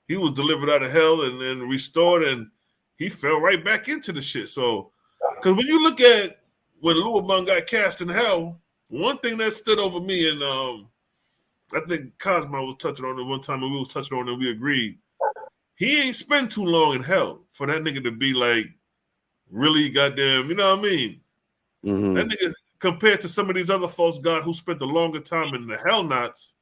Speaker 1: He was delivered out of hell and then restored, and he fell right back into the shit. So, because when you look at when Luamon got cast in hell, one thing that stood over me, and I think Cosmo was touching on it one time, and we was touching on it, and we agreed. He ain't spent too long in hell for that nigga to be like really goddamn, you know what I mean? Mm-hmm. That nigga, compared to some of these other false gods who spent a longer time in the hell knots,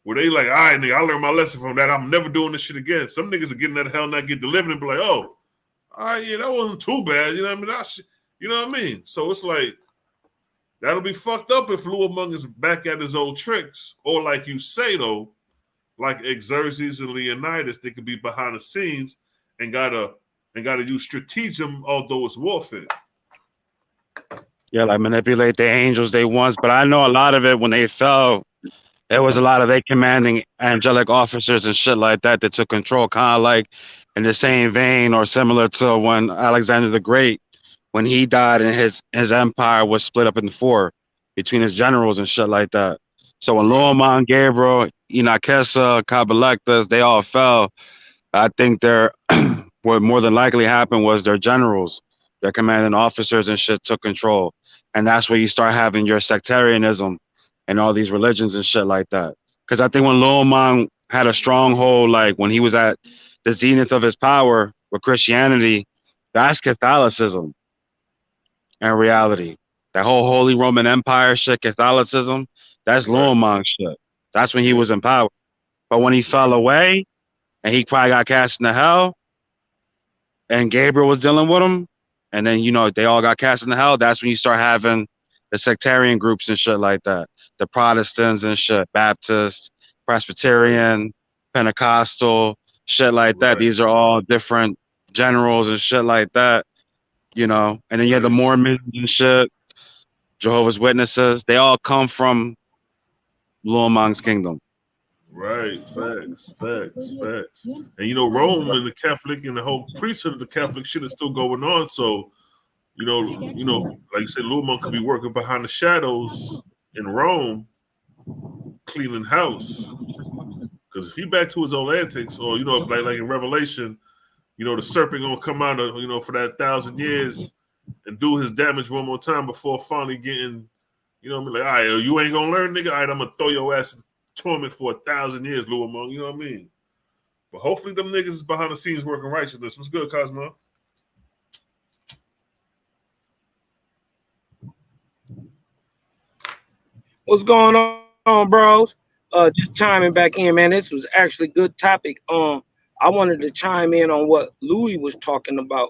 Speaker 1: where they like, all right, nigga, I learned my lesson from that. I'm never doing this shit again. Some niggas are getting that hell knot, get delivered, and be like, oh, all right, yeah, that wasn't too bad. You know what I mean? You know what I mean? So it's like, that'll be fucked up if Luamon is back at his old tricks. Or like you say, though, like Xerxes and Leonidas, they could be behind the scenes and gotta use stratagem, although it's warfare.
Speaker 7: Yeah, like manipulate the angels they once. But I know a lot of it when they fell, there was a lot of they commanding angelic officers and shit like that that took control, kind of like in the same vein or similar to when Alexander the Great, when he died and his empire was split up into four. between his generals and shit like that. So when Luamang, Gabriel, Inakesa, Kabalektas, they all fell, I think what more than likely happened was their generals, their commanding officers and shit took control. And that's where you start having your sectarianism and all these religions and shit like that. Because I think when Luamang had a stronghold, like when he was at the zenith of his power with Christianity, that's Catholicism in reality. That whole Holy Roman Empire shit, Catholicism, that's Luamang shit. That's when he was in power. But when he fell away and he probably got cast into hell and Gabriel was dealing with him, and then, they all got cast into hell, that's when you start having the sectarian groups and shit like that. The Protestants and shit, Baptist, Presbyterian, Pentecostal, shit like that. These are all different generals and shit like that, And then you have the Mormons and shit, Jehovah's Witnesses. They all come from Luamang's kingdom.
Speaker 1: Right, facts. And Rome and the Catholic and the whole priesthood of the Catholic shit is still going on. So, like you said, Luamang could be working behind the shadows in Rome, cleaning house. Because if he back to his old antics, or like in Revelation, the serpent gonna come out of, for that 1,000 years and do his damage one more time before finally getting, like, all right, you ain't gonna learn, nigga. All right, I'm gonna throw your ass in torment for 1,000 years, Luamang. You know what I mean? But hopefully them niggas is behind the scenes working righteousness. What's good, Cosmo?
Speaker 5: What's going on, bros? Just chiming back in, man. This was actually a good topic. I wanted to chime in on what Louis was talking about,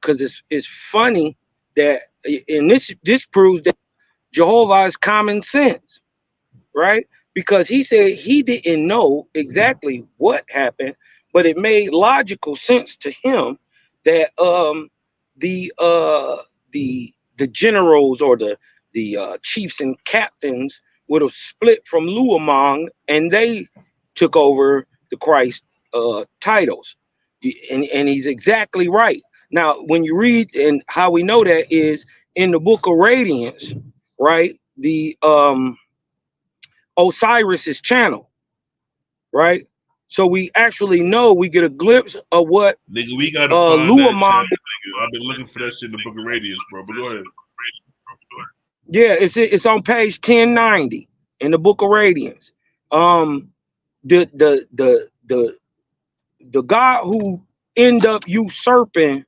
Speaker 5: because it's funny that, and this proves that Jehovah is common sense, right? Because he said he didn't know exactly what happened, but it made logical sense to him that the generals or the chiefs and captains would have split from Luamang, and they took over the Christ titles. And he's exactly right. Now, when you read, and how we know that is in the book of Radiance, right? The Osiris's channel, right? So we actually know, we get a glimpse of what
Speaker 1: nigga, we gotta find that
Speaker 5: Luamang.
Speaker 1: channel, nigga. I've been looking for that shit in the book of Radiance, bro. But go ahead.
Speaker 5: Yeah, it's on page 1090 in the book of Radiance. The God who end up usurping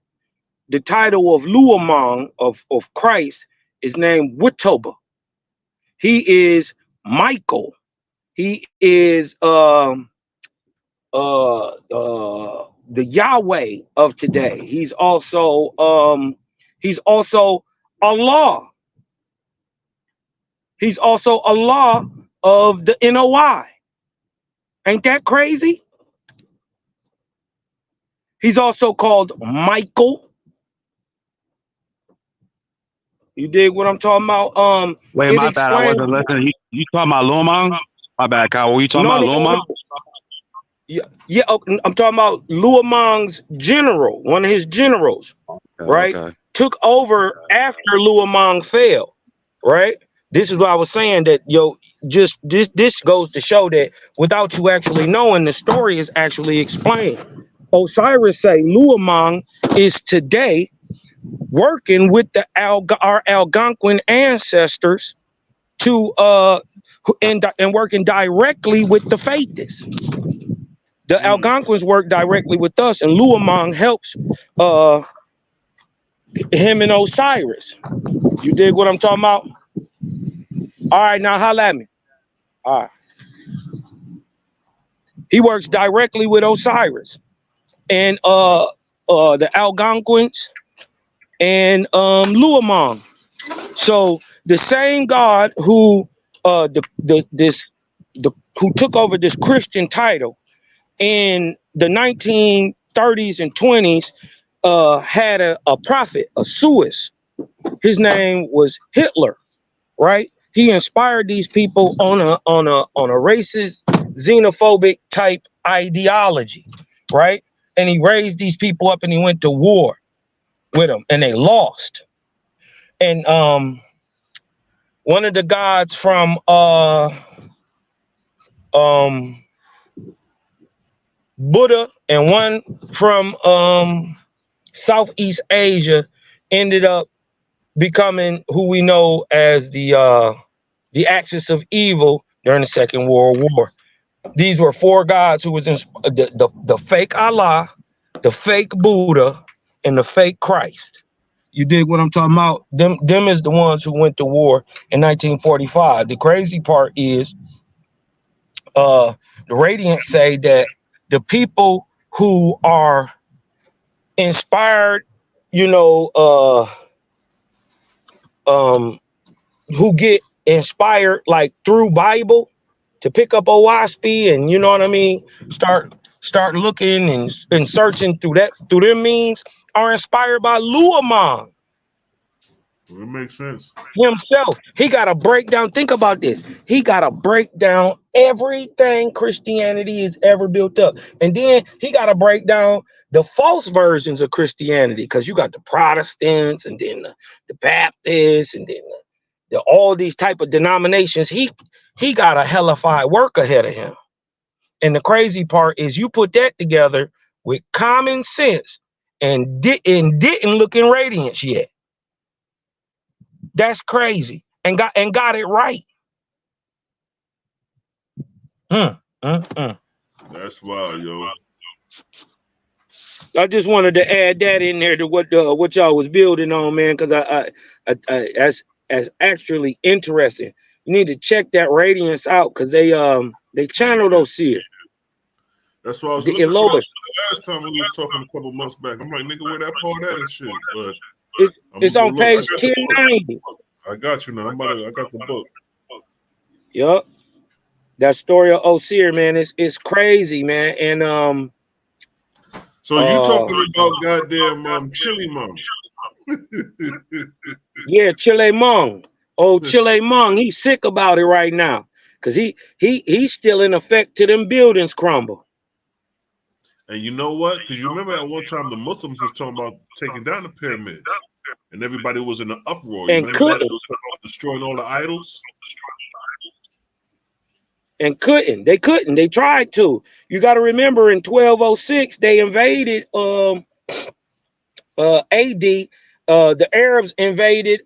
Speaker 5: the title of Luamang of Christ is named Witoba. He is Michael. He is the Yahweh of today. He's also Allah. He's also Allah of the NOI. Ain't that crazy? He's also called Michael. You dig what I'm talking about?
Speaker 7: Wait, my bad. I wasn't listening. You talking about Luamang? My bad, Kyle. Were you talking about Luamang?
Speaker 5: Yeah, I'm talking about Luamang's general, one of his generals, right? Okay. Took over after Luamang fell, right? This is what I was saying, that just this goes to show that without you actually knowing, the story is actually explained. Osiris say Luamang is today working with our Algonquin ancestors to and working directly with the Faithists. The Algonquins work directly with us, and Luamang helps him and Osiris. You dig what I'm talking about? All right, now holla at me. All right. He works directly with Osiris and the Algonquins and Luamang. So the same God who who took over this Christian title in the 1930s and 20s had a prophet, a Suis. His name was Hitler, right? He inspired these people on a racist, xenophobic type ideology, right? And he raised these people up, and he went to war with them, and they lost. And one of the gods from Buddha and one from Southeast Asia ended up becoming who we know as the axis of evil during the Second World War. These were four gods who was the fake Allah, the fake Buddha, and the fake Christ. You dig what I'm talking about? Them is the ones who went to war in 1945. The crazy part is the Radiants say that the people who are inspired, who get inspired like through Bible to pick up OWASP and you know what I mean, start looking and searching through them means are inspired by Luamon.
Speaker 1: It makes sense.
Speaker 5: Himself. He got to break down. Think about this. He got to break down everything Christianity has ever built up. And then he got to break down the false versions of Christianity, because you got the Protestants and then the Baptists and then all these type of denominations. He got a hellified work ahead of him. And the crazy part is you put that together with common sense and didn't look in Radiance yet. That's crazy, and got it right.
Speaker 1: That's wild, yo.
Speaker 5: I just wanted to add that in there to what y'all was building on, man, because I that's actually interesting. You need to check that Radiance out because they channeled Osir.
Speaker 1: That's why I was looking for last time we was talking a couple months back. I'm like, nigga, where that part at and shit, but.
Speaker 5: It's on page 1090.
Speaker 1: I got you now. I got the book.
Speaker 5: Yup. That story of Osir, man, it's crazy, man. And
Speaker 1: so you talking about goddamn Chile Mong.
Speaker 5: Yeah, Chile Mong. Old Chile Mong, he's sick about it right now. Cause he's still in effect till them buildings crumble.
Speaker 1: And you know what? Because you remember at one time the Muslims was talking about taking down the pyramids, and everybody was in an uproar.
Speaker 5: And couldn't.
Speaker 1: Destroying all the idols.
Speaker 5: And couldn't. They couldn't. They tried to. You got to remember in 1206 they invaded AD. The Arabs invaded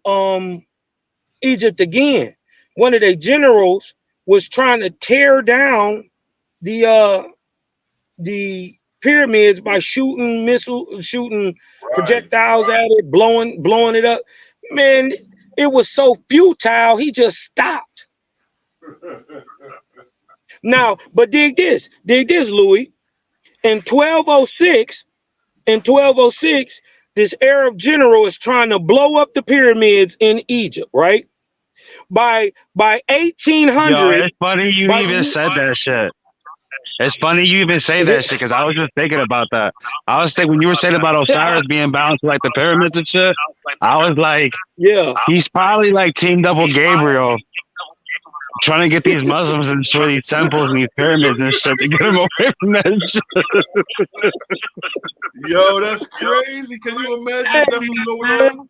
Speaker 5: Egypt again. One of their generals was trying to tear down the pyramids by shooting projectiles at it, blowing it up. Man, it was so futile, he just stopped. Now, but dig this, Louis. In 1206, this Arab general is trying to blow up the pyramids in Egypt, right? By 1800.
Speaker 7: Yo, it's funny you even said that shit. It's funny you even say that shit because I was just thinking about that. I was thinking when you were saying about Osiris being bound to like the pyramids and shit, I was like,
Speaker 5: yeah, he's
Speaker 7: probably like Team Double Gabriel trying to get these Muslims and destroy these temples and these pyramids and shit to get them away from that shit.
Speaker 1: Yo, that's crazy. Can you imagine that's what's going on?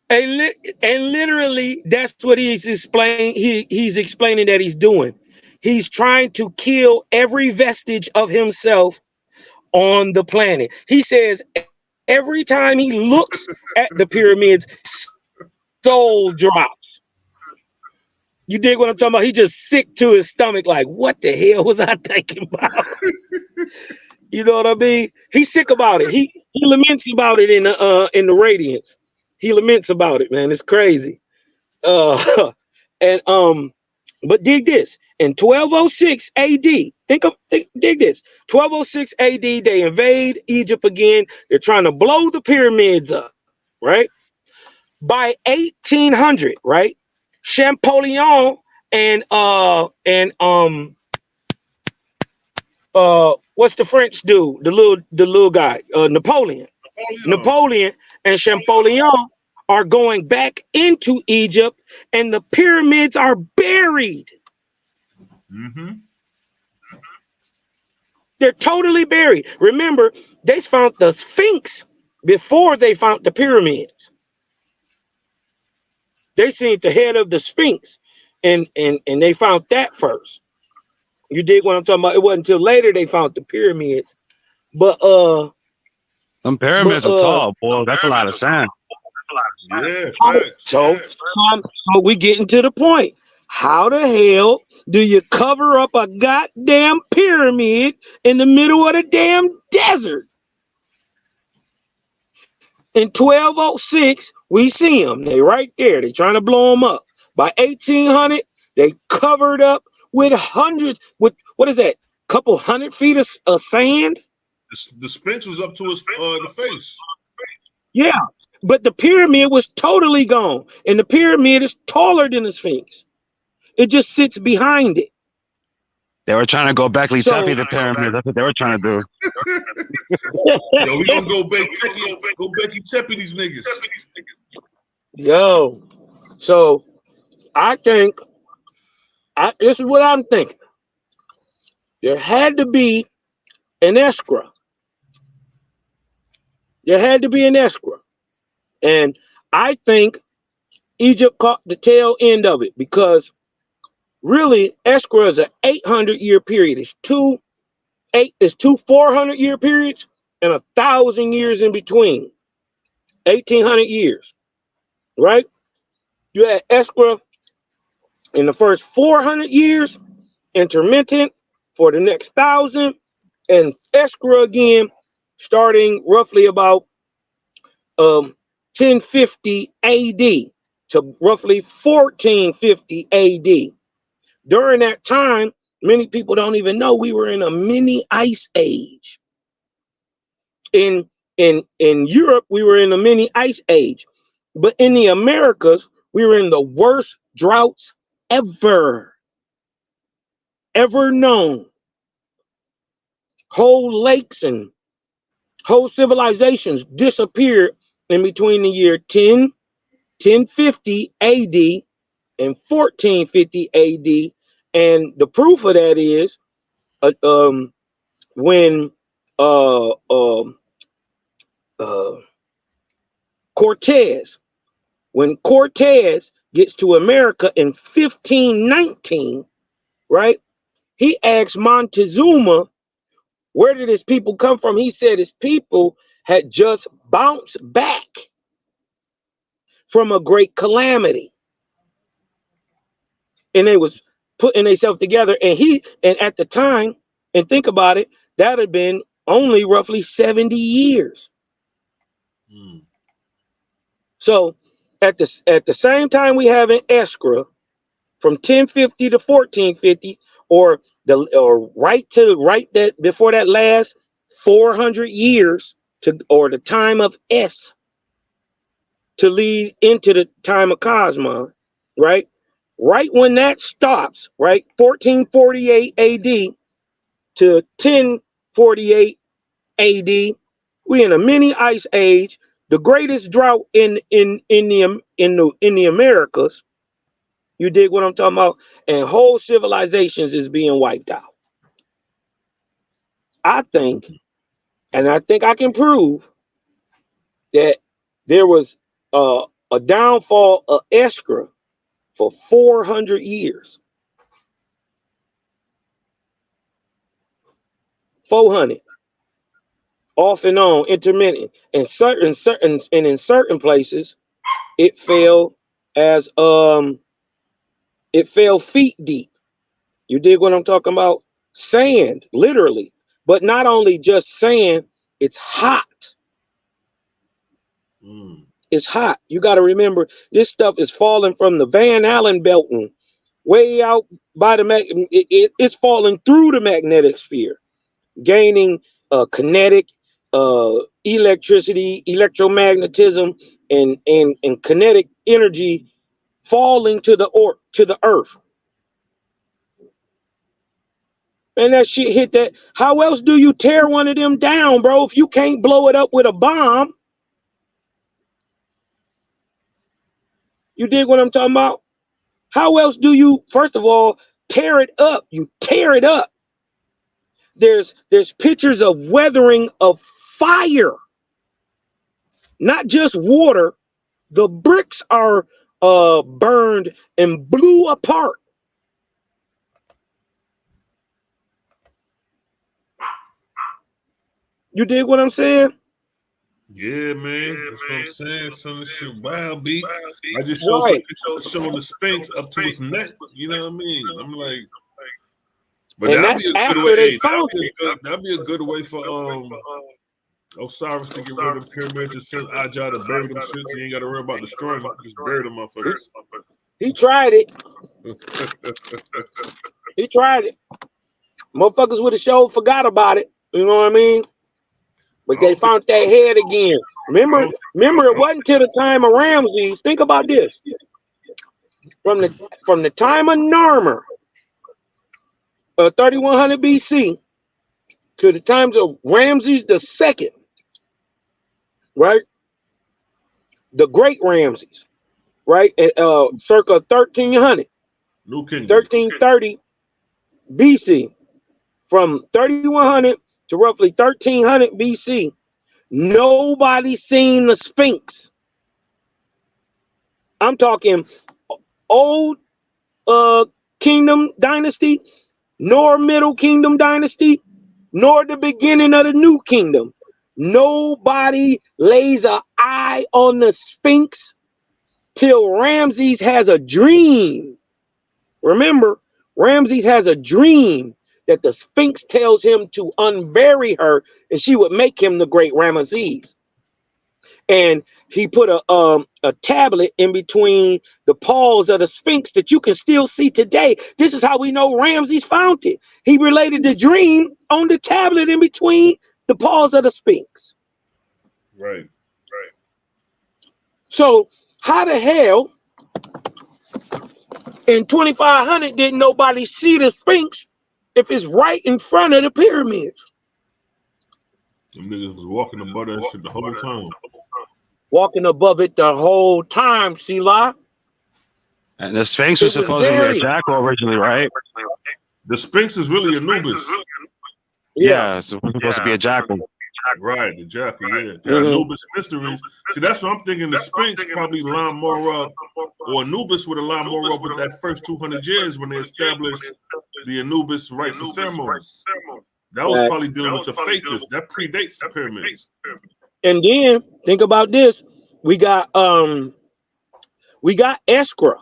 Speaker 5: And literally, that's what he's explaining. He's explaining that he's doing. He's trying to kill every vestige of himself on the planet. He says every time he looks at the pyramids, soul drops. You dig what I'm talking about? He just sick to his stomach, like, what the hell was I thinking about? You know what I mean? He's sick about it. He laments about it in the Radiance. He laments about it, man. It's crazy. But dig this. In 1206 AD, dig this. 1206 AD, they invade Egypt again. They're trying to blow the pyramids up, right? By 1800, right? Champollion and what's the French dude? The little guy, Napoleon and Champollion are going back into Egypt, and the pyramids are buried.
Speaker 1: Mm-hmm.
Speaker 5: They're totally buried. Remember, they found the Sphinx before they found the pyramids. They seen the head of the Sphinx, and they found that first. You dig what I'm talking about? It wasn't until later they found the pyramids. But
Speaker 7: them pyramids are tall, boy. That's a lot of sand.
Speaker 1: Yeah, facts.
Speaker 5: So we getting to the point. How the hell do you cover up a goddamn pyramid in the middle of the damn desert? In 1206, we see them. They right there. They trying to blow them up. By 1800, they covered up with hundreds. With what is that? Couple 100 feet of sand.
Speaker 1: The Sphinx was up to his the face.
Speaker 5: Yeah, but the pyramid was totally gone, and the pyramid is taller than the Sphinx. It just sits behind it.
Speaker 7: They were trying to go back Tepe the pyramid. That's what they were trying to do.
Speaker 1: Yo, we gonna go Becky Tepe these niggas.
Speaker 5: Yo, so I think this is what I'm thinking. There had to be an escrow. There had to be an escrow. And I think Egypt caught the tail end of it because really escrow is an 800-year period. It's two 400-year periods and 1,000 years in between. 1,800 years, right? You had escrow in the first 400 years, intermittent for the next 1,000, and escrow again starting roughly about 1050 AD to roughly 1450 AD. During that time, many people don't even know we were in a mini ice age. In Europe, we were in a mini ice age, but in the Americas, we were in the worst droughts ever known. Whole lakes and whole civilizations disappeared in between the year 1050 AD and 1450 AD. And the proof of that is when Cortez gets to America in 1519, right? He asked Montezuma, where did his people come from? He said his people had just bounced back from a great calamity. And they was putting themselves together. And at the time, and think about it, that had been only roughly 70 years. So at the same time we have an escrow from 1050 to 1450, or right that before that last 400 years or the time of S to lead into the time of Cosmon, right? Right when that stops, right, 1448 AD to 1048 AD, we in a mini ice age, the greatest drought in the Americas. You dig what I'm talking about? And whole civilizations is being wiped out. I think I can prove that there was a downfall of escrow for 400 years. 400. Off and on, intermittent. And in certain places, it fell as it fell feet deep. You dig what I'm talking about? Sand, literally. But not only just sand, it's hot. It's hot. You got to remember, this stuff is falling from the Van Allen Belton, way out by the it's falling through the magnetic sphere, gaining kinetic, electricity, electromagnetism, and kinetic energy, falling to the earth. And that shit hit that. How else do you tear one of them down, bro, if you can't blow it up with a bomb? You dig what I'm talking about? How else do you, first of all, tear it up? You tear it up. There's pictures of weathering of fire, not just water. The bricks are burned and blew apart. You dig what I'm saying?
Speaker 1: Yeah, man. That's what I'm saying. Some of this shit wild beat. I just showed some pictures showing the Sphinx up to its neck. You know what I mean? I'm like, but
Speaker 5: and
Speaker 1: that'd
Speaker 5: that's
Speaker 1: be a
Speaker 5: after
Speaker 1: good way.
Speaker 5: they found it.
Speaker 1: That'd be a good way for Osiris to get rid of the pyramids and send Ajah to bury them shit, so you ain't got to worry about destroying them. Just bury them motherfuckers.
Speaker 5: He tried it. He tried it. Motherfuckers would have showed forgot about it. You know what I mean? But they found that head again. Remember, it wasn't till the time of Ramses. Think about this. From the time of Narmer, 3100 BC, to the times of Ramses II, right? The great Ramses, right? Circa 1300, 1330 BC. From 3100 to roughly 1300 BC, nobody seen the Sphinx. I'm talking old Kingdom Dynasty, nor Middle Kingdom Dynasty, nor the beginning of the New Kingdom. Nobody lays an eye on the Sphinx till Ramses has a dream. Remember, Ramses has a dream that the Sphinx tells him to unbury her, and she would make him the great Ramesses. And he put a tablet in between the paws of the Sphinx that you can still see today. This is how we know Ramses found it. He related the dream on the tablet in between the paws of the Sphinx.
Speaker 1: Right.
Speaker 5: So how the hell in 2500 didn't nobody see the Sphinx if it's right in front of the pyramids?
Speaker 1: Them niggas was walking above that shit the whole time.
Speaker 5: Walking above it the whole time, Selah.
Speaker 7: And the Sphinx was supposed to be a jackal originally, right?
Speaker 1: The Sphinx is really Anubis.
Speaker 7: Yeah, it's supposed to be a jackal.
Speaker 1: Right, the jackal, yeah. The Anubis mysteries. See, that's what I'm thinking. The Sphinx probably line more up, or Anubis would have lined more up with that first 200 years when they established the Anubis rites and ceremonies. That was probably dealing with the fakers. That predates the pyramids.
Speaker 5: And then think about this: we got Escra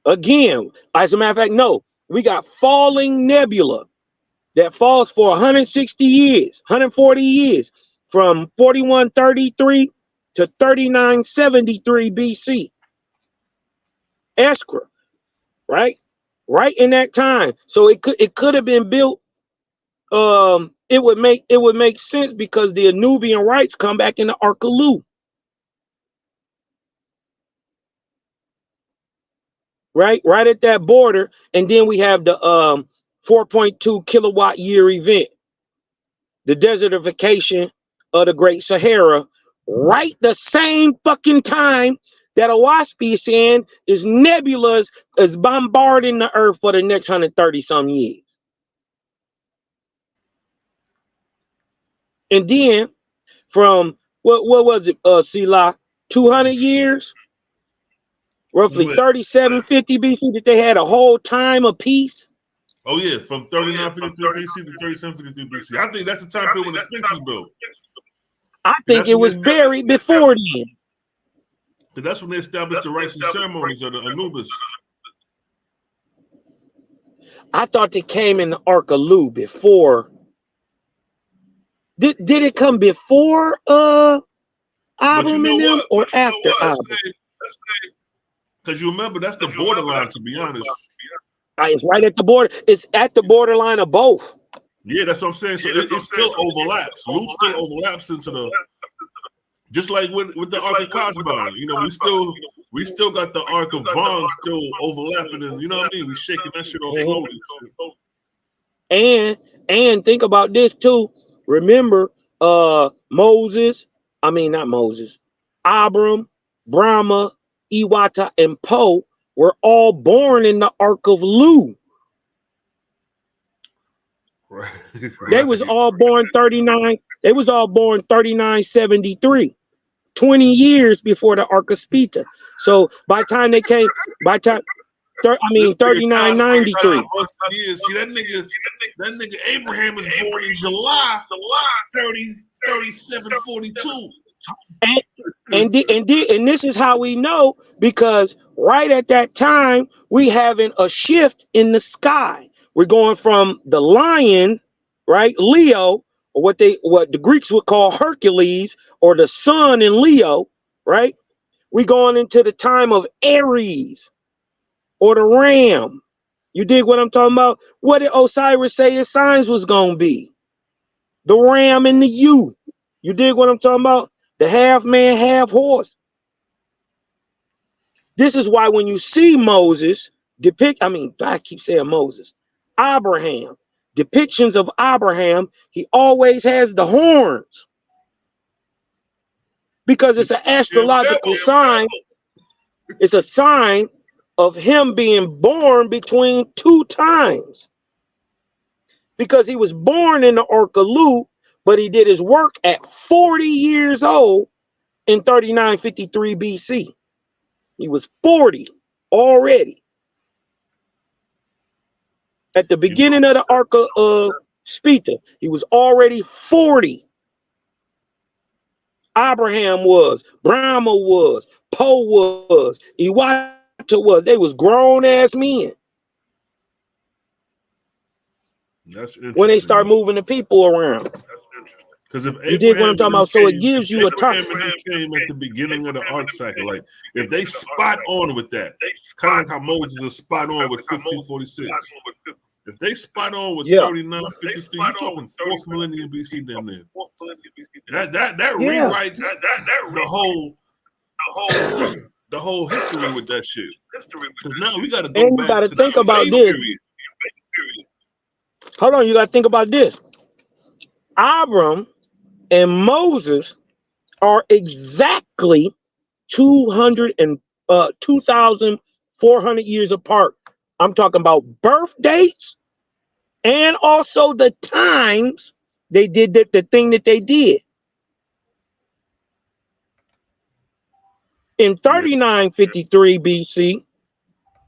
Speaker 5: again. As a matter of fact, no, we got falling nebula that falls for 160 years, 140 years, from 4133 to 3973 BC. Escra, right in that time. So it could have been built. It would make sense because the Anubian rites come back in the Ark of Lu. Right at that border, and then we have the 4.2 kilowatt year event, the desertification of the Great Sahara, right the same fucking time that Owaspy is saying is nebulas is bombarding the earth for the next 130 some years. And then from what was it, Selah, 200 years, roughly 3750 BC, that they had a whole time of peace.
Speaker 1: Oh yeah, from 3953 BC to 3753 BC. I think that's the time period when the Sphinx was built.
Speaker 5: I think it was buried before then.
Speaker 1: But that's when they established the rites and ceremonies of the Anubis.
Speaker 5: I thought they came in the Ark of Lu before. Did it come before Abram and them or after Abram?
Speaker 1: Because you remember that's the borderline, to be honest.
Speaker 5: It's right at the border. It's at the borderline of both.
Speaker 1: Yeah, that's what I'm saying. So it still overlaps. Lu still overlaps into the, just like with the Ark of Kasban. You know, we still got the Ark of Bond still overlapping, and you know what I mean. We shaking that shit off slowly.
Speaker 5: And think about this too. Remember, Moses. I mean, not Moses. Abram, Brahma, Iwata, and Poe were all born in the Ark of Lu.
Speaker 1: Right.
Speaker 5: They was all born 39. They was all born 3973. 20 years before the Ark of Spita. So by the time they came, 3993.
Speaker 1: Years. See, that nigga Abraham was born in July 3742.
Speaker 5: And this is how we know, because right at that time we having a shift in the sky. We're going from the lion, right, Leo, or what the Greeks would call Hercules, or the sun in Leo, right? We're going into the time of Aries, or the ram. You dig what I'm talking about? What did Osiris say his signs was gonna be? The ram and the ewe. You dig what I'm talking about? The half man, half horse. This is why when you see Moses I keep saying Moses, Abraham, depictions of Abraham, he always has the horns, because it's an astrological sign. It's a sign of him being born between two times, because he was born in the Ark of Lu, but he did his work at 40 years old in 3953 BC. He was 40 already. At the beginning of the Ark of Spita, he was already 40. Abraham was, Brahma was, Poe was, Iwata was. They was grown ass men.
Speaker 1: That's interesting.
Speaker 5: When they start moving the people around.
Speaker 1: Because if
Speaker 5: you dig what I'm talking about, so it gives you a time.
Speaker 1: Came at the beginning of the arc cycle, like if they spot on with that, kind of like how Moses is spot on with 1546. If they spot on with 3953, you're talking 4th millennium BC down there. That rewrites the whole history with that shit. Because now we got to go back.
Speaker 5: You got to think about this. Hold on, you got to think about this. Abram and Moses are exactly 2,400 years apart. I'm talking about birth dates and also the times they did the thing that they did. In 3953 BC,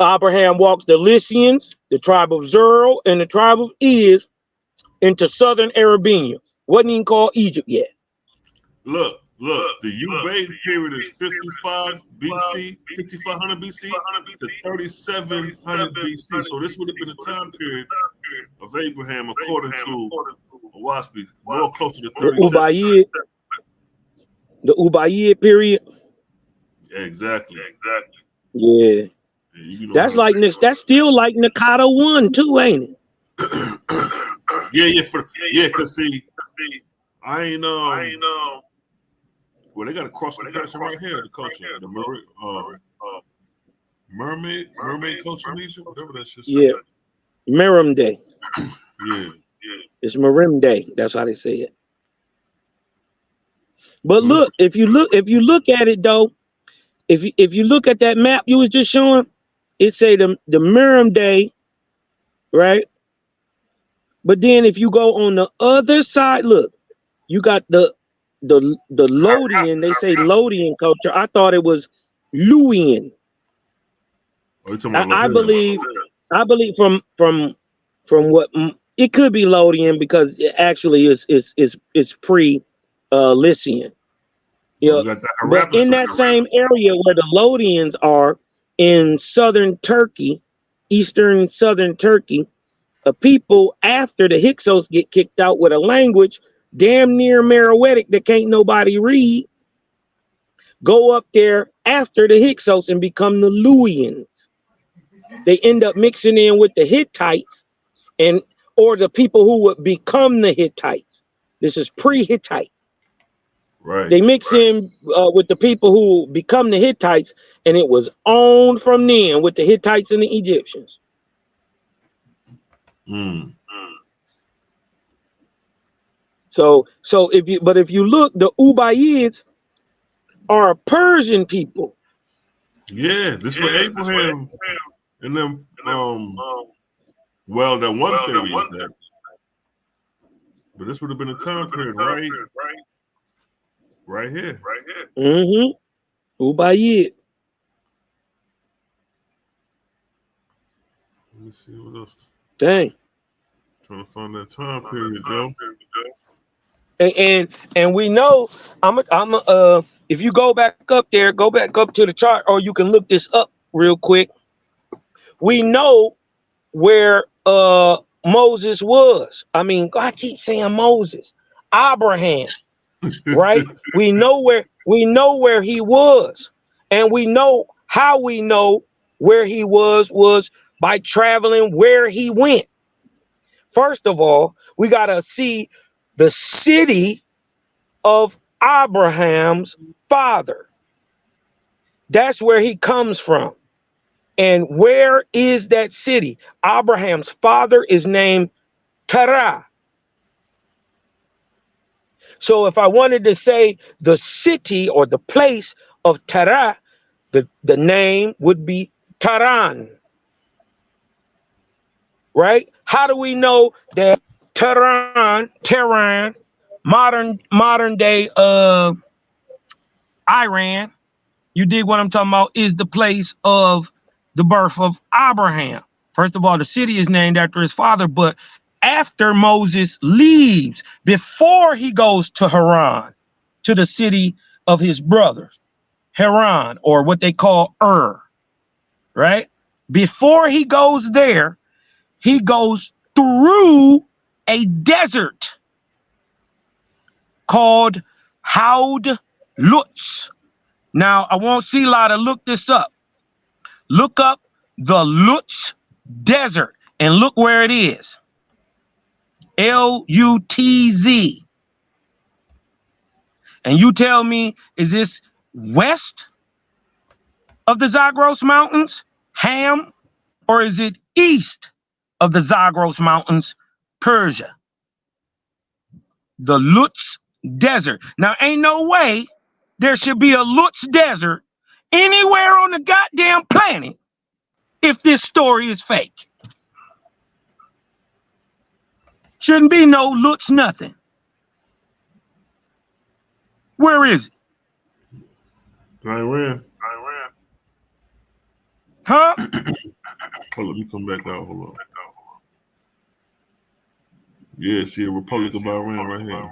Speaker 5: Abraham walked the Lycians, the tribe of Zerl, and the tribe of Iz into southern Arabia. Wasn't even called Egypt yet.
Speaker 1: Look, the Ubaid period is 55 BC, 5500 BC to 3700 BC. So this would have been a time period of Abraham, according to Owaspi, more closer to 37.
Speaker 5: The Ubaid period.
Speaker 1: Yeah, exactly.
Speaker 5: Yeah. That's still like Nakata 1 too, ain't it?
Speaker 1: Cause see, I ain't know. Well, they got a cross comparison right here. The culture, the mermaid culture in Egypt, whatever that shit.
Speaker 5: Yeah, Merim Day.
Speaker 1: Yeah,
Speaker 5: it's Merim Day. That's how they say it. But look, if you look at it though, if you look at that map you was just showing, it say the Merim Day, right? But then if you go on the other side, look, you got the Lodian. They say Lodian culture. I thought it was Luwian. I believe from what it could be Lodian, because it actually is pre Lycian. Yeah, but in that same area where the Lodians are in southern Turkey, eastern southern Turkey, people after the Hyksos get kicked out with a language damn near Meroitic that can't nobody read, go up there after the Hyksos and become the Luwians. They end up mixing in with the Hittites or the people who would become the Hittites. This is pre-Hittite.
Speaker 1: Right.
Speaker 5: They mix in with the people who become the Hittites, and it was owned from them with the Hittites and the Egyptians. So if you look, the Ubayyids are a Persian people.
Speaker 1: Yeah, this was Abraham and them. Well, that one theory is that, but this would have been a time period, right? Right here.
Speaker 5: Ubaid.
Speaker 1: Let me see what else.
Speaker 5: Dang.
Speaker 1: Trying to find that time period, Joe.
Speaker 5: And we know if you go back up there, go back up to the chart, or you can look this up real quick. We know where Moses was. I mean, I keep saying Moses, Abraham, right? we know where he was, and we know how we know where he was by traveling where he went. First of all, we gotta see the city of Abraham's father. That's where he comes from. And where is that city? Abraham's father is named Terah. So if I wanted to say the city or the place of Terah, the name would be Taran. Right? How do we know that Tehran, modern day Iran, you dig what I'm talking about, is the place of the birth of Abraham? First of all, the city is named after his father, but after Moses leaves, before he goes to Haran, to the city of his brothers, Haran, or what they call right? Before he goes there, he goes through a desert called Haud Lutz. Now, I want Sela to look this up. Look up the Lutz Desert and look where it is. Lutz. And you tell me, is this west of the Zagros Mountains, Ham, or is it east of the Zagros Mountains, Persia? The Lutz Desert. Now, ain't no way there should be a Lutz Desert anywhere on the goddamn planet if this story is fake. Shouldn't be no Lutz nothing. Where is it?
Speaker 1: Iran.
Speaker 5: Huh?
Speaker 1: Hold on, let me come back out. Hold on. Yeah, see a Republic of Iran right here.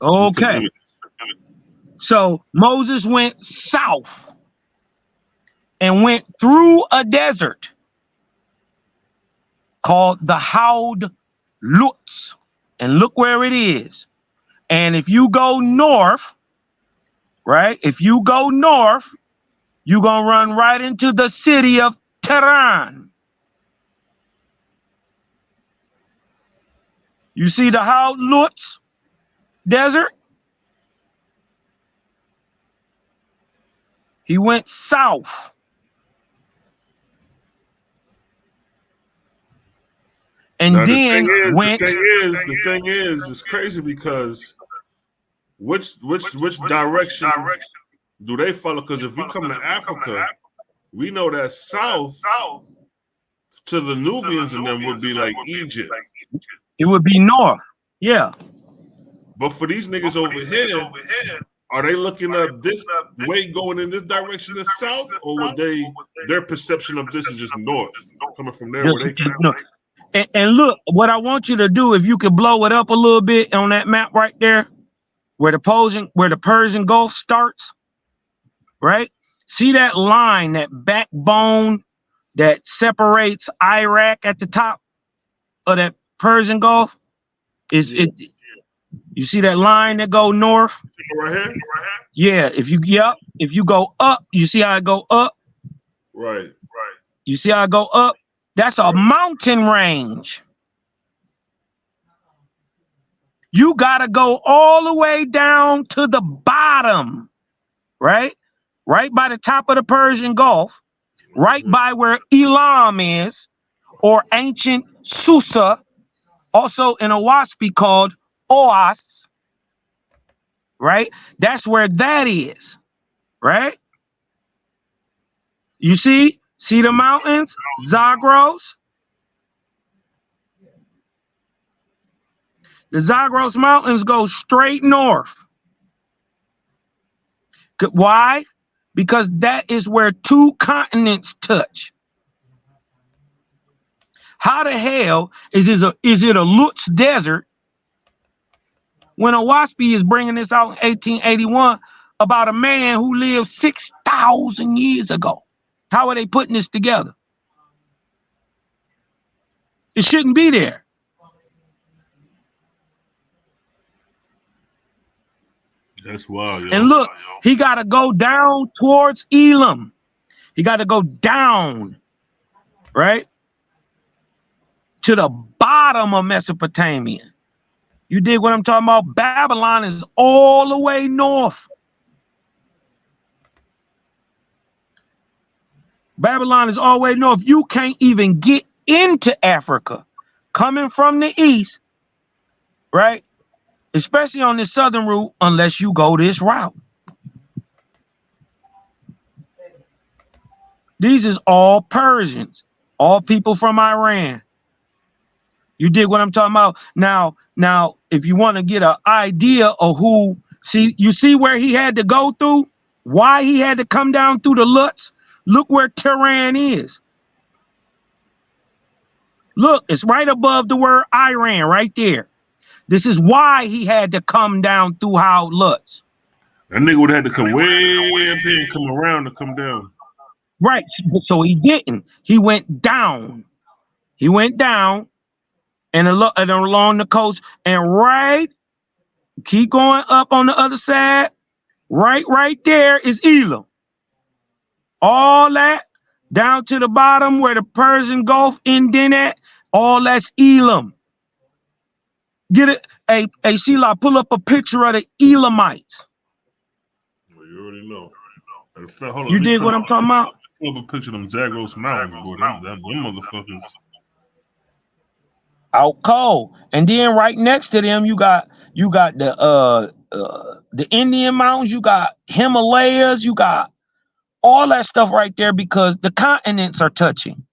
Speaker 5: Okay. So Moses went south and went through a desert called the Haud Lutz. And look where it is. And if you go north, right? If you go north, you're going to run right into the city of Tehran. You see the Haud Lutz desert? He went south. And
Speaker 1: now,
Speaker 5: then
Speaker 1: the thing is, it's crazy because which direction do they follow? Because if we come to Africa, we know that south to the Nubians and them would be like Egypt.
Speaker 5: It would be north. Yeah.
Speaker 1: But for these niggas over here, are they looking up this way going in this direction is south, or would their perception of this is just north coming from there? Where they
Speaker 5: no. And look, what I want you to do, if you could blow it up a little bit on that map right there, where the Persian Gulf starts, right? See that line, that backbone that separates Iraq at the top of that Persian Gulf? You see that line that go north?
Speaker 1: Right here?
Speaker 5: Yeah, if you go up, you see how I go up?
Speaker 1: Right.
Speaker 5: You see how I go up? That's a mountain range. You got to go all the way down to the bottom, right? Right by the top of the Persian Gulf, right by where Elam is, or ancient Susa, also in Owaspy called Oas, right? That's where that is, right? You see the mountains, Zagros? The Zagros Mountains go straight north. Why? Because that is where two continents touch. How the hell is it a Lutz desert when Owaspie is bringing this out in 1881 about a man who lived 6,000 years ago? How are they putting this together? It shouldn't be there.
Speaker 1: That's wild, yo.
Speaker 5: And look, he got to go down towards Elam. He got to go down, right, to the bottom of Mesopotamia. You dig what I'm talking about? Babylon is all the way north. Babylon is all the way north. You can't even get into Africa coming from the east, right? Especially on this southern route, unless you go this route. These is all Persians, all people from Iran. You dig what I'm talking about? Now, if you want to get an idea of who, you see where he had to go through, why he had to come down through the Lutz. Look where Tehran is. Look, it's right above the word Iran, right there. This is why he had to come down through Howard Lutz.
Speaker 1: That nigga would have had to come way up here and come around to come down.
Speaker 5: Right, so he didn't. He went down. He went down and along the coast, and right, keep going up on the other side. Right there is Elam. All that down to the bottom where the Persian Gulf ended at, all that's Elam. Get it, a Sheila, pull up a picture of the Elamites.
Speaker 1: Well, you already know. Hold on,
Speaker 5: you dig what I'm talking about?
Speaker 1: Pull up a picture of them Zagros Mountains, boy. Them motherfuckers.
Speaker 5: Out cold. And then right next to them, you got the Indian Mountains, you got Himalayas, you got all that stuff right there because the continents are touching.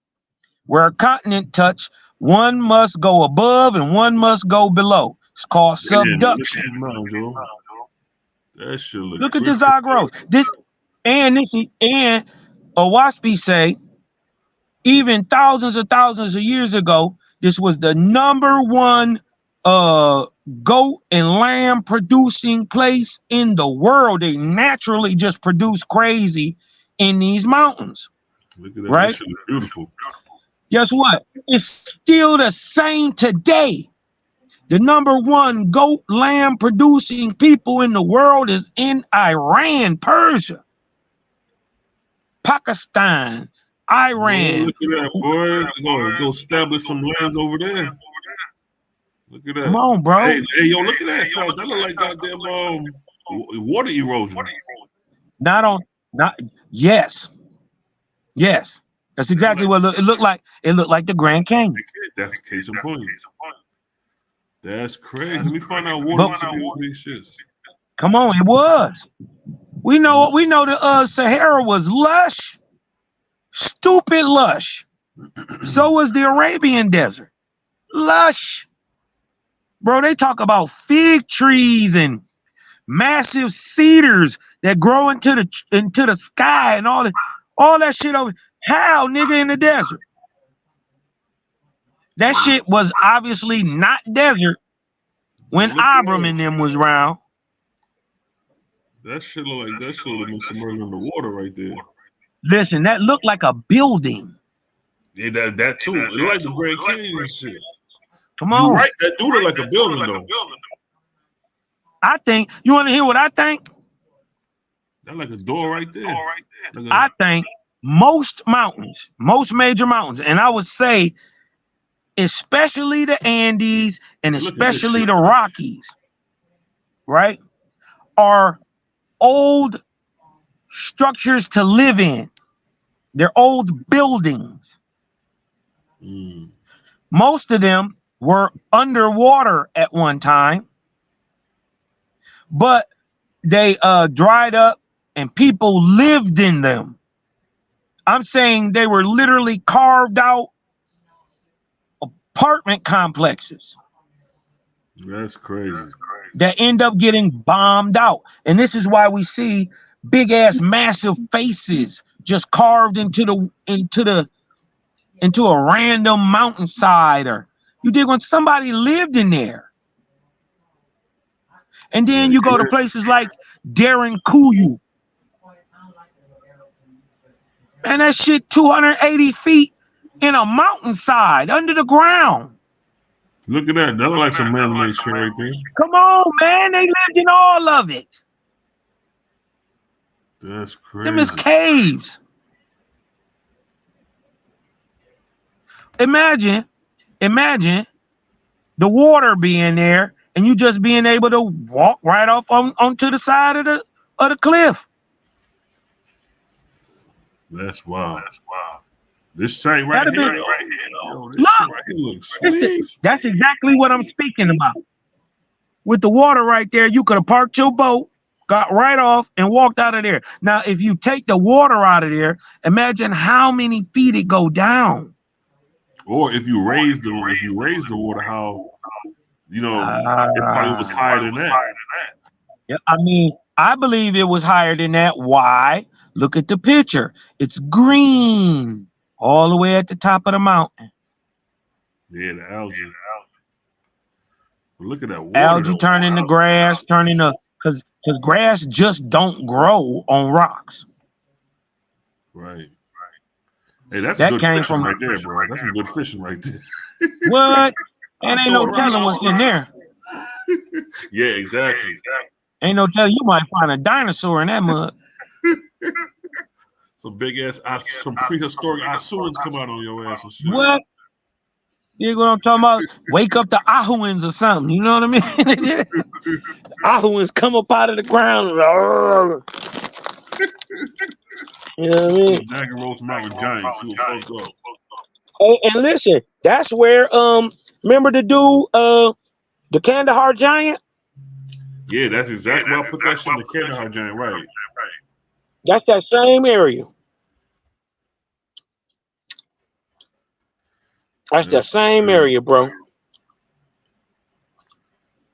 Speaker 5: Where a continent touch, one must go above and one must go below. It's called subduction.
Speaker 1: That shit
Speaker 5: look at the Zagros. And Owaspie say, even thousands of years ago, this was the #1 goat and lamb producing place in the world. They naturally just produce crazy in these mountains.
Speaker 1: Look at that.
Speaker 5: Right?
Speaker 1: That shit is beautiful.
Speaker 5: Guess what? It's still the same today. The #1 goat lamb producing people in the world is in Iran, Persia, Pakistan, Iran.
Speaker 1: Oh, look at that, boy. They're go establish some lands over there. Look at that.
Speaker 5: Come on, bro.
Speaker 1: Hey, yo, look at that. That look like goddamn water erosion.
Speaker 5: Yes. That's exactly what it looked like. It looked like the Grand Canyon.
Speaker 1: That's case in point. That's crazy. Let me find out water used to be over these shits.
Speaker 5: Come on, it was. We know the Sahara was lush, stupid lush. So was the Arabian desert. Lush. Bro, they talk about fig trees and massive cedars that grow into the sky and all that shit over. How, nigga, in the desert? That shit was obviously not desert when Abram and them was around.
Speaker 1: That shit look like that shit would have been submerged in the water right there.
Speaker 5: Listen, that looked like a building.
Speaker 1: Yeah, that too. It looked like the Grand Canyon and shit.
Speaker 5: Come on.
Speaker 1: You're right, that do look like a building though.
Speaker 5: I think, you want to hear what I think?
Speaker 1: That's like a door right there.
Speaker 5: I think most major mountains, and I would say especially the Andes and especially the Rockies, right, are old structures to live in. They're old buildings. Most of them were underwater at one time, but they dried up and people lived in them. I'm saying they were literally carved out apartment complexes.
Speaker 1: That's crazy.
Speaker 5: That end up getting bombed out. And this is why we see big ass massive faces just carved into a random mountainside, or you dig when somebody lived in there. And then you go to places like Darren Kuyu. And that shit 280 feet in a mountainside under the ground.
Speaker 1: Look at that. That look like some man-made shit right there.
Speaker 5: Come on, man. They lived in all of it.
Speaker 1: That's crazy.
Speaker 5: Them is caves. Imagine the water being there and you just being able to walk right off onto the side of the cliff.
Speaker 1: That's wild. This site right here. Yo, this
Speaker 5: Look,
Speaker 1: shit right here looks sweet.
Speaker 5: That's exactly what I'm speaking about. With the water right there, you could have parked your boat, got right off, and walked out of there. Now, if you take the water out of there, imagine how many feet it go down.
Speaker 1: Or if you raise the water, how it probably was higher than that.
Speaker 5: Yeah, I mean, I believe it was higher than that. Why? Look at the picture. It's green all the way at the top of the mountain.
Speaker 1: Yeah, the algae. But look at that water.
Speaker 5: Algae
Speaker 1: though.
Speaker 5: turning to grass, because grass just don't grow on rocks.
Speaker 1: Right. Hey, that's
Speaker 5: That
Speaker 1: good
Speaker 5: came
Speaker 1: fishing
Speaker 5: from
Speaker 1: right there, bro. That's some good fishing right there.
Speaker 5: what? And ain't no telling what's in there.
Speaker 1: Yeah, exactly.
Speaker 5: Ain't no telling. You might find a dinosaur in that mud.
Speaker 1: Some big ass, some prehistoric Asuans come out on your ass and shit.
Speaker 5: What? You know what I'm talking about? Wake up the Ahuans or something. You know what I mean? Ahuans come up out of the ground. You know what I mean?
Speaker 1: Jack and Rose Mountain Giants. He was fucked up.
Speaker 5: Hey, and listen, that's where remember the dude, the Kandahar Giant?
Speaker 1: Yeah, that's exactly where I put that shit in the Kandahar Giant, right?
Speaker 5: That's that same area. That's the same area, bro.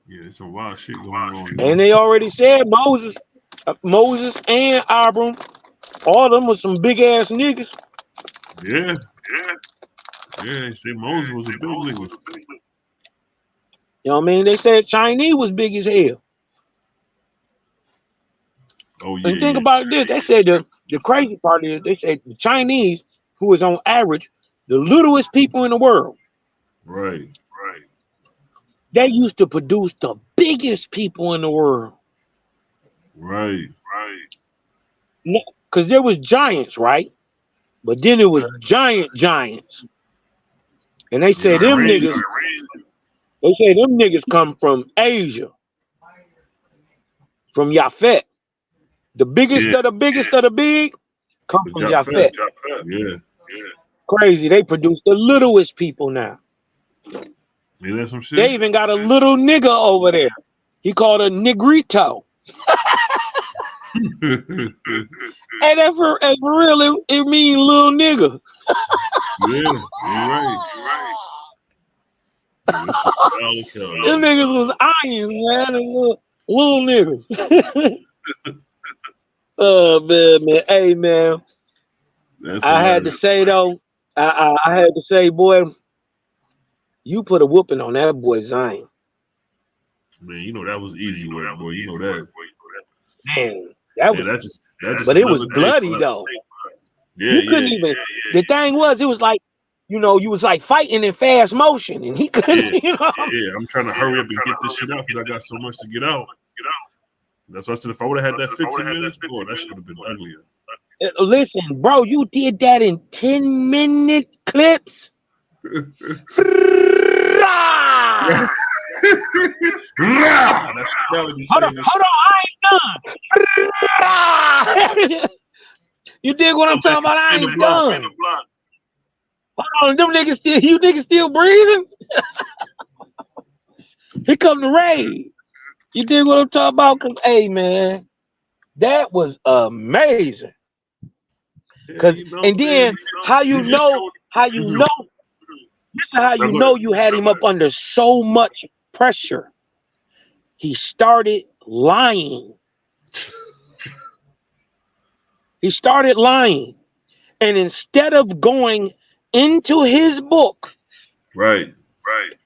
Speaker 1: Yeah, there's some wild shit going on.
Speaker 5: And they already said Moses and Abram, all of them was some big ass niggas.
Speaker 1: Yeah. They say Moses was a big nigga.
Speaker 5: You know what I mean? They said Chinese was big as hell.
Speaker 1: Oh yeah.
Speaker 5: And think about this. They said the crazy part is they said the Chinese, who is on average the littlest people in the world.
Speaker 1: Right.
Speaker 5: They used to produce the biggest people in the world.
Speaker 1: Right.
Speaker 5: Because there was giants, right? But then it was giants. And they say them niggas come from Asia. From Yafet. The biggest of the biggest of the big come from Yafet.
Speaker 1: Yeah.
Speaker 5: Crazy. They produce the littlest people now.
Speaker 1: Yeah, that's some shit.
Speaker 5: They even got a little nigga over there. He called a negrito. And that for real, it mean little nigga.
Speaker 1: Yeah, you're right.
Speaker 5: Them niggas was irons, man. And little niggas. Oh man. Hey man. I had to say though, I had to say, boy, you put a whooping on that boy Zion.
Speaker 1: Man, you know that was easy work, boy. You know that.
Speaker 5: Man, that was
Speaker 1: just
Speaker 5: but it was bloody though.
Speaker 1: Yeah,
Speaker 5: you couldn't even. The thing was, it was like, you was like fighting in fast motion, and he couldn't.
Speaker 1: Yeah, I'm trying to hurry up and get this shit out because I got so much to get out. That's why I said if I would have had that 15 minutes, boy, that should have been uglier.
Speaker 5: Listen, bro, you did that in 10-minute clips. Hold on, I ain't done. You dig what I'm talking about? I ain't done. Hold on, them niggas you niggas still breathing? Here come the raid. You dig what I'm talking about? Cause hey man, that was amazing. Cause and then how you know, listen how you know you had him up under so much pressure. He started lying. He started lying. And instead of going into his book,
Speaker 1: right,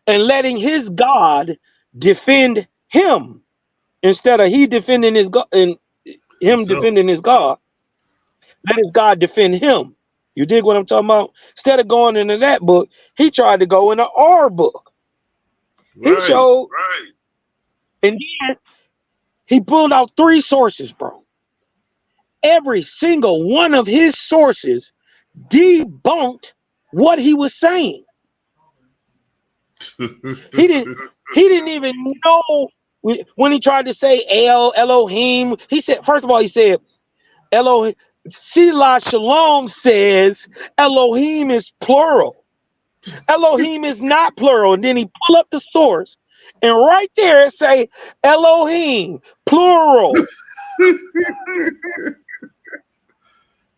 Speaker 5: and letting his God defend him, instead of he defending his God and him defending his God, let his God defend him. You dig what I'm talking about? Instead of going into that book, he tried to go into our book. He showed, and then he pulled out 3 sources, bro. Every single one of his sources debunked what he was saying. He didn't even know when he tried to say Elohim. He said, first of all, he said Elohim. Sila Shalom says Elohim is plural. Elohim is not plural. And then he pull up the source, and right there it say Elohim plural.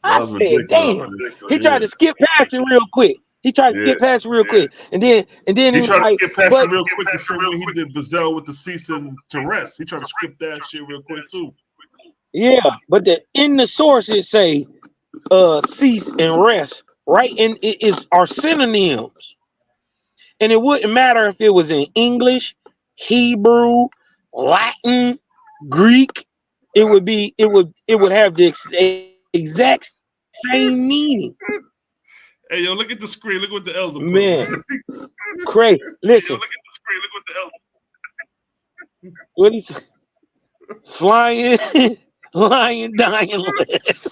Speaker 5: I said, damn. He tried to skip past it real quick. He tried to skip past it real quick, and then
Speaker 1: he tried to skip past it real quick. The same way he did Bazel with the cease and to rest. He tried to skip that shit real quick too.
Speaker 5: Yeah, but in the source it say cease and rest, right? And it are synonyms, and it wouldn't matter if it was in English, Hebrew, Latin, Greek. It would have the exact same meaning.
Speaker 1: Hey, yo, look at the screen. Look what the elder put.
Speaker 5: Man, Craig, listen.
Speaker 1: Yo, look at the screen. Look what the elder.
Speaker 5: What is flying, lying, dying, live.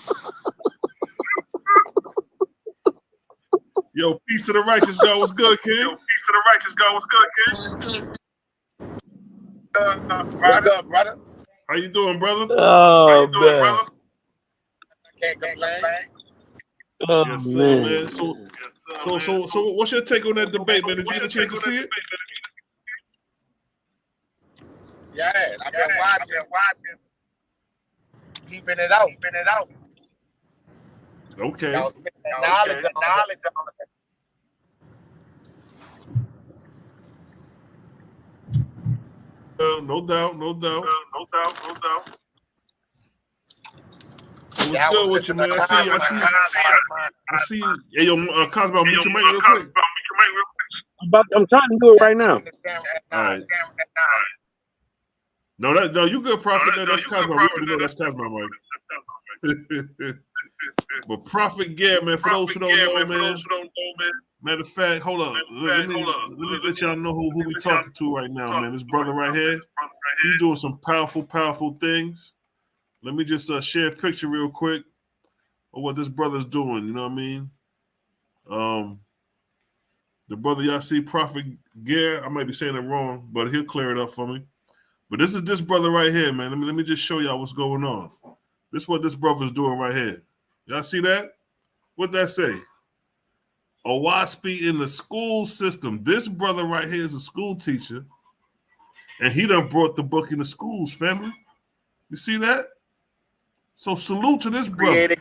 Speaker 1: Yo, peace to the righteous God. What's good, kid? Yo, peace to the righteous God. What's good, kid?
Speaker 8: What's up, brother?
Speaker 1: How you doing, brother?
Speaker 5: Oh, man.
Speaker 8: Brother? I can't complain.
Speaker 5: Oh,
Speaker 1: yes, sir,
Speaker 5: man.
Speaker 1: So, what's your take on that debate, man? Did you get a chance to see it?
Speaker 8: Yeah, I've been watching. Keeping it out.
Speaker 1: Okay.
Speaker 8: Knowledge on it.
Speaker 1: No doubt. What's good with you, man? I see. Hey, yo, Cosmo, mute your mic real quick.
Speaker 5: I'm trying to do it right now.
Speaker 1: All right. No, you good, Prophet. That's Cosmo. We already know that's Cosmo, Mike. But Prophet Gare, man, for those who don't know, man. Matter of fact, hold on. Let me let y'all know who we talking to right now, man. This brother right here, he's doing some powerful things. Let me just share a picture real quick of what this brother's doing. You know what I mean? The brother y'all see, Prophet Gare, I might be saying it wrong, but he'll clear it up for me. But this is this brother right here, man. Let me just show y'all what's going on. This is what this brother's doing right here. Y'all see that? What'd that say? Owaspy in the school system. This brother right here is a school teacher, and he done brought the book in the schools, family. You see that? So salute to this brother.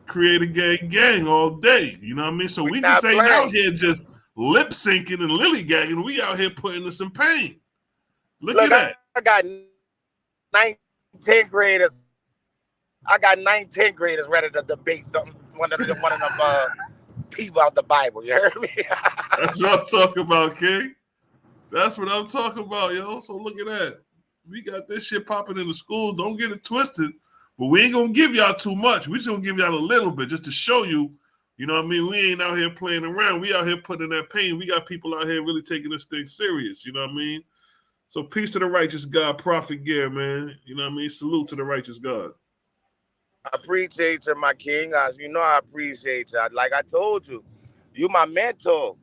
Speaker 1: Create a gang all day. You know what I mean? So we just ain't out here just lip syncing and lily gagging. We out here putting us in pain. Look at that.
Speaker 8: I got 9, 10 graders. I got 9, 10 graders ready to debate something. One of them people out the Bible. You heard me?
Speaker 1: That's what I'm talking about, King. That's what I'm talking about, yo. So look at that. We got this shit popping in the schools. Don't get it twisted. But we ain't gonna give y'all too much. We just gonna give y'all a little bit just to show you, you know what I mean? We ain't out here playing around. We out here putting in that pain. We got people out here really taking this thing serious, you know what I mean? So peace to the righteous God, Prophet Gare, man. You know what I mean? Salute to the righteous God.
Speaker 8: I appreciate you, my king. As you know, I appreciate you. Like I told you, you my mentor.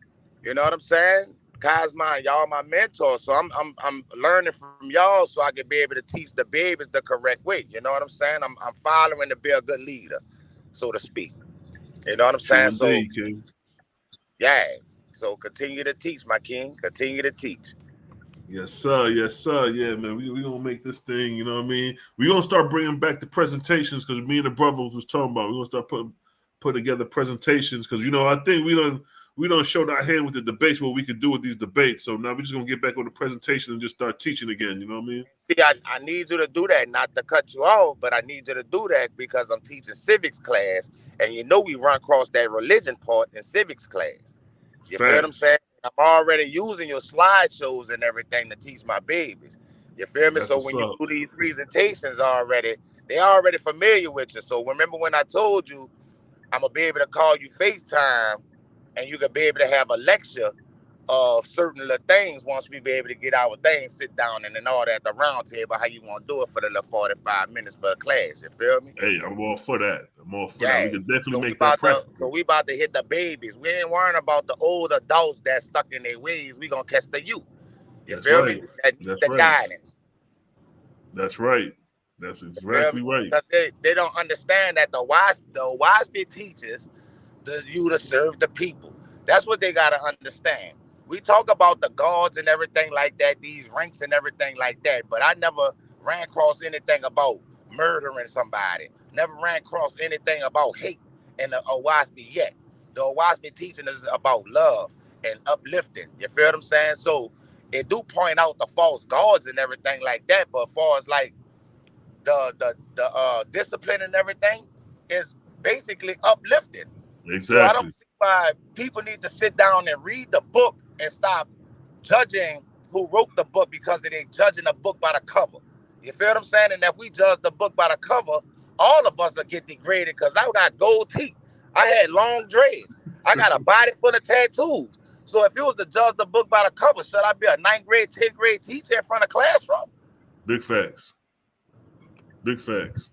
Speaker 8: You know what I'm saying? Cosmo, y'all my mentor. So I'm learning from y'all so I can be able to teach the babies the correct way. You know what I'm saying? I'm following to be a good leader, so to speak. You know what I'm saying?
Speaker 1: So King.
Speaker 8: Yeah. So continue to teach, my king. Continue to teach.
Speaker 1: Yes, sir. Yeah, man. We gonna make this thing, you know what I mean? We're gonna start bringing back the presentations because me and the brothers was talking about. We're gonna start putting together presentations because, you know, I think we we don't show our hand with the debates, what we could do with these debates. So now we're just gonna get back on the presentation and just start teaching again. You know what I mean?
Speaker 8: See, I need you to do that, not to cut you off, but I need you to do that because I'm teaching civics class, and you know we run across that religion part in civics class. You feel what I'm saying? I'm already using your slideshows and everything to teach my babies. You feel me?
Speaker 1: That's
Speaker 8: So when you
Speaker 1: what's
Speaker 8: do these presentations already, they already familiar with you. So remember when I told you I'm gonna be able to call you FaceTime and you can be able to have a lecture of certain little things once we be able to get our things, sit down and then all that at the round table, how you want to do it for the little 45 minutes for a class. You feel me?
Speaker 1: Hey, I'm all for that. I'm all for that. We can definitely make
Speaker 8: that
Speaker 1: that practical.
Speaker 8: So we about to hit the babies. We ain't worrying about the old adults that's stuck in their ways. We gonna catch the youth. You feel me? That's the guidance.
Speaker 1: That's right. That's exactly right.
Speaker 8: They don't understand that the WASP teaches you to serve the people. That's what they gotta understand. We talk about the gods and everything like that, these ranks and everything like that, but I never ran across anything about murdering somebody. Never ran across anything about hate in the Owaspi yet. The Owaspi teaching is about love and uplifting. You feel what I'm saying? So it do point out the false gods and everything like that, but as far as like the discipline and everything is basically uplifting.
Speaker 1: Exactly.
Speaker 8: So I don't see why people need to sit down and read the book and stop judging who wrote the book because they judging the book by the cover. You feel what I'm saying? And if we judge the book by the cover, all of us will get degraded because I got gold teeth. I had long dreads. I got a body full of tattoos. So if it was to judge the book by the cover, should I be a 9th grade, 10th grade teacher in front of classroom?
Speaker 1: Big facts. Big facts.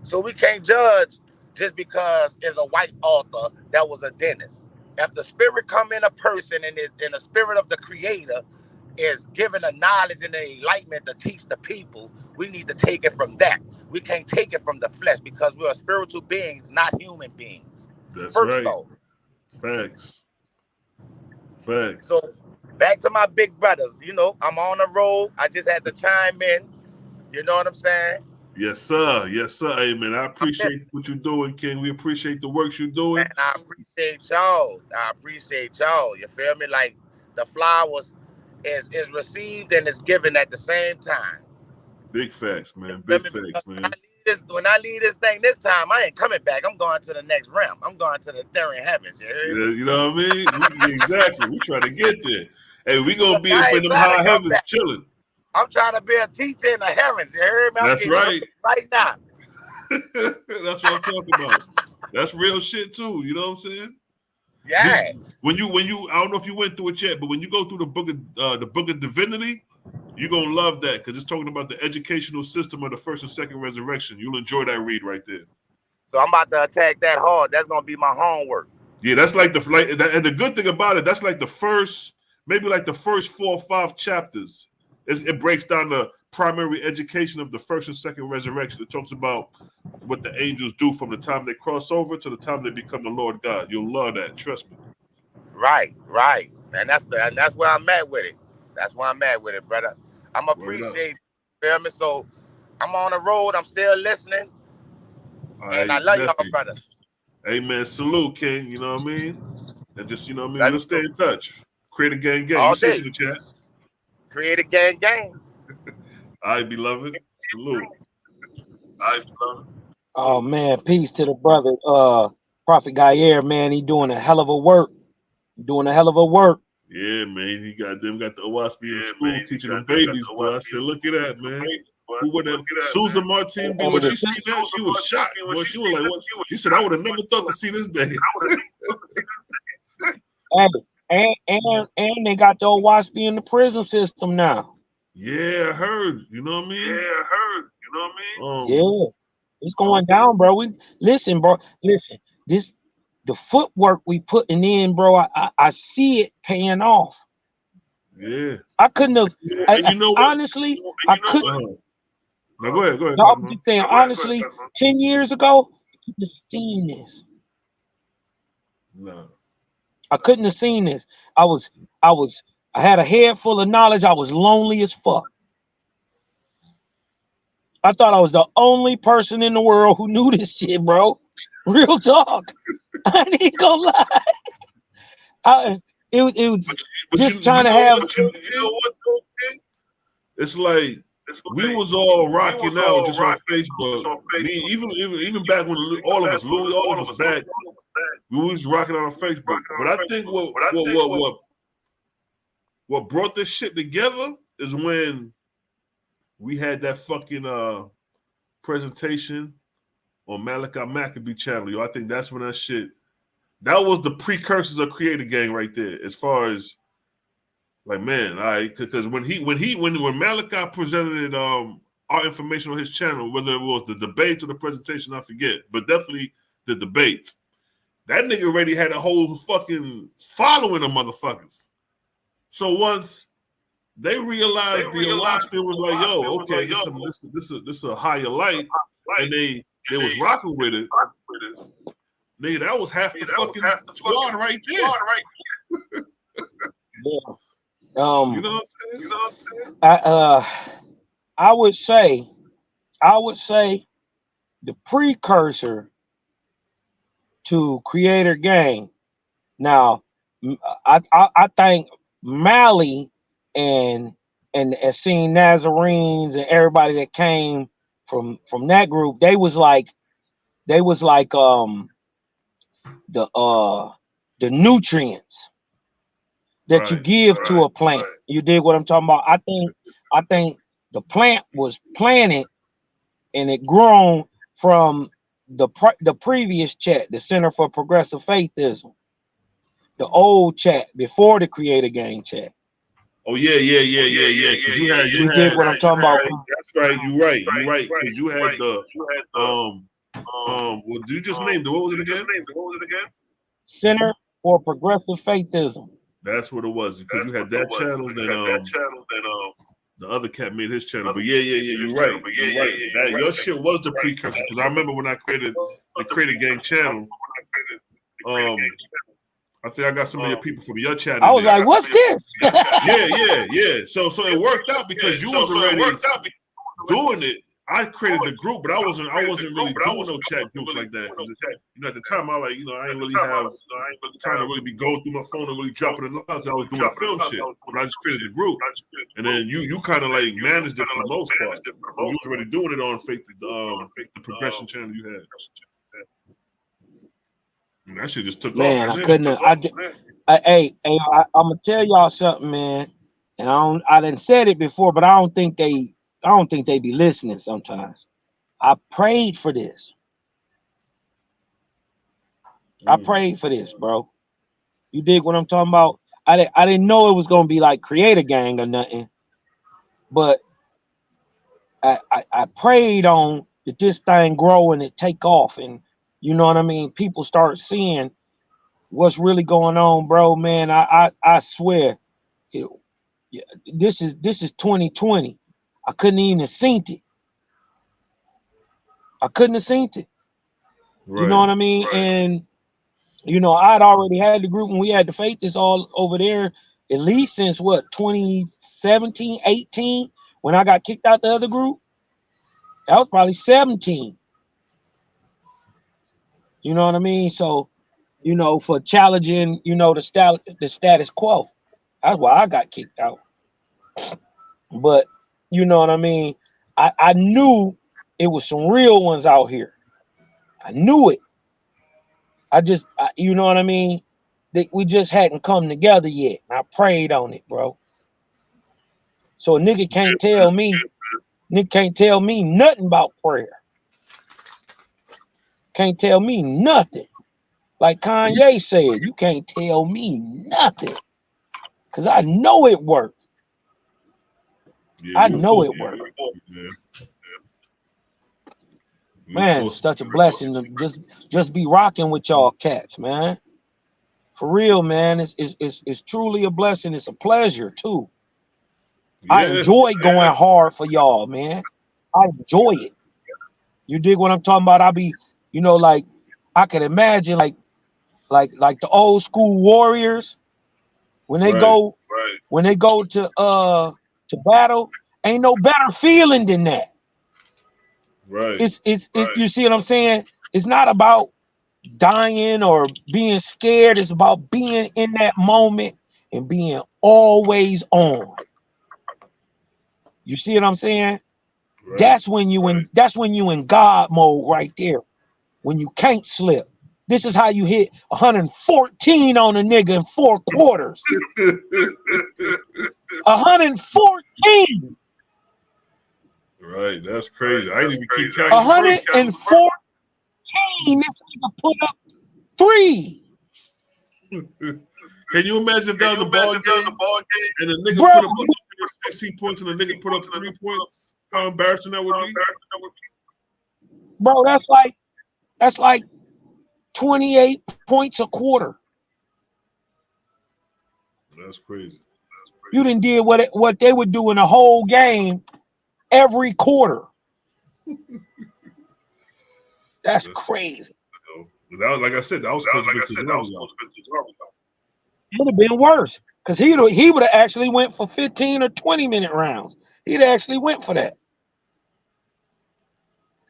Speaker 8: So we can't judge just because it's a white author that was a dentist. If the spirit come in a person and the spirit of the creator is given the knowledge and the enlightenment to teach the people, we need to take it from that. We can't take it from the flesh because we are spiritual beings, not human beings.
Speaker 1: That's
Speaker 8: First
Speaker 1: right.
Speaker 8: off.
Speaker 1: Facts. Facts.
Speaker 8: So back to my big brothers. You know, I'm on the road. I just had to chime in. You know what I'm saying?
Speaker 1: Yes, sir. Yes, sir. Amen. I appreciate what you're doing, King. We appreciate the work you're doing.
Speaker 8: And I appreciate y'all. You feel me? Like the flowers is received and is given at the same time.
Speaker 1: Big facts, man. Big facts, man.
Speaker 8: When I leave this thing this time, I ain't coming back. I'm going to the next realm. I'm going to the third heavens.
Speaker 1: You know what I mean? Exactly. We trying to get there. Hey, we gonna be up in them high heavens chilling.
Speaker 8: I'm trying to be a teacher in the heavens. You heard me?
Speaker 1: That's right.
Speaker 8: Right now.
Speaker 1: That's what I'm talking about. That's real shit too. You know what I'm saying?
Speaker 8: Yeah.
Speaker 1: When you, I don't know if you went through it yet, but when you go through the book of Divinity, you're gonna love that because it's talking about the educational system of the first and second resurrection. You'll enjoy that read right there.
Speaker 8: So I'm about to attack that hard. That's gonna be my homework.
Speaker 1: Yeah, that's like and the good thing about it, that's like the first, maybe like the first 4 or 5 chapters. It breaks down the primary education of the first and second resurrection. It talks about what the angels do from the time they cross over to the time they become the Lord God. You'll love that. Trust me.
Speaker 8: Right. And that's where I'm at with it. That's where I'm at with it, brother. I'm appreciate, feel me? So I'm on the road. I'm still listening. And I love y'all, brother.
Speaker 1: Amen. Salute, King. You know what I mean? And just, you know what I mean? We'll stay in touch. Create a gang.
Speaker 8: All
Speaker 1: You say
Speaker 8: day.
Speaker 1: in the chat.
Speaker 8: Create a gang.
Speaker 1: All right, beloved. Salute. All right, beloved.
Speaker 5: Oh man, peace to the brother, Prophet Gayer, man. He doing a hell of a work.
Speaker 1: Yeah, man. He got the Owaspi in school teaching them babies, boy. I said, look at that, man. Who would have Susan Martin be when she seen that? She was shocked. Boy, she was like, what? She said, I would have never thought to see this day.
Speaker 5: And they got the Owaspi in the prison system now.
Speaker 1: Yeah, I heard. You know what I mean?
Speaker 5: Yeah, it's going down, bro. Listen, the footwork we putting in, bro. I see it paying off.
Speaker 1: Yeah.
Speaker 5: I couldn't have.
Speaker 1: Honestly,
Speaker 5: I couldn't.
Speaker 1: No, go ahead.
Speaker 5: No, I'm just saying, honestly, 10 years ago, I couldn't have seen this.
Speaker 1: No.
Speaker 5: I couldn't have seen this. I had a head full of knowledge. I was lonely as fuck. I thought I was the only person in the world who knew this shit, bro. Real talk. I ain't gonna lie. It was
Speaker 1: But
Speaker 5: just
Speaker 1: you
Speaker 5: trying to
Speaker 1: know
Speaker 5: have.
Speaker 1: what, you know what, though, King? It's like we was all rocking out just on Facebook. Me, even back when all of us, Louis, all of us back, we was rocking out on Facebook. But I think what brought this shit together is when we had that fucking presentation on Malachi Maccabee channel. Yo, I think that's when that was the precursors of Creator Gang right there. As far as like, man, because when Malachi presented our information on his channel, whether it was the debates or the presentation, I forget, but definitely the debates. That nigga already had a whole fucking following of motherfuckers. So once they realized the Alaska was like, yo, okay, this is a higher light, and they was rocking with it. Nigga, that was half the fucking squad right there.
Speaker 5: Yeah.
Speaker 1: You know what I'm saying?
Speaker 5: I would say the precursor to Creator Gang. Now, I think Mally and seeing Nazarenes and everybody that came from that group, they was like the nutrients that you give to a plant. You dig what I'm talking about? I think the plant was planted and it grown from the previous chat, the Center for Progressive Faithism, the old chat before the Creator Gang chat.
Speaker 1: Oh yeah. You
Speaker 5: dig what I'm talking about?
Speaker 1: That's right. You're right. Because you had the what you just named it? What was it again?
Speaker 5: Center for Progressive Faithism.
Speaker 1: That's what it was. Because you had that channel, then the other cat made his channel. But yeah. You're right. Your shit was the precursor. Because I remember when I created the Creator Gang channel. I think I got some of your people from your chat.
Speaker 5: I was like, "What's this?"
Speaker 1: Yeah. So it worked out because you was already doing it. I created the group, but I wasn't really doing no chat groups like that. At the time, I ain't really have time to really be going through my phone and really dropping it out. I was doing the film shit, but I just created the group, and then you kind of like managed it for the most part. You was already doing it on the progression channel you had. And that shit just took off.
Speaker 5: Man, I couldn't. I'm gonna tell y'all something, man. And I didn't said it before, but I don't think they be listening sometimes. I prayed for this. I prayed for this, bro. You dig what I'm talking about? I didn't know it was gonna be like Creator Gang or nothing, but I prayed on that this thing grow and it take off, and you know what I mean? People start seeing what's really going on, bro. Man, I swear, this is 2020. I couldn't even have seen it. Right, you know what I mean? Right. And I'd already had the group, and we had the Faithists all over there at least since what, 2017, 18, when I got kicked out the other group. That was probably 17. You know what I mean? So, for challenging, the status quo. That's why I got kicked out. But you know what I mean? I knew it was some real ones out here. I knew it. You know what I mean? We just hadn't come together yet. I prayed on it, bro. So a nigga can't tell me nothing about prayer. Can't tell me nothing. Like Kanye said, you can't tell me nothing. Because I know it worked. I know it worked. Man, it's such a blessing to just be rocking with y'all cats, man. For real, man. It's truly a blessing. It's a pleasure too. Yeah, I enjoy going hard for y'all, man. I enjoy it. You dig what I'm talking about? I be, like I can imagine like the old school warriors when they go to battle, ain't no better feeling than that. Right. It's you see what I'm saying? It's not about dying or being scared. It's about being in that moment and being always on. You see what I'm saying?
Speaker 1: Right.
Speaker 5: That's when you in God mode right there. When you can't slip. This is how you hit 114 on a nigga in 4 quarters. 114.
Speaker 1: Right, that's crazy. I didn't even keep counting.
Speaker 5: 114. This nigga put up 3.
Speaker 1: Can you imagine if that was a ball game and a nigga
Speaker 5: Bro,
Speaker 1: put up 16 points and a nigga put up 3 points? How embarrassing that would be?
Speaker 5: Bro, that's like 28 points a quarter.
Speaker 1: That's crazy.
Speaker 5: You done did what they would do in a whole game every quarter. That's crazy.
Speaker 1: That was, like I said, that was supposed to be
Speaker 5: It would have been worse because he would have actually went for 15 or 20-minute rounds. He'd actually went for that.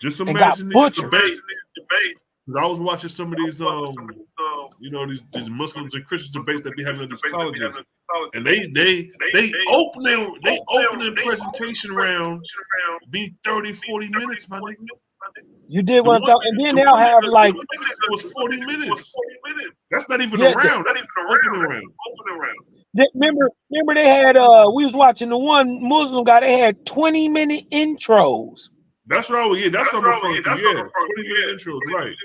Speaker 1: Just
Speaker 5: and got
Speaker 1: imagine
Speaker 5: butchered.
Speaker 1: debate. I was watching some of these, you know, these Muslims and Christians debates that be having at these colleges, and they opening presentation round be 30, 40 minutes, my nigga.
Speaker 5: You did what I'm talking, and then they'll have like
Speaker 1: it was 40 minutes. That's not even a round. That is opening round.
Speaker 5: Remember they had we was watching the one Muslim guy. They had 20-minute intros.
Speaker 1: That's what I was. Yeah, that's what I'm referring to. Yeah, 20-minute intros, right?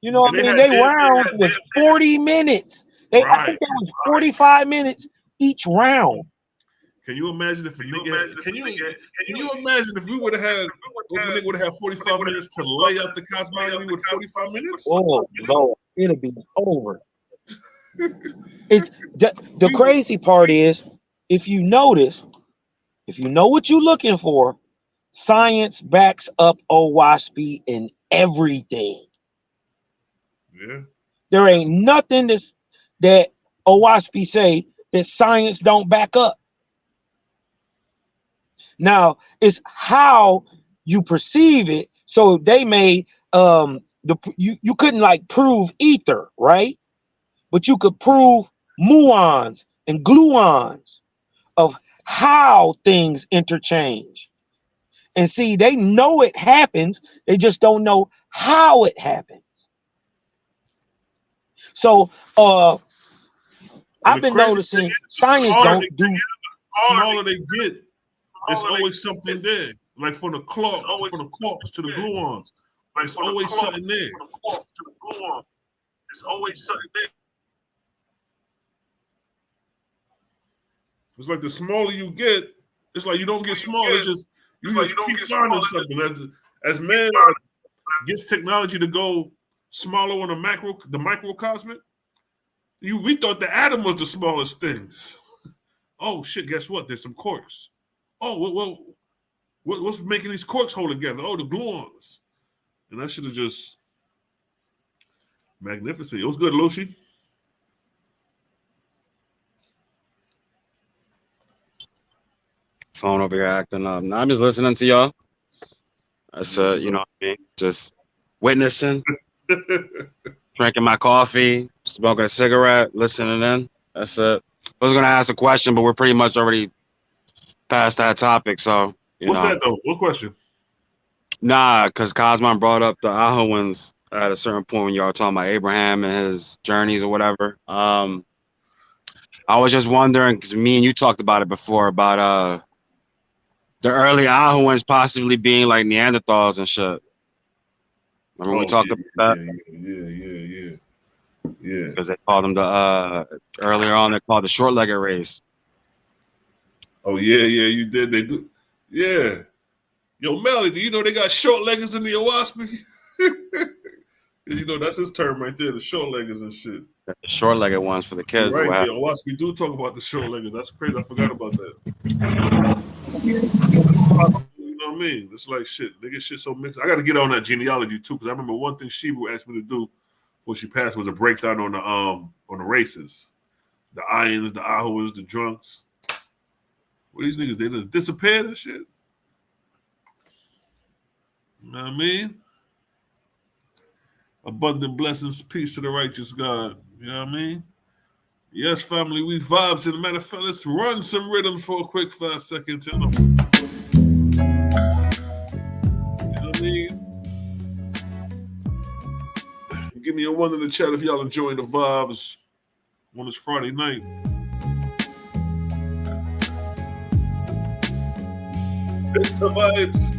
Speaker 5: You know what I mean? They round was 40 minutes. I think that was 45 minutes each round.
Speaker 1: Can you imagine if a nigga? Can you imagine if we would have had? If a nigga would have had 45 minutes to lay up the cosmology with 45 minutes?
Speaker 5: Oh Lord, it'll be over. It's the crazy part is, if you notice, if you know what you're looking for, science backs up Owaspy in everything.
Speaker 1: Yeah.
Speaker 5: There ain't nothing that Owaspy say that science don't back up. Now it's how you perceive it. So they made you couldn't like prove ether, right? But you could prove muons and gluons of how things interchange. And see, they know it happens, they just don't know how it happens. So I've been noticing science don't do.
Speaker 1: The smaller they get, it's always something there. Like from the quarks to the gluons, it's always something there. It's always something there. It's like the smaller you get, it's like you don't get smaller. You just keep finding something. As man gets technology to go smaller on the microcosmic, we thought the atom was the smallest things. Oh shit! Guess what? There's some quarks. Oh what's making these quarks hold together? Oh, the gluons. And that should have just magnificent. It was good, Lucy.
Speaker 7: Phone over here acting up. No, I'm just listening to y'all. That's you know what I mean? Just witnessing, drinking my coffee, smoking a cigarette, listening in. That's it. I was gonna ask a question, but we're pretty much already past that topic. So
Speaker 1: what's that though? What question?
Speaker 7: Nah, because Cosmon brought up the Ahawans at a certain point when y'all talking about Abraham and his journeys or whatever. I was just wondering, because me and you talked about it before, about the early Ahawans possibly being like Neanderthals and shit. Remember we talked about that?
Speaker 1: Yeah.
Speaker 7: Because they called them earlier on they called the short-legged race.
Speaker 1: Oh yeah, you did. They do. Yeah. Yo, Melly, do you know they got short-leggeds in the Owaspy? You know, that's his term right there, the short-leggeds and shit.
Speaker 7: The short-legged ones for the kids.
Speaker 1: Right, yeah, Owaspy do talk about the short-leggeds. That's crazy. I forgot about that. That's possible, you know what I mean? It's like shit. They get shit so mixed. I got to get on that genealogy too, because I remember one thing Shibu asked me to do before she passed was a breakdown on the races, the Ions, the Ahawans, the Drunks. What these niggas? They just disappeared and shit. You know what I mean? Abundant blessings, peace to the righteous God. You know what I mean? Yes, family, we vibes. And matter of fact, let's run some rhythms for a quick 5 seconds. You know what I mean? Give me a one in the chat if y'all enjoying the vibes on this Friday night. It's the vibes.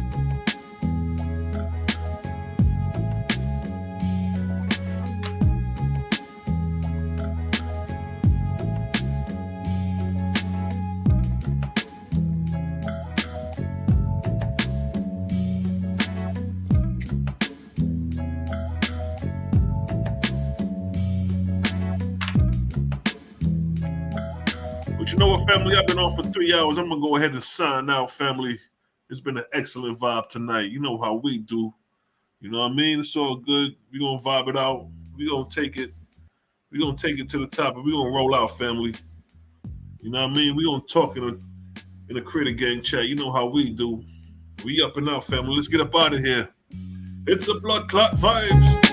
Speaker 1: But you know what, family? I've been on for 3 hours. I'm going to go ahead and sign out, family. It's been an excellent vibe tonight. You know how we do. You know what I mean? It's all good. We're going to vibe it out. We're going to take it. We're going to take it to the top, and we're going to roll out, family. You know what I mean? We're going to talk in a Critter Gang chat. You know how we do. We up and out, family. Let's get up out of here. It's a Blood Clot Vibes.